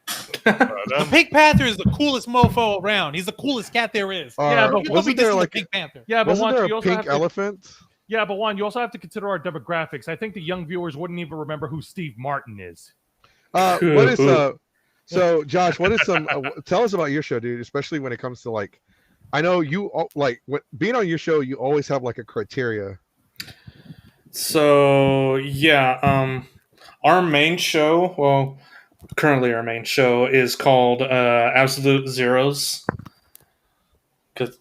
The Pink Panther is the coolest mofo around. He's the coolest cat there is. Yeah, but wasn't there like Pink Panther? Yeah, but wasn't Juan, there you a also pink have to, elephant? Yeah, but Juan, you also have to consider our demographics. I think the young viewers wouldn't even remember who Steve Martin is. What is so Josh? What is some? Tell us about your show, dude. Especially when it comes to like, I know you like being on your show. You always have like a criteria. So yeah, our main show, well, currently our main show is called Absolute Zeros, because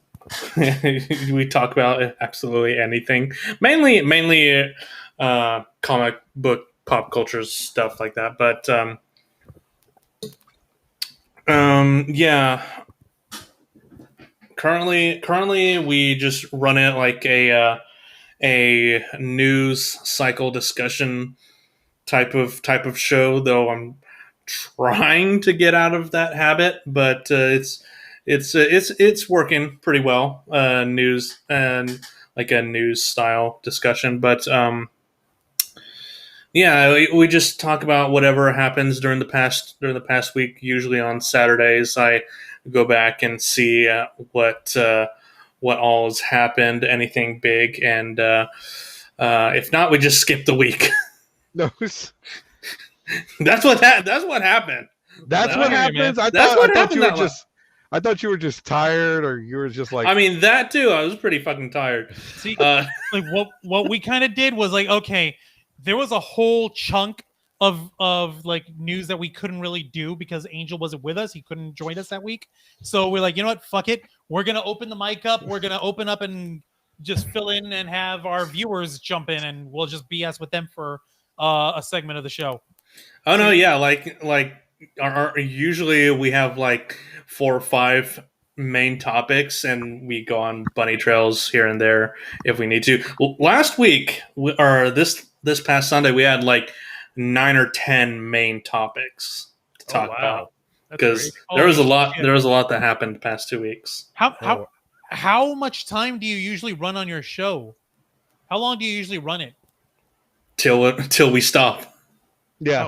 we talk about absolutely anything, mainly comic book, pop culture stuff like that. But yeah, currently we just run it like a news cycle discussion type of show, though trying to get out of that habit, but it's working pretty well. News and like a news style discussion, but yeah, we just talk about whatever happens during the past week. Usually on Saturdays, I go back and see what all has happened, anything big, and if not, we just skip the week. No, That's what happened. that's what happens. I thought you were just tired, or you were just like. I mean, that too. I was pretty fucking tired. See, like what we kind of did was like, okay, there was a whole chunk of like news that we couldn't really do because Angel wasn't with us. He couldn't join us that week. So we're like, you know what? Fuck it. We're gonna open the mic up. We're gonna open up and just fill in and have our viewers jump in, and we'll just BS with them for a segment of the show. Oh no, yeah, like usually we have like 4 or 5 main topics, and we go on bunny trails here and there if we need to. Last week, or this past Sunday, we had like 9 or 10 main topics to talk about because there was a lot. There was a lot that happened the past 2 weeks. How much time do you usually run on your show? How long do you usually run it? Till we stop. Yeah.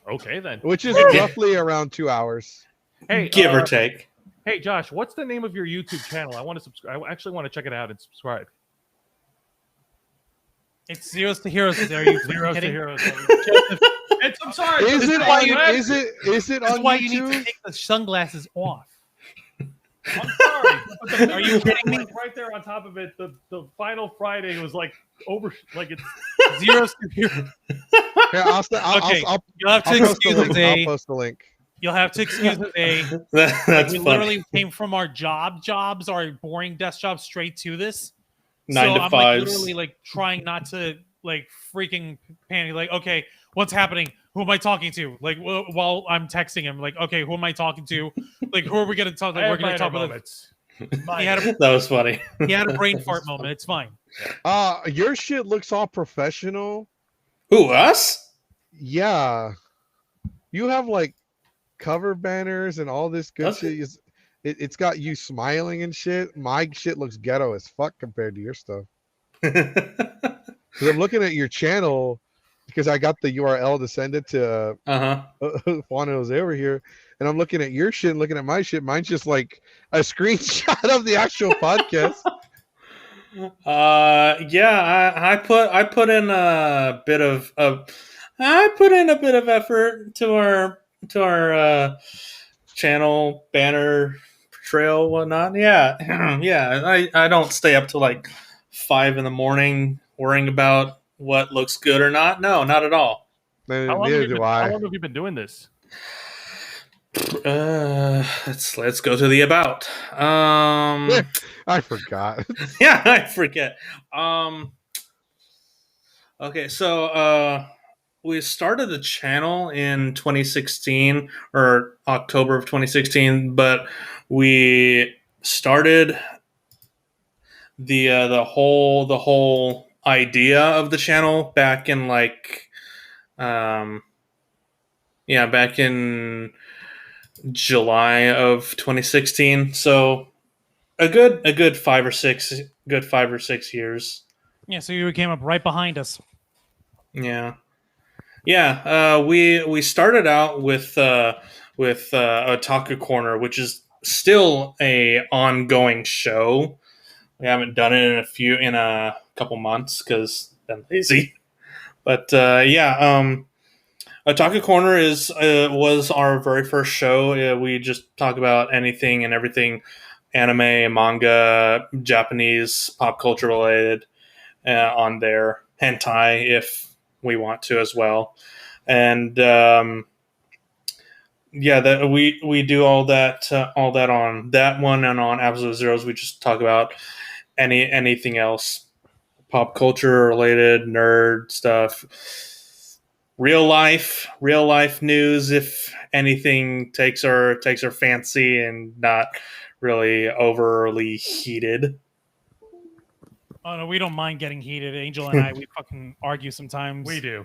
Okay then. Which is roughly around 2 hours. Hey, give or take. Hey, Josh, what's the name of your YouTube channel? I want to subscribe. I actually want to check it out and subscribe. It's Zeros to Heroes. Are you Zeros to kidding? Heroes. I'm sorry. Is it on That's why you YouTube? need to take the sunglasses off. I'm sorry. Are you kidding me? Like right there on top of it, the final Friday was like over. Like it's Zeros to Heroes. Yeah, You'll have to excuse us, I'll post the link. You'll have to excuse us, That's we funny. literally came from our jobs, our boring desk jobs, straight to this. 9 to I'm 5s. like literally like trying not to like freaking panic. Like, okay, what's happening? Who am I talking to? Like, while I'm texting him, like, okay, who am I talking to? Like, who are we gonna talk? Like, we're gonna talk about That was funny. He had a brain fart moment. It's fine. Your shit looks all professional. Who, us? Yeah, you have like cover banners and all this good shit. It's got you smiling and shit. My shit looks ghetto as fuck compared to your stuff. Because I'm looking at your channel because I got the URL to send it to Juan Jose over here, and I'm looking at your shit and looking at my shit. Mine's just like a screenshot of the actual podcast. Yeah, I put in a bit of effort to our channel banner trail whatnot. Yeah. Yeah, I don't stay up till like 5 a.m. worrying about what looks good or not. No, not at all. How long have you been doing this? Let's go to the about. I forgot. Yeah, I forget. Okay, so we started the channel in 2016 or October of 2016, but we started the whole idea of the channel back in like back in July of 2016. So a good 5 or 6 years. Yeah, so you came up right behind us. Yeah. We started out with Otaku Corner, which is still a ongoing show. We haven't done it in a couple months because I'm lazy. But Otaku Corner was our very first show. We just talk about anything and everything, anime, manga, Japanese pop culture related, on there, hentai if we want to as well, and we do all that on that one, and on Absolute Zeros we just talk about anything else, pop culture related, nerd stuff, real life news if anything takes our fancy and not really overly heated. Oh no, we don't mind getting heated. Angel and I, we fucking argue sometimes. We do.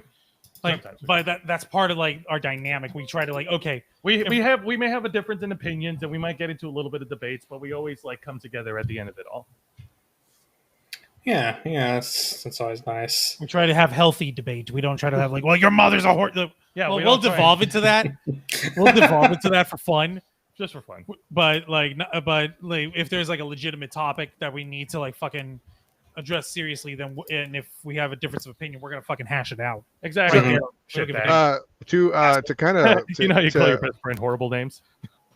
Like, Sometimes we but that's part of like our dynamic. We try to like, okay, we may have a difference in opinions, and we might get into a little bit of debates, but we always like come together at the end of it all. Yeah, that's always nice. we try to have healthy debate. We don't try to have like, well, your mother's a horse. Yeah, well, we we'll don't try devolve into that. We'll devolve into that for fun. just for fun. But like, if there's like a legitimate topic that we need to like fucking address seriously, then and if we have a difference of opinion, we're gonna fucking hash it out. Exactly. Mhm. Shitbag. To kind of You know how you call your best friend horrible names?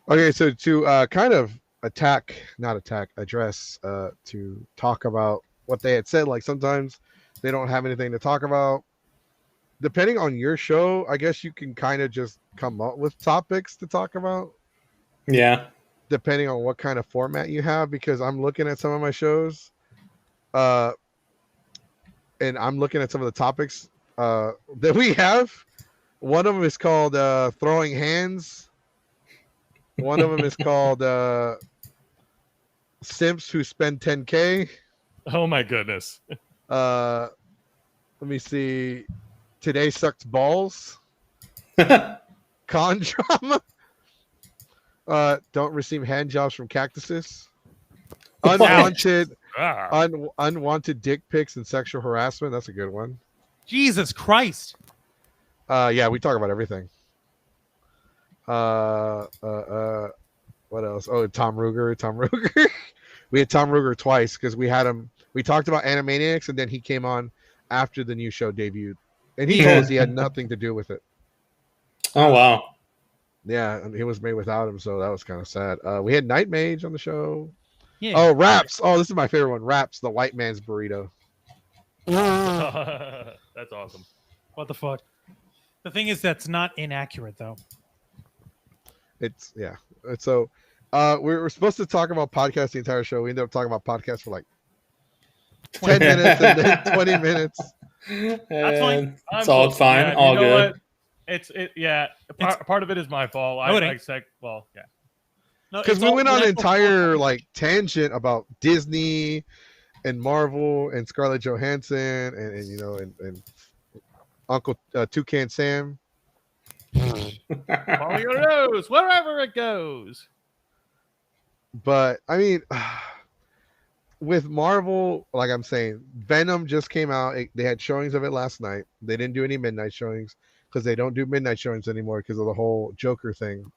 okay, so to kind of address to talk about what they had said. Like sometimes they don't have anything to talk about. Depending on your show, I guess you can kind of just come up with topics to talk about. Yeah. Depending on what kind of format you have, because I'm looking at some of my shows, and I'm looking at some of the topics that we have. One of them is called throwing hands. One of them is called simps who spend 10K. Oh my goodness. Let me see. Today sucks balls. Con drama. Don't receive hand jobs from cactuses. Unwanted, unwanted dick pics and sexual harassment. That's a good one. Jesus Christ. Yeah, we talk about everything. What else? Oh, Tom Ruger. We had Tom Ruger twice because we had him. We talked about Animaniacs, and then he came on after the new show debuted, and he told us he had nothing to do with it. Oh wow. Yeah, and he was made without him, so that was kind of sad. We had Night Mage on the show. Yeah. Oh, Raps. Oh, this is my favorite one. Raps, the white man's burrito. That's awesome. What the fuck? The thing is, that's not inaccurate though. It's yeah. So we were supposed to talk about podcasts the entire show. We ended up talking about podcasts for like 10 minutes and then 20 minutes. That's fine. It's all fine. Yeah, all you know good. what? Part of it is my fault. No, it I ain't. said, well, yeah. No, Because it's we all went on an natural entire flow. like tangent about Disney and Marvel and Scarlett Johansson and you know and Uncle Toucan Sam. Follow your nose wherever it goes. But I mean, with Marvel, like I'm saying, Venom just came out. They had showings of it last night. They didn't do any midnight showings because they don't do midnight showings anymore because of the whole Joker thing.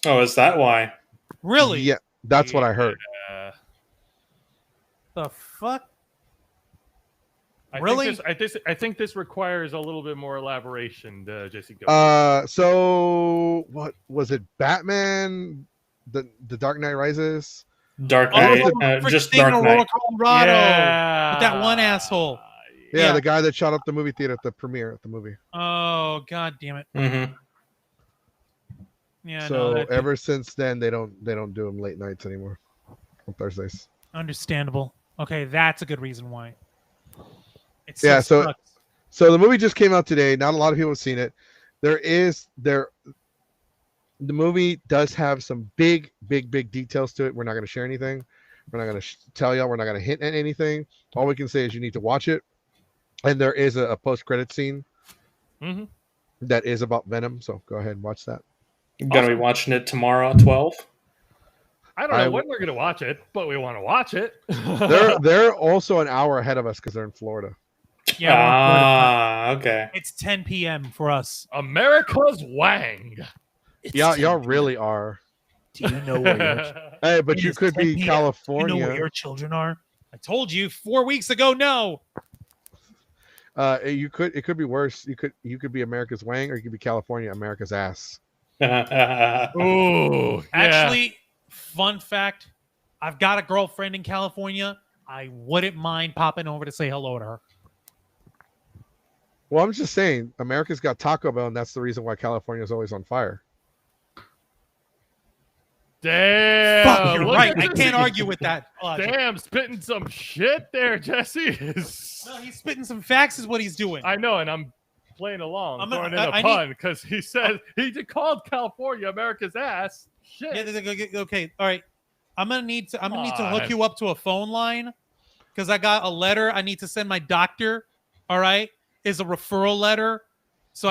Oh, is that why? Really? Yeah, that's what I heard. The fuck? I Really? think this requires a little bit more elaboration, Jesse. Go. So what was it? Batman, the Dark Knight Rises. Dark Oh, Knight. Just Dark Aurora, Knight. Colorado. Yeah. With that one asshole. Yeah, Yeah. the guy that shot up the movie theater at the premiere of the movie. Oh, god damn it. Mm-hmm. Yeah, So no, ever since then, they don't do them late nights anymore on Thursdays. understandable. Okay, that's a good reason why. It Yeah, so sucks. the movie just came out today. Not a lot of people have seen it. The movie does have some big details to it. We're not going to share anything. We're not going to tell y'all. We're not going to hint at anything. All we can say is you need to watch it. And there is a post-credit scene that is about Venom. So go ahead and watch that. Gonna be watching it tomorrow at 12. I don't know when we're gonna watch it, but we want to watch it. They're also an hour ahead of us because they're in Florida. Yeah, Okay. it's 10 p.m. for us. America's Wang. Y'all really are. Do you know where Hey, but It you is could 10 be p.m. California. you know where your children are? I told you 4 weeks ago. No. It could be worse. You could be America's Wang, or you could be California, America's ass. Ooh, Actually, fun fact: I've got a girlfriend in California. I wouldn't mind popping over to say hello to her. Well, I'm just saying, America's got Taco Bell, and that's the reason why California is always on fire. damn. Fuck, you're look right. at I this. can't argue with that logic. Damn, spitting some shit there, Jesse. No, he's spitting some facts, is what he's doing. I know, and I'm playing along, I'm throwing in I a pun because he said he called California America's ass. Shit. Yeah, okay, all right. I'm gonna need to on. hook you up to a phone line because I got a letter I need to send my doctor. All right, is a referral letter. So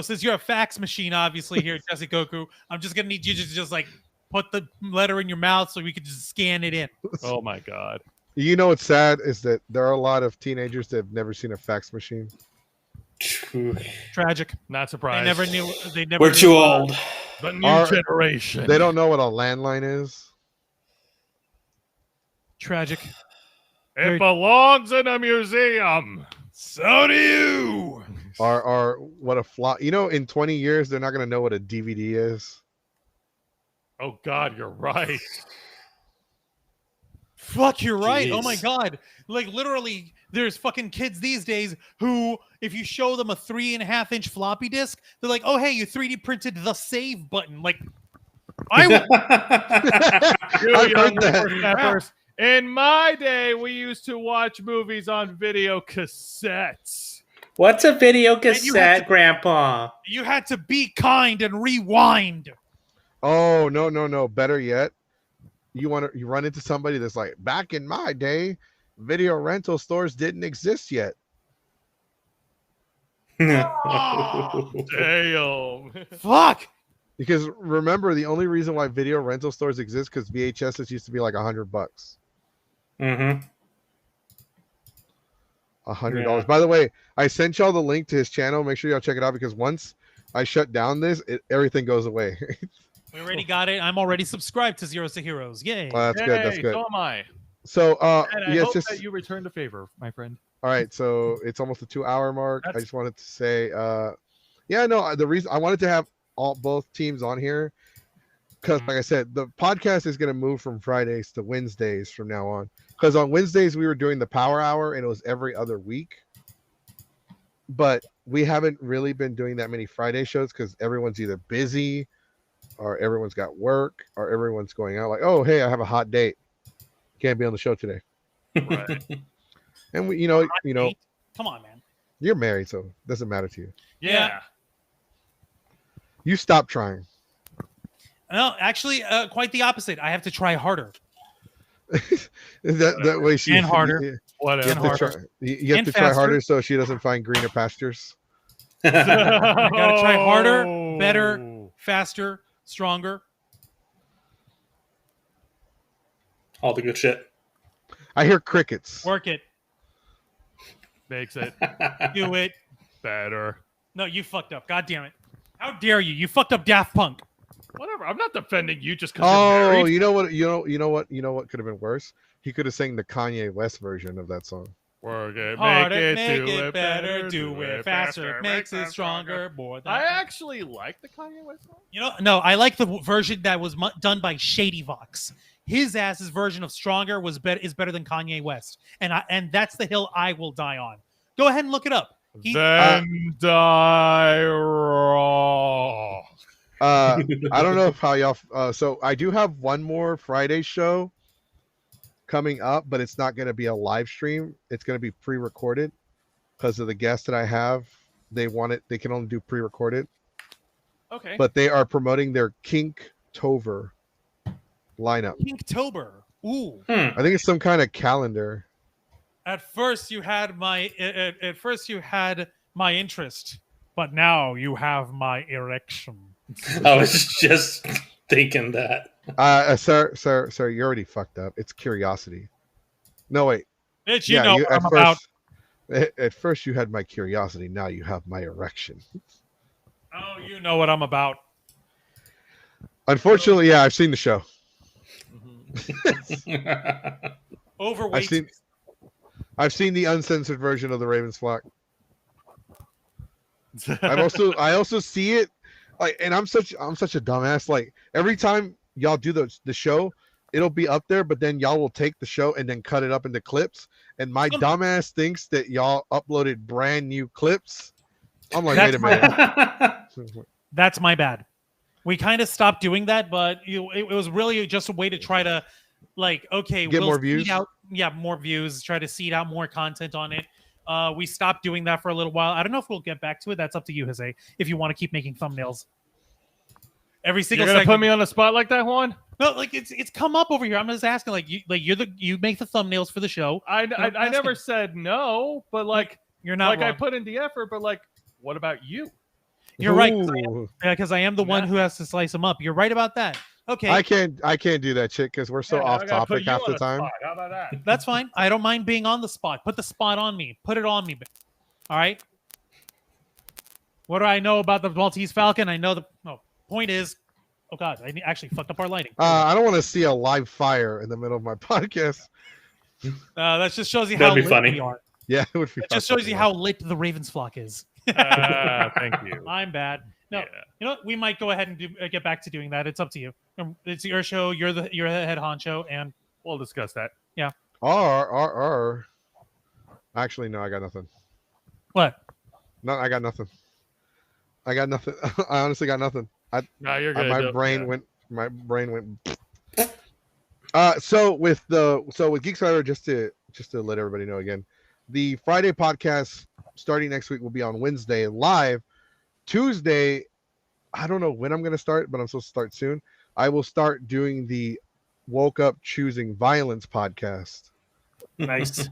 since you're a fax machine, obviously here, Jesse Goku, I'm just gonna need you to just like put the letter in your mouth so we could just scan it in. Oh my god. You know what's sad is that there are a lot of teenagers that have never seen a fax machine. Tragic. Not surprised. They never. We're knew, too old. The new generation. They don't know what a landline is. Tragic. It belongs in a museum. So do you. Or what a flop. You know, in 20 years, they're not going to know what a DVD is. Oh God, you're right. Fuck, you're right. Jeez. Oh my god. Like literally, there's fucking kids these days who, if you show them a 3.5-inch floppy disk, they're like, "Oh hey, you 3D printed the save button." Like, I've heard that. Whippersnappers. In my day, we used to watch movies on video cassettes. What's a video you had cassette, Grandpa? You had to be kind and rewind. Oh, no. Better yet, you run into somebody that's like, back in my day, video rental stores didn't exist yet. Oh, damn. Fuck. Because remember, the only reason why video rental stores exist because VHSs used to be like $100. Mm-hmm. $100. Yeah. By the way, I sent y'all the link to his channel. Make sure y'all check it out because once I shut down this, everything goes away. We already got it. I'm already subscribed to Zeros to Heroes. Yay. That's Yay, good. That's good. So am I. So, And I yeah, hope just that you return the favor, my friend. all right. So it's almost the 2-hour mark. I That's- just wanted to say, yeah, no, the reason I wanted to have both teams on here because, like I said, the podcast is going to move from Fridays to Wednesdays from now on. Because on Wednesdays we were doing the Power Hour and it was every other week, but we haven't really been doing that many Friday shows because everyone's either busy or everyone's got work or everyone's going out like, oh, hey, I have a hot date. Can't be on the show today. Right. And we, you know, Come on, man. you're married, so it doesn't matter to you. Yeah. You stop trying. No, actually, quite the opposite. I have to try harder. that way she And harder. You Whatever. have to harder. try, you have And to try faster. harder so she doesn't find greener pastures. I gotta try harder, Oh. better, faster, stronger. All the good shit. I hear crickets. Work it. Makes it Do it. better. No, you fucked up. God damn it. How dare you? You fucked up Daft Punk. Whatever. I'm not defending you just because you're Oh, married. you know what could have been worse? He could have sang the Kanye West version of that song. Work it, Harder, make make it, it better, do it faster, makes it stronger, more than. I actually like the Kanye West song. You know, no, I like the version that was done by Shady Vox. His ass's version of "Stronger" is better than Kanye West, and that's the hill I will die on. Go ahead and look it up. Then die raw. I don't know if how y'all. So I do have one more Friday show coming up, but it's not going to be a live stream. It's going to be pre-recorded because of the guests that I have. They want it. They can only do pre-recorded. Okay. But they are promoting their Kinktober lineup. Inktober. Ooh. I think it's some kind of calendar. At first you had my interest, but now you have my erection. I was just thinking that. Sir, you already fucked up. It's curiosity. No, wait. Bitch, you know what I'm about. At first you had my curiosity. Now you have my erection. Oh, you know what I'm about. Unfortunately, yeah, I've seen the show. Overweight. I've seen the uncensored version of the Ravens Flock. I also see it, like, and I'm such a dumbass. Like every time y'all do the show, it'll be up there, but then y'all will take the show and then cut it up into clips. And my dumbass thinks that y'all uploaded brand new clips. I'm like, wait a minute. That's my bad. We kind of stopped doing that, but it was really just a way to try to, like, okay, Get we'll more seed views? out, more views. Try to seed out more content on it. We stopped doing that for a little while. I don't know if we'll get back to it. That's up to you, Jose. If you want to keep making thumbnails, every single. You're gonna put me on the spot like that, Juan? No, like it's come up over here. I'm just asking, you make the thumbnails for the show. I never said no, but like You're not like I wrong. put in the effort, but like, what about you? You're right, Ooh. because I am the one who has to slice them up. You're right about that. Okay, I can't do that shit because we're so Yeah, now off I gotta put topic you half on the time. spot. How about that? that's fine. I don't mind being on the spot. Put the spot on me. Put it on me. All right. What do I know about the Maltese Falcon? I know the point is. Oh God, I actually fucked up our lighting. I don't want to see a live fire in the middle of my podcast. That just shows you That'd how be lit funny. we are. Yeah, it would be. It just shows you how lit the Ravens flock is. Thank you. I'm bad. No, Yeah. you know what? We might go ahead and get back to doing that. It's up to you. It's your show. You're the head honcho, and We'll discuss that. Actually, no, I got nothing. what? No, I got nothing. I honestly got nothing. No, you're good. My brain went. So with Geeks Forever, just to let everybody know again, the Friday podcast starting next week will be on Wednesday live. Tuesday, I don't know when I'm going to start, but I'm supposed to start soon. I will start doing the Woke Up Choosing Violence podcast. Nice.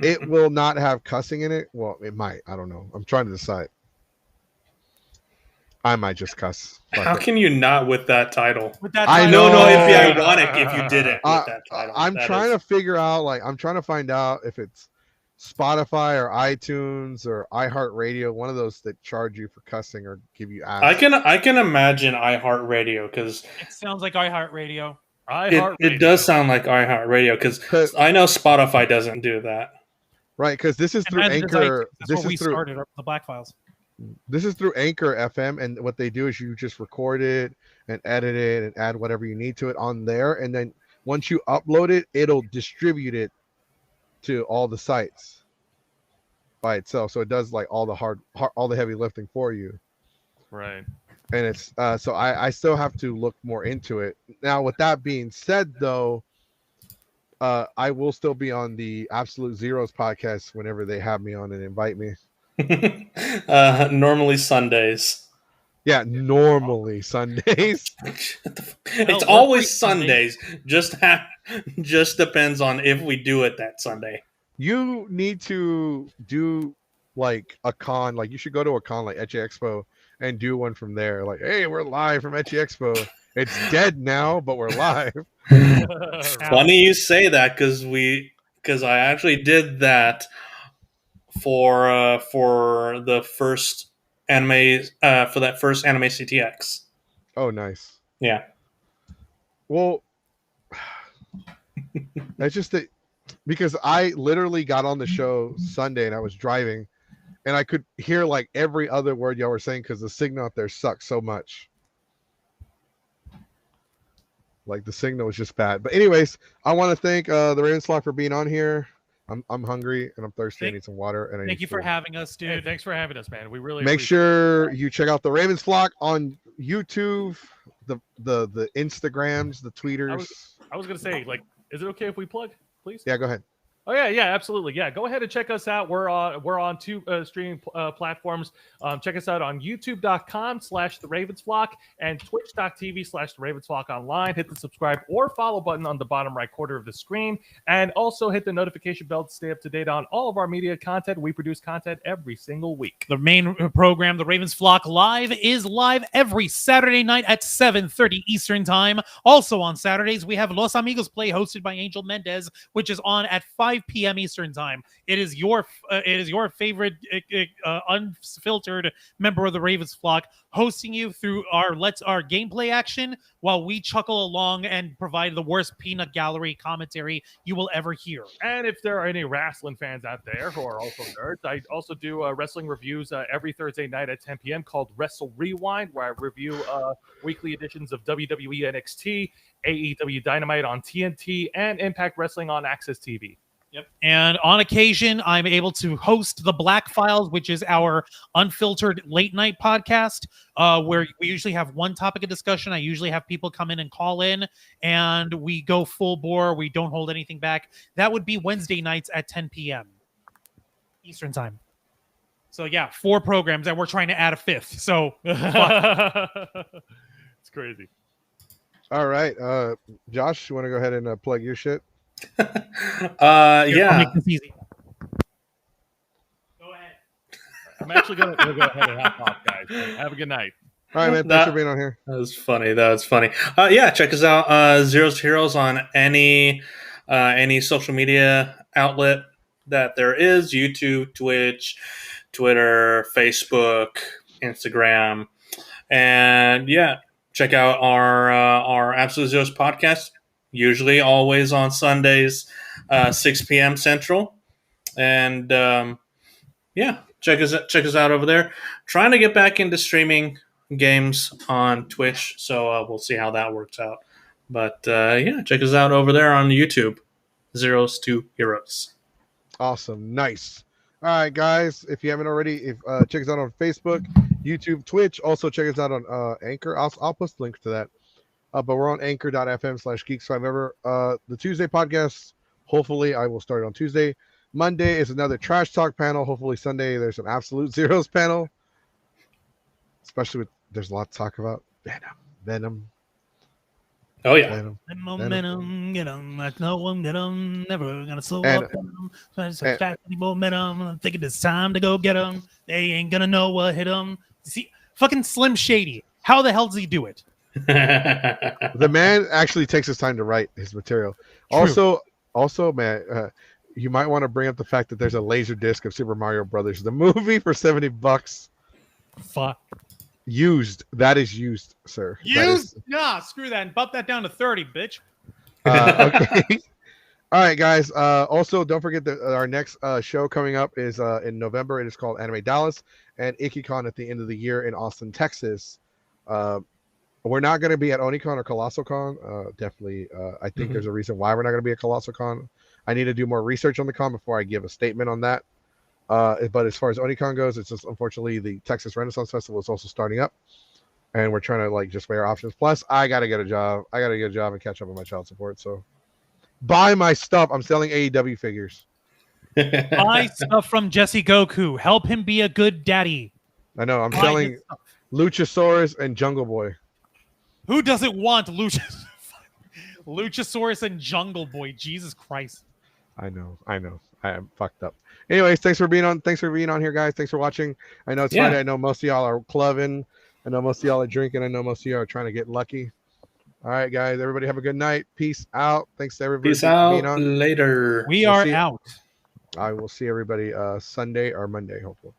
It will not have cussing in it. Well, it might. I don't know. I'm trying to decide. I might just cuss. How can you not with that title? With that I title- know. No, it'd be ironic if you didn't with that title. I'm That trying is- to figure out, I'm trying to find out if it's Spotify or iTunes or iHeartRadio, one of those that charge you for cussing or give you ads. I can imagine iHeartRadio because It sounds like iHeartRadio. it does sound like iHeartRadio because I know Spotify doesn't do that. Right, because this is through Imagine it's Anchor. iTunes. That's This where we is through started the Black Files. This is through Anchor FM, and what they do is you just record it and edit it and add whatever you need to it on there, and then once you upload it, it'll distribute it to all the sites by itself. So it does like all the heavy lifting for you. Right. And it's so I still have to look more into it. Now, with that being said, though, I will still be on the Absolute Zeros podcast whenever they have me on and invite me. Normally Sundays. Yeah, normally Sundays. It's always Sundays. Just depends on if we do it that Sunday. You need to do like a con. Like you should go to a con like Etchy Expo and do one from there. Like, hey, we're live from Etchy Expo. It's dead now, but we're live. Funny you say that because I actually did that for the first anime for that first anime CTX. Oh, nice. Yeah. Well, it's just that because I literally got on the show Sunday and I was driving and I could hear like every other word y'all were saying because the signal out there sucks so much. Like the signal was just bad. But anyways, I want to thank the Ravens Flock for being on here. I'm hungry and I'm thirsty. I need some water. And Thank you for having us, dude. Hey, thanks for having us, man. We really Make appreciate sure you check out the Ravens Flock on YouTube, the Instagrams, the Tweeters. I was gonna say, like, is it okay if we plug, please? Yeah, go ahead. Oh yeah, absolutely. Yeah, go ahead and check us out. We're on two streaming platforms. Check us out on youtube.com/theravensflock and twitch.tv/theravensflock online. Hit the subscribe or follow button on the bottom right corner of the screen, and also hit the notification bell to stay up to date on all of our media content. We produce content every single week. The main program, the Ravens Flock Live, is live every Saturday night at 7:30 Eastern Time. Also on Saturdays, we have Los Amigos Play, hosted by Angel Mendez, which is on at 5 p.m. Eastern Time. It is your favorite unfiltered member of the Ravens Flock hosting you through our gameplay action while we chuckle along and provide the worst peanut gallery commentary you will ever hear. And if there are any wrestling fans out there who are also nerds, I also do wrestling reviews every Thursday night at 10 p.m. called Wrestle Rewind, where I review weekly editions of WWE NXT, AEW Dynamite on TNT, and Impact Wrestling on Access TV. Yep. And on occasion, I'm able to host the Black Files, which is our unfiltered late night podcast, where we usually have one topic of discussion. I usually have people come in and call in, and we go full bore. We don't hold anything back. That would be Wednesday nights at 10 p.m. Eastern Time. So yeah, 4 programs, and we're trying to add a 5th. So it's crazy. All right, Josh, you want to go ahead and plug your shit? Yeah. I'll make this easy. Go ahead. I'm actually going to go ahead and hop off, guys. Have a good night. All right, man. Thanks for being on here. That was funny. Yeah, check us out. Zeros to Heroes on any social media outlet that there is: YouTube, Twitch, Twitter, Facebook, Instagram, and yeah, check out our Absolute Zeros podcast. Usually, always on Sundays, 6 p.m. Central, and yeah, check us out over there. Trying to get back into streaming games on Twitch, so we'll see how that works out. But yeah, check us out over there on YouTube. Zeros to Heroes. Awesome, nice. All right, guys. If you haven't already, check us out on Facebook, YouTube, Twitch. Also, check us out on Anchor. I'll post links to that. But we're on anchor.fm/geeks5ever. The Tuesday podcast, hopefully I will start on Tuesday. Monday is another trash talk panel. Hopefully Sunday there's an absolute zeros panel. Especially with there's a lot to talk about. Venom. Oh yeah. Venom. Momentum, get 'em like no one get 'em. Never gonna slow And- up. Fast momentum. I'm thinking it's time to go get 'em. They ain't gonna know what hit 'em. See, fucking Slim Shady. How the hell does he do it? The man actually takes his time to write his material. True. Also, man, you might want to bring up the fact that there's a laser disc of Super Mario Brothers, the movie, for $70. Fuck. Used. That is used, sir. That is- Nah, screw that and bump that down to 30, bitch. Okay. All right, guys. Also, don't forget that our next show coming up is in November. It is called Anime Dallas and IkiCon at the end of the year in Austin, Texas. We're not going to be at OniCon or Colossal Con. Definitely, I think there's a reason why we're not going to be at Colossal Con. I need to do more research on the con before I give a statement on that. But as far as OniCon goes, it's just unfortunately the Texas Renaissance Festival is also starting up, and we're trying to like just weigh our options. Plus, I got to get a job. I got to get a job and catch up on my child support. So, buy my stuff. I'm selling AEW figures. Buy stuff from Jesse Goku. Help him be a good daddy. I know. I'm Buy selling his stuff. Luchasaurus and Jungle Boy. Who doesn't want Luchasaurus and Jungle Boy? Jesus Christ. I know. I am fucked up. Anyways, thanks for being on here, guys. Thanks for watching. I know it's Friday. I know most of y'all are clubbing. I know most of y'all are drinking. I know most of y'all are trying to get lucky. All right, guys. Everybody have a good night. Peace out. Thanks to everybody for being on. Later. We are out. I will see everybody Sunday or Monday, hopefully.